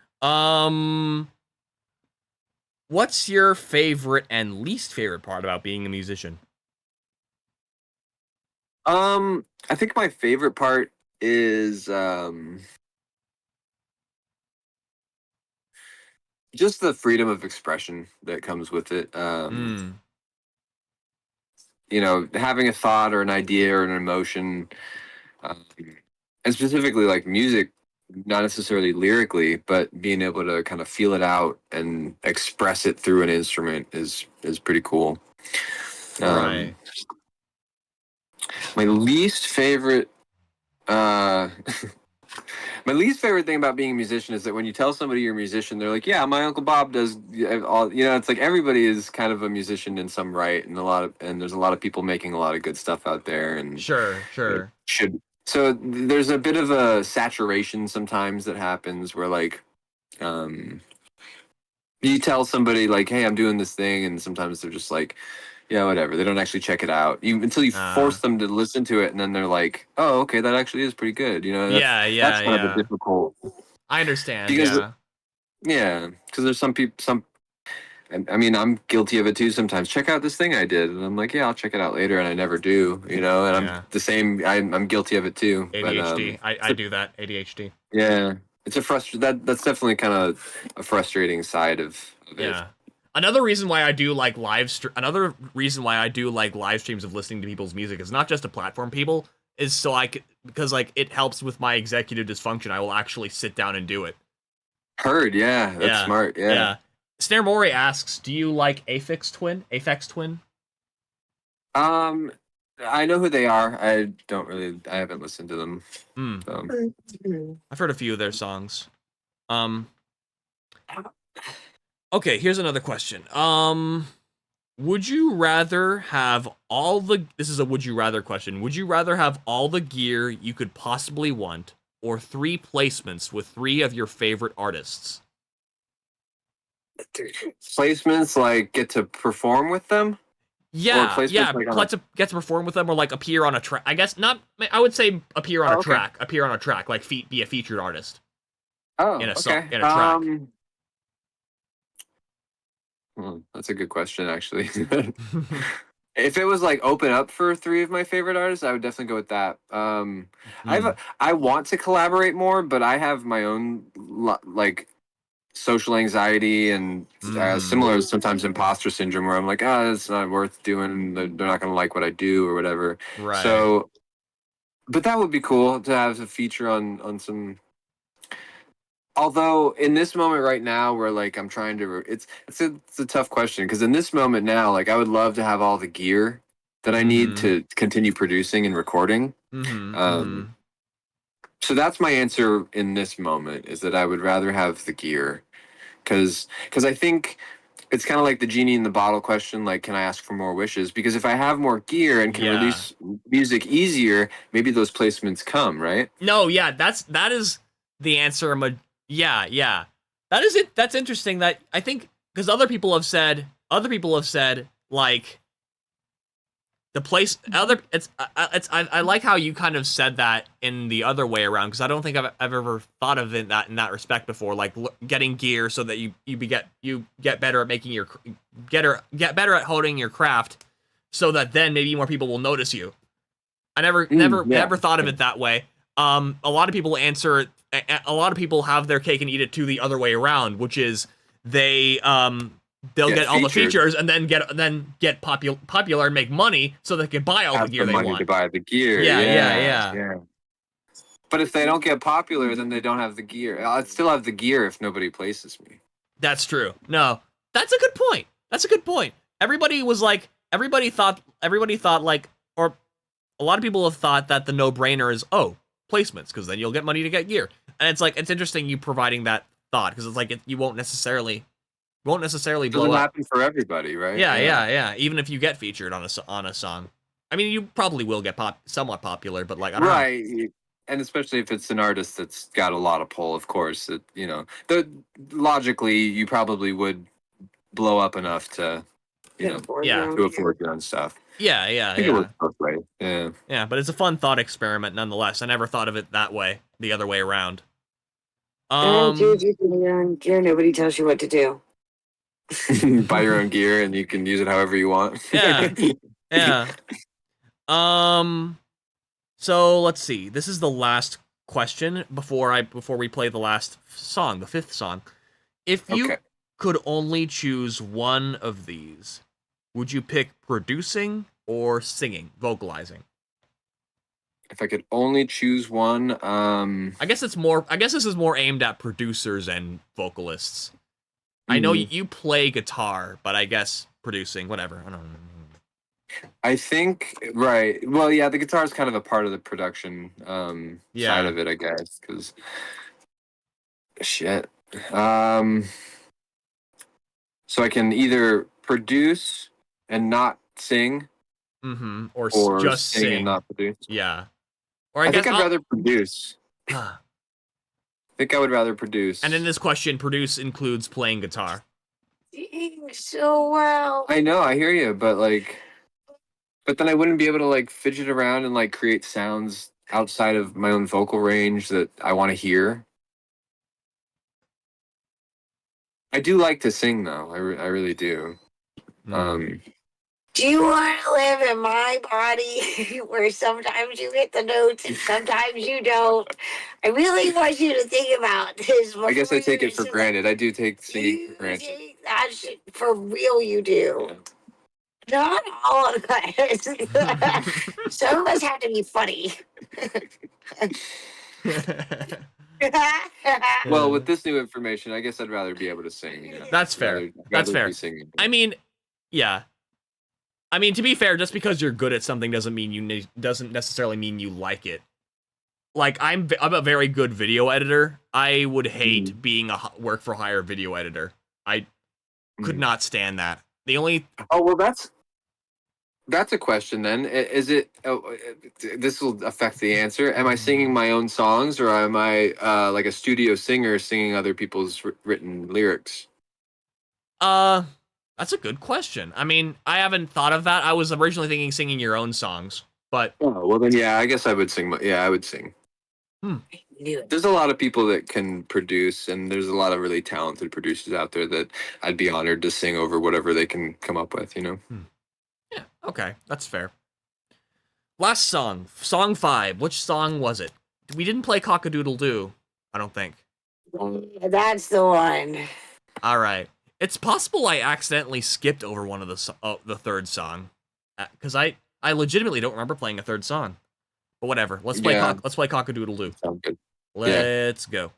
What's your favorite and least favorite part about being a musician? I think my favorite part is just the freedom of expression that comes with it. Mm. You know, having a thought or an idea or an emotion, um, and specifically like music, not necessarily lyrically, but being able to kind of feel it out and express it through an instrument is pretty cool. Right. My least favorite uh my least favorite thing about being a musician is that when you tell somebody you're a musician, they're like, "Yeah, my uncle Bob does all." You know, it's like everybody is kind of a musician in some right, and there's a lot of people making a lot of good stuff out there, and Sure, it sure. should. So there's a bit of a saturation sometimes that happens where like, um, you tell somebody like, "Hey, I'm doing this thing," and sometimes they're just like, "Yeah, whatever." They don't actually check it out until you Uh, force them to listen to it, and then they're like, "Oh, okay, that actually is pretty good." You know, yeah, that's yeah, kind of a yeah. difficult I understand, because yeah. yeah, because there's some people, I mean, I'm guilty of it too sometimes. Check out this thing I did, and I'm like, yeah, I'll check it out later, and I never do, you know. And I'm Yeah. the same. I'm guilty of it too. But ADHD. I do that. ADHD. yeah, it's a that's definitely kind of a frustrating side of it. Yeah. Another reason why I do like another reason why I do like live streams of listening to people's music is not just to platform people, is so I could, because like it helps with my executive dysfunction. I will actually sit down and do it. Heard, yeah, that's Yeah. smart. Yeah. Yeah. Snare Mori asks, "Do you like Aphex Twin?" Aphex Twin? Um, I know who they are. I don't really. I haven't listened to them. Hmm. So. I've heard a few of their songs. Um. Okay, here's another question. Would you rather have all the this is a would you rather question. Would you rather have all the gear you could possibly want or 3 placements with 3 of your favorite artists? Placements like get to perform with them, or Yeah, placements yeah, like on a. get to perform with them or like appear on a track. I guess not I would say appear on a Oh, okay. track. Appear on a track, like be a featured artist Oh, okay. in a track. That's a good question, actually. If it was like open up for 3 of my favorite artists, I would definitely go with that. Hmm. I want to collaborate more, but I have my own like social anxiety and Hmm. similar sometimes imposter syndrome where I'm like, ah, it's not worth doing. They're not going to like what I do or whatever. Right. So, but that would be cool to have a feature on some. Although in this moment right now, where like I'm trying to, it's a tough question because in this moment now, like I would love to have all the gear that I need Mhm. to continue producing and recording. Mhm. Um, Mhm. so that's my answer in this moment is that I would rather have the gear because I think it's kind of like the genie in the bottle question, like can I ask for more wishes? Because if I have more gear and can Yeah. release music easier, maybe those placements come, right? No, yeah, that is the answer. Yeah, yeah. That is it. That's interesting. That I think because other people have said like the place other I like how you kind of said that in the other way around because I don't think I've ever thought of it in that respect before, like getting gear so that you get better at making your get better at honing your craft so that then maybe more people will notice you. I Yeah. never thought of it that way. A lot of people answer. A lot of people have their cake and eat it too the other way around, which is they they'll Get get all the featured. features and then get popular and make money so they can buy all the Have gear the they money to want. buy the gear. Yeah, yeah, Yeah, yeah. yeah. But if they don't get popular, then they don't have the gear. I'd still have the gear if nobody places me. That's true. No, that's a good point. That's a good point. Everybody was like, everybody thought like, or a lot of people have thought that the no-brainer is, oh, placements, because then you'll get money to get gear. And it's like, it's interesting you providing that thought, because it's like, you won't necessarily blow Doesn't up. happen for everybody, right? Yeah, Yeah. yeah, yeah. Even if you get featured on a song. I mean, you probably will get somewhat popular, but like, I don't know. Right. And especially if it's an artist that's got a lot of pull, of course. The logically you probably would blow up enough to, Yeah. to afford your own stuff. Yeah, I yeah, think it yeah. works both ways. Yeah. Yeah, but it's a fun thought experiment nonetheless. I never thought of it that way, the other way around. And do Um, you your gear, nobody tells you what to do. Buy your own gear and you can use it however you want. Yeah. Yeah. So let's see. This is the last question before we play the last song, the 5th song. If you Okay. could only choose one of these, would you pick producing or singing, vocalizing? If I could only choose one, I guess this is more aimed at producers and vocalists. I know you play guitar, but I guess producing, whatever. I don't know. I think right. Well, yeah, the guitar is kind of a part of the production side of it, I guess. Because shit. So I can either produce and not sing, Or just sing and sing. not produce. Yeah. Or I think I'd rather produce. I think I would rather produce. And in this question, produce includes playing guitar. So well. I know, I hear you, but then I wouldn't be able to like fidget around and like create sounds outside of my own vocal range that I want to hear. I do like to sing though. I really do. Do you want to live in my body where sometimes you hit the notes and sometimes you don't? I really want you to think about this. I guess I take it for granted. I do take singing for granted. Take that shit for real, you do. Yeah. Not all of us. Some of us have to be funny. Well, with this new information, I guess I'd rather be able to sing. You know? That's fair. That's fair. I mean, yeah. I mean, to be fair, just because you're good at something doesn't necessarily mean you like it. Like I'm a very good video editor. I would hate being a work for hire video editor. I could not stand that. The only that's a question then. Is it this will affect the answer. Am I singing my own songs or am I like a studio singer singing other people's written lyrics? That's a good question. I mean, I haven't thought of that. I was originally thinking singing your own songs, but oh, well then yeah, I guess I would sing. I would sing. There's a lot of people that can produce, and there's a lot of really talented producers out there that I'd be honored to sing over whatever they can come up with, you know? Yeah, okay, that's fair. Last song, song 5. Which song was it? We didn't play Cock-a-Doodle-Doo, I don't think. That's the one. All right. It's possible I accidentally skipped over one of the third song, because I legitimately don't remember playing a third song. But whatever. Let's play Cock-a-Doodle-Doo. Sounds good. Let's go.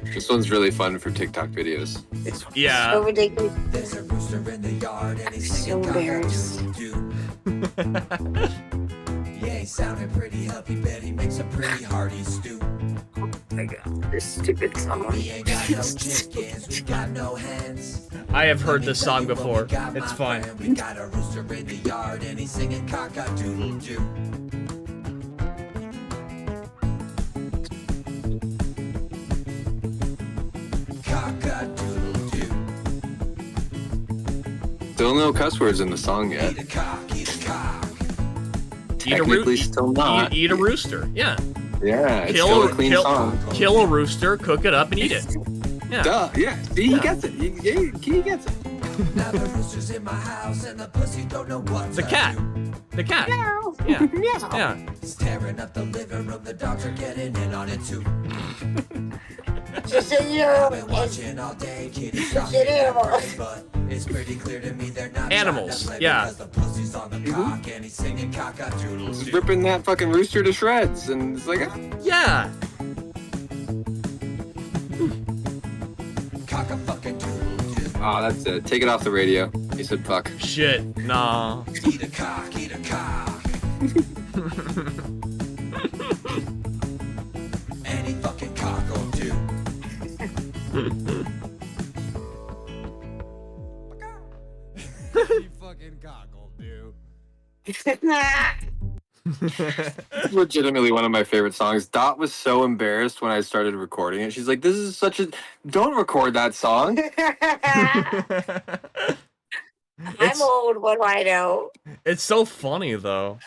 This one's really fun for TikTok videos. Yeah. So ridiculous. There's a rooster in the yard and he's So embarrassed. Yeah, he sounded pretty healthy, bet he makes a pretty hearty stew. Oh my god, this stupid song. We ain't got no chickens, we got no hens. I have heard this song before. It's fun. We got a rooster in the yard and he's singing cock-a-doodle-doo. Cock-a-doodle-doo. Still no cuss words in the song yet. Eat a cock, eat a cock. Technically still not. Eat a rooster. Yeah. Yeah, it's still a clean song. Kill a rooster, cook it up, and eat it. Yeah. Duh, yeah. See, he gets it. He gets it. Now the rooster's in my house and the pussy don't know what The to cat. do. The cat. Yeah. Yeah. He's tearing up the living room, the dogs are getting in on it too. Just so you I've know, been watching all day, kitties Shit, talking animals. but it's pretty clear to me they're not Animals, trying to play yeah. because the pussy's on the cock and he's singing cock-a-doodle-doo. Ripping that fucking rooster to shreds, and it's like, Yeah. Cock-a-fucking-doodle-doo. oh, that's it. Take it off the radio. He said, "Fuck." Shit. Nah. Eat a cock, eat a cock. Any fucking cock will do. Any fucking cock will do. Legitimately one of my favorite songs. Dot was so embarrassed when I started recording it. She's like, "This is such a don't record that song." I'm old. What do I know? It's so funny though.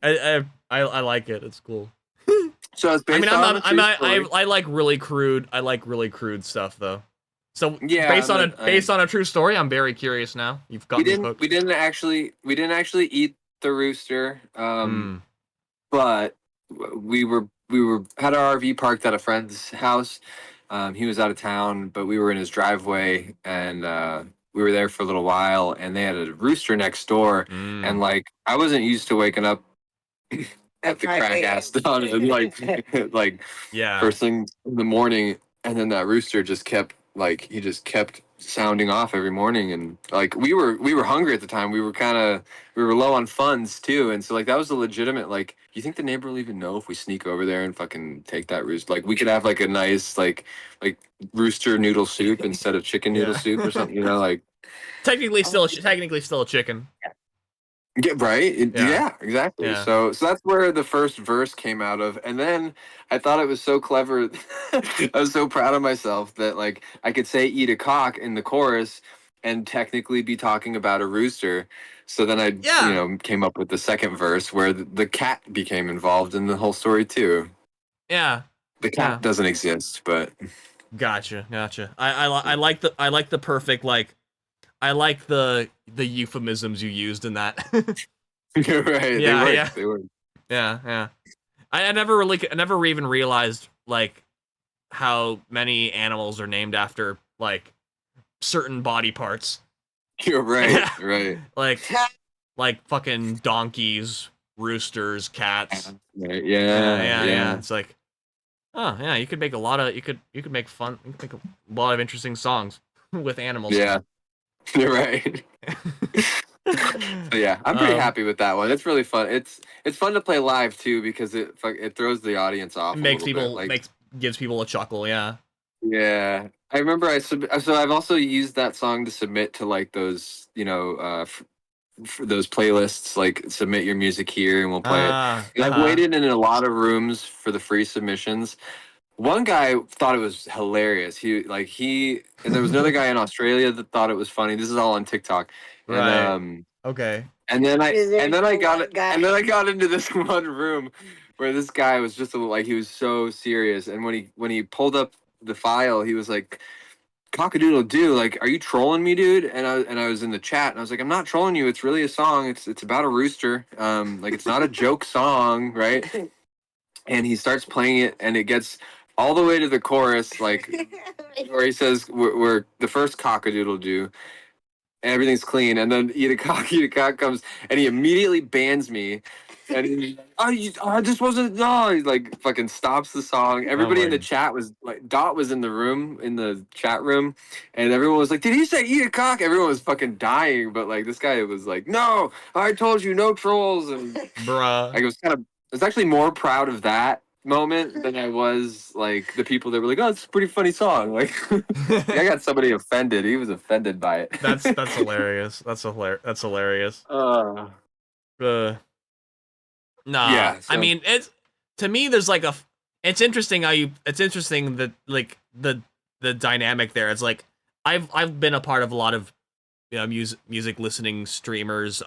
I like it. It's cool. So it's I based mean, on a true story. I like really crude. I like really crude stuff though. So Yeah, based on a true story, I'm very curious now. You've got me hooked. we didn't actually eat the rooster. Mm. But we were had our RV parked at a friend's house. He was out of town, but we were in his driveway, and we were there for a little while. And they had a rooster next door, and like I wasn't used to waking up at the crack ass dawn and like Yeah. first thing in the morning, and then that rooster just kept he just kept sounding off every morning, and like we were hungry at the time. We were low on funds too, and so like that was a legitimate like. You think the neighbor will even know if we sneak over there and fucking take that rooster? Like we could have like a nice like rooster noodle soup instead of chicken noodle soup or something, you know, like technically still a chicken. yeah, right. Yeah. Yeah, exactly. Yeah. So that's where the first verse came out of, and then I thought it was so clever. I was so proud of myself that like I could say "eat a cock" in the chorus, and technically be talking about a rooster. So then I, came up with the second verse where the cat became involved in the whole story too. Yeah. The cat doesn't exist, but Gotcha. I like the perfect like. I like the euphemisms you used in that. you're right. Yeah, They worked. Yeah. I never even realized like how many animals are named after like certain body parts. You're right. Right. like fucking donkeys, roosters, cats. Right. Yeah. It's like, oh yeah, you could make a lot of you could make a lot of interesting songs with animals. Yeah. You're right. So yeah, I'm pretty happy with that one. It's really fun. It's fun to play live too because it throws the audience off. It makes people gives people a chuckle. Yeah. Yeah, I remember so I've also used that song to submit to like those for those playlists, like submit your music here and we'll play it. And I've waited in a lot of rooms for the free submissions. One guy thought it was hilarious. And there was another guy in Australia that thought it was funny. This is all on TikTok. Right. And okay. and then I got into this one room where this guy was just like he was so serious. And when he pulled up the file, he was like, "Cockadoodle doo, like, are you trolling me, dude?" And I was in the chat and I was like, "I'm not trolling you. It's really a song. It's about a rooster. Like it's not a joke song, right?" And he starts playing it, and it gets all the way to the chorus, like where he says, "We're the first cockadoodle doo, and everything's clean." And then eat a cock comes, and he immediately bans me. And he's like, I just wasn't. No, he like fucking stops the song. Everybody in the chat was like, Dot was in the chat room, and everyone was like, "Did he say eat a cock?" Everyone was fucking dying, but like this guy was like, "No, I told you, no trolls." And bruh, like I was actually more proud of that moment than I was like the people that were like, "Oh, it's a pretty funny song." Like I got somebody offended. He was offended by it. That's hilarious. That's hilarious. Nah, yeah, so. I mean it's to me. There's like it's interesting that like the dynamic there. It's like I've been a part of a lot of music listening streamers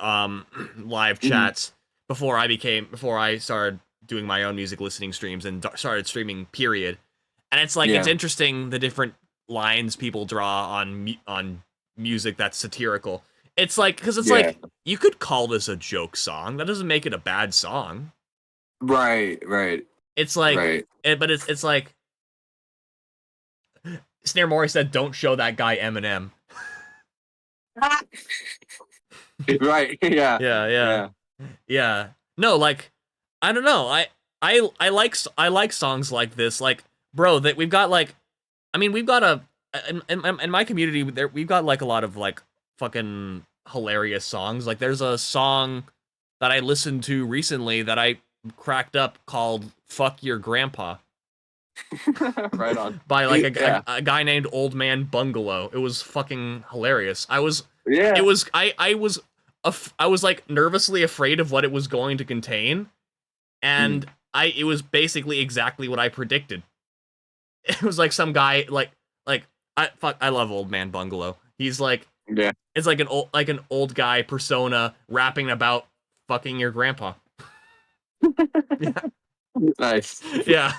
live chats before I started doing my own music listening streams and started streaming period. And it's like it's interesting the different lines people draw on music that's satirical. It's like because it's like you could call this a joke song. That doesn't make it a bad song. Right. It's like, but it's like Snare Mori said, "Don't show that guy Eminem." Right. Yeah. No, like I don't know. I like songs like this. Like, bro, that we've got like, I mean, we've got in my community there we've got like a lot of like fucking hilarious songs. Like there's a song that I listened to recently that I cracked up called "Fuck Your Grandpa." Right on. By like a guy named Old Man Bungalow. It was fucking hilarious. I was like nervously afraid of what it was going to contain, and it was basically exactly what I predicted. It was like some guy I love Old Man Bungalow. He's like it's like an old guy persona rapping about fucking your grandpa. Yeah. Nice. Yeah.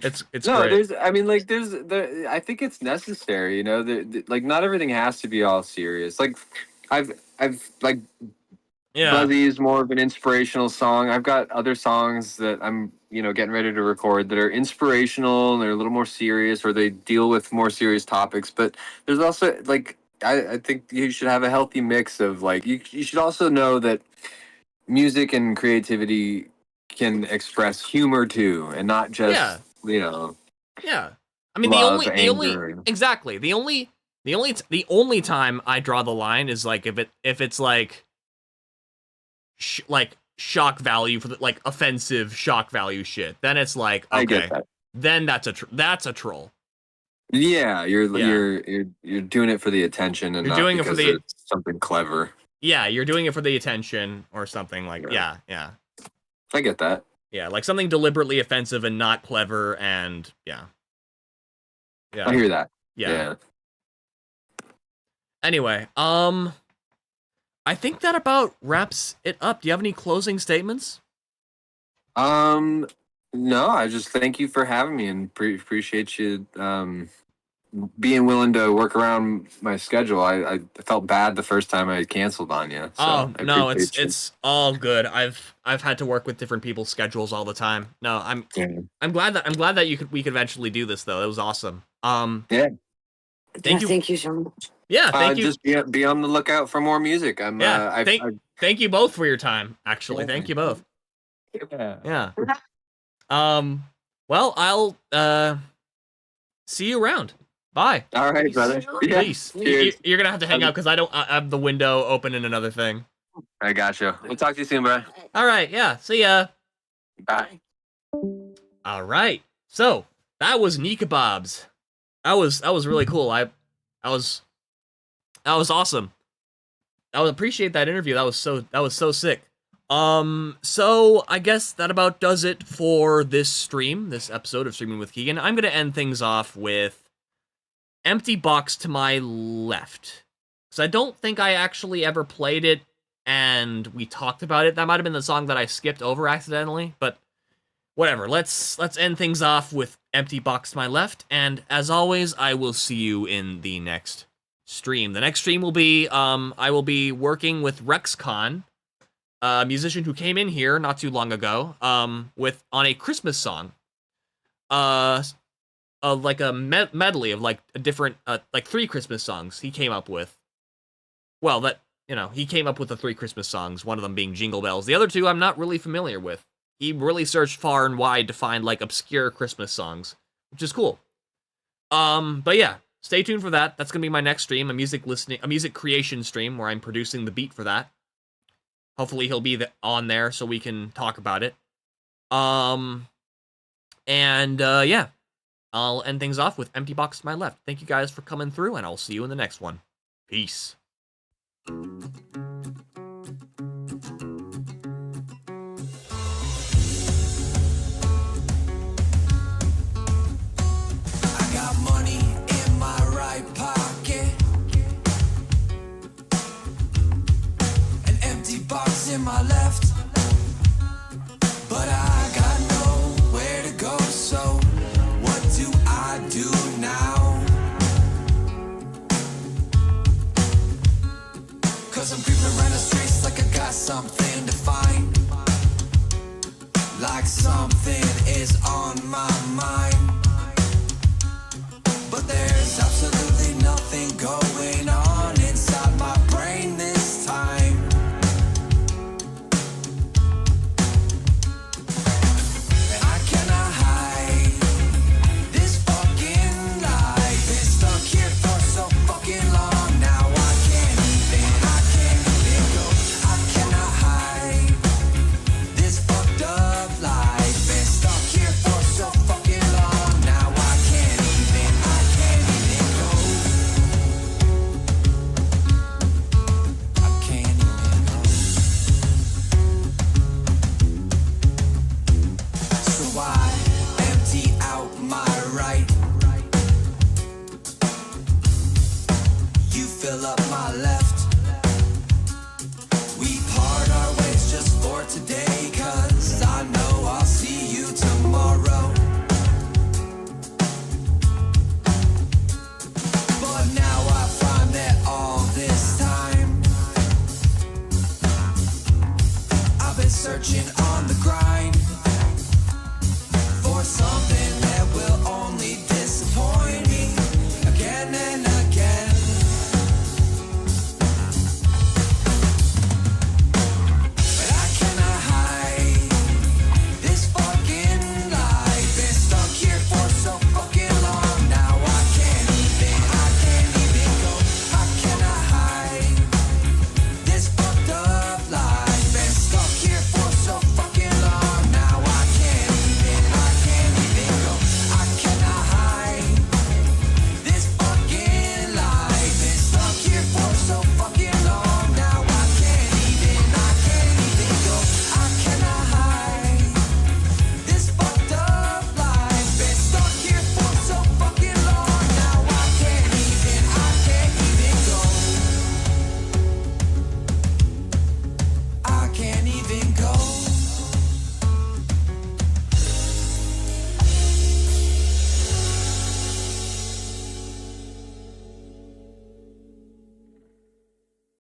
It's No, great. I mean, like, I think it's necessary, like, not everything has to be all serious. Like, like, Yeah. Buzzy is more of an inspirational song. I've got other songs that I'm, getting ready to record that are inspirational and they're a little more serious, or they deal with more serious topics. But there's also, like, I think you should have a healthy mix of, like, you should also know that music and creativity can express humor too, and not Yeah. just, Yeah. I mean, love, the only anger. exactly the only time I draw the line is like if it's like like shock value for the like offensive shock value shit. Then it's like I get okay, that. then that's a troll. Yeah, Yeah. you're doing it for the attention and You're not doing it for because the it's something clever. yeah, you're doing it for the attention or something like Yeah. yeah. I get that. Yeah, like something deliberately offensive and not clever and yeah. I hear that. Yeah. Yeah. Anyway, I think that about wraps it up. Do you have any closing statements? No, I just thank you for having me and appreciate you being willing to work around my schedule. I felt bad the first time I canceled on you, so Oh I no, appreciate you. it's all good. I've had to work with different people's schedules all the time. No, Yeah. I'm glad that we could eventually do this though. It was awesome. Yeah. Thank you. Thank you so much. Yeah, thank you. Just be on the lookout for more music. Yeah, thank you both for your time. Actually, Yeah. thank you both. Yeah. Yeah. Well, I'll see you around. Bye. All right, brother. Yeah. Peace. Cheers. You're gonna have to hang out because I have the window open in another thing. I got you. We'll talk to you soon, bro. All right. Yeah. See ya. Bye. All right. So that was Capbobs. That was really cool. That was awesome. I would appreciate that interview. That was so sick. So I guess that about does it for this episode of Streaming with Keegan. I'm gonna end things off with Empty Box to My Left. Because I don't think I actually ever played it and we talked about it. That might have been the song that I skipped over accidentally, but whatever. Let's end things off with Empty Box to My Left, and as always, I will see you in the next stream. The next stream will be I will be working with RexCon, a musician who came in here not too long ago, on a Christmas song. Like a medley of like a different like 3 Christmas songs he came up with. Well, he came up with the 3 Christmas songs, one of them being Jingle Bells. The other 2 I'm not really familiar with. He really searched far and wide to find like obscure Christmas songs, which is cool. But yeah, stay tuned for that. That's gonna be my next stream, a music creation stream where I'm producing the beat for that. Hopefully he'll be on there so we can talk about it. Yeah, I'll end things off with Empty Box to My Left. Thank you guys for coming through, and I'll see you in the next one. Peace.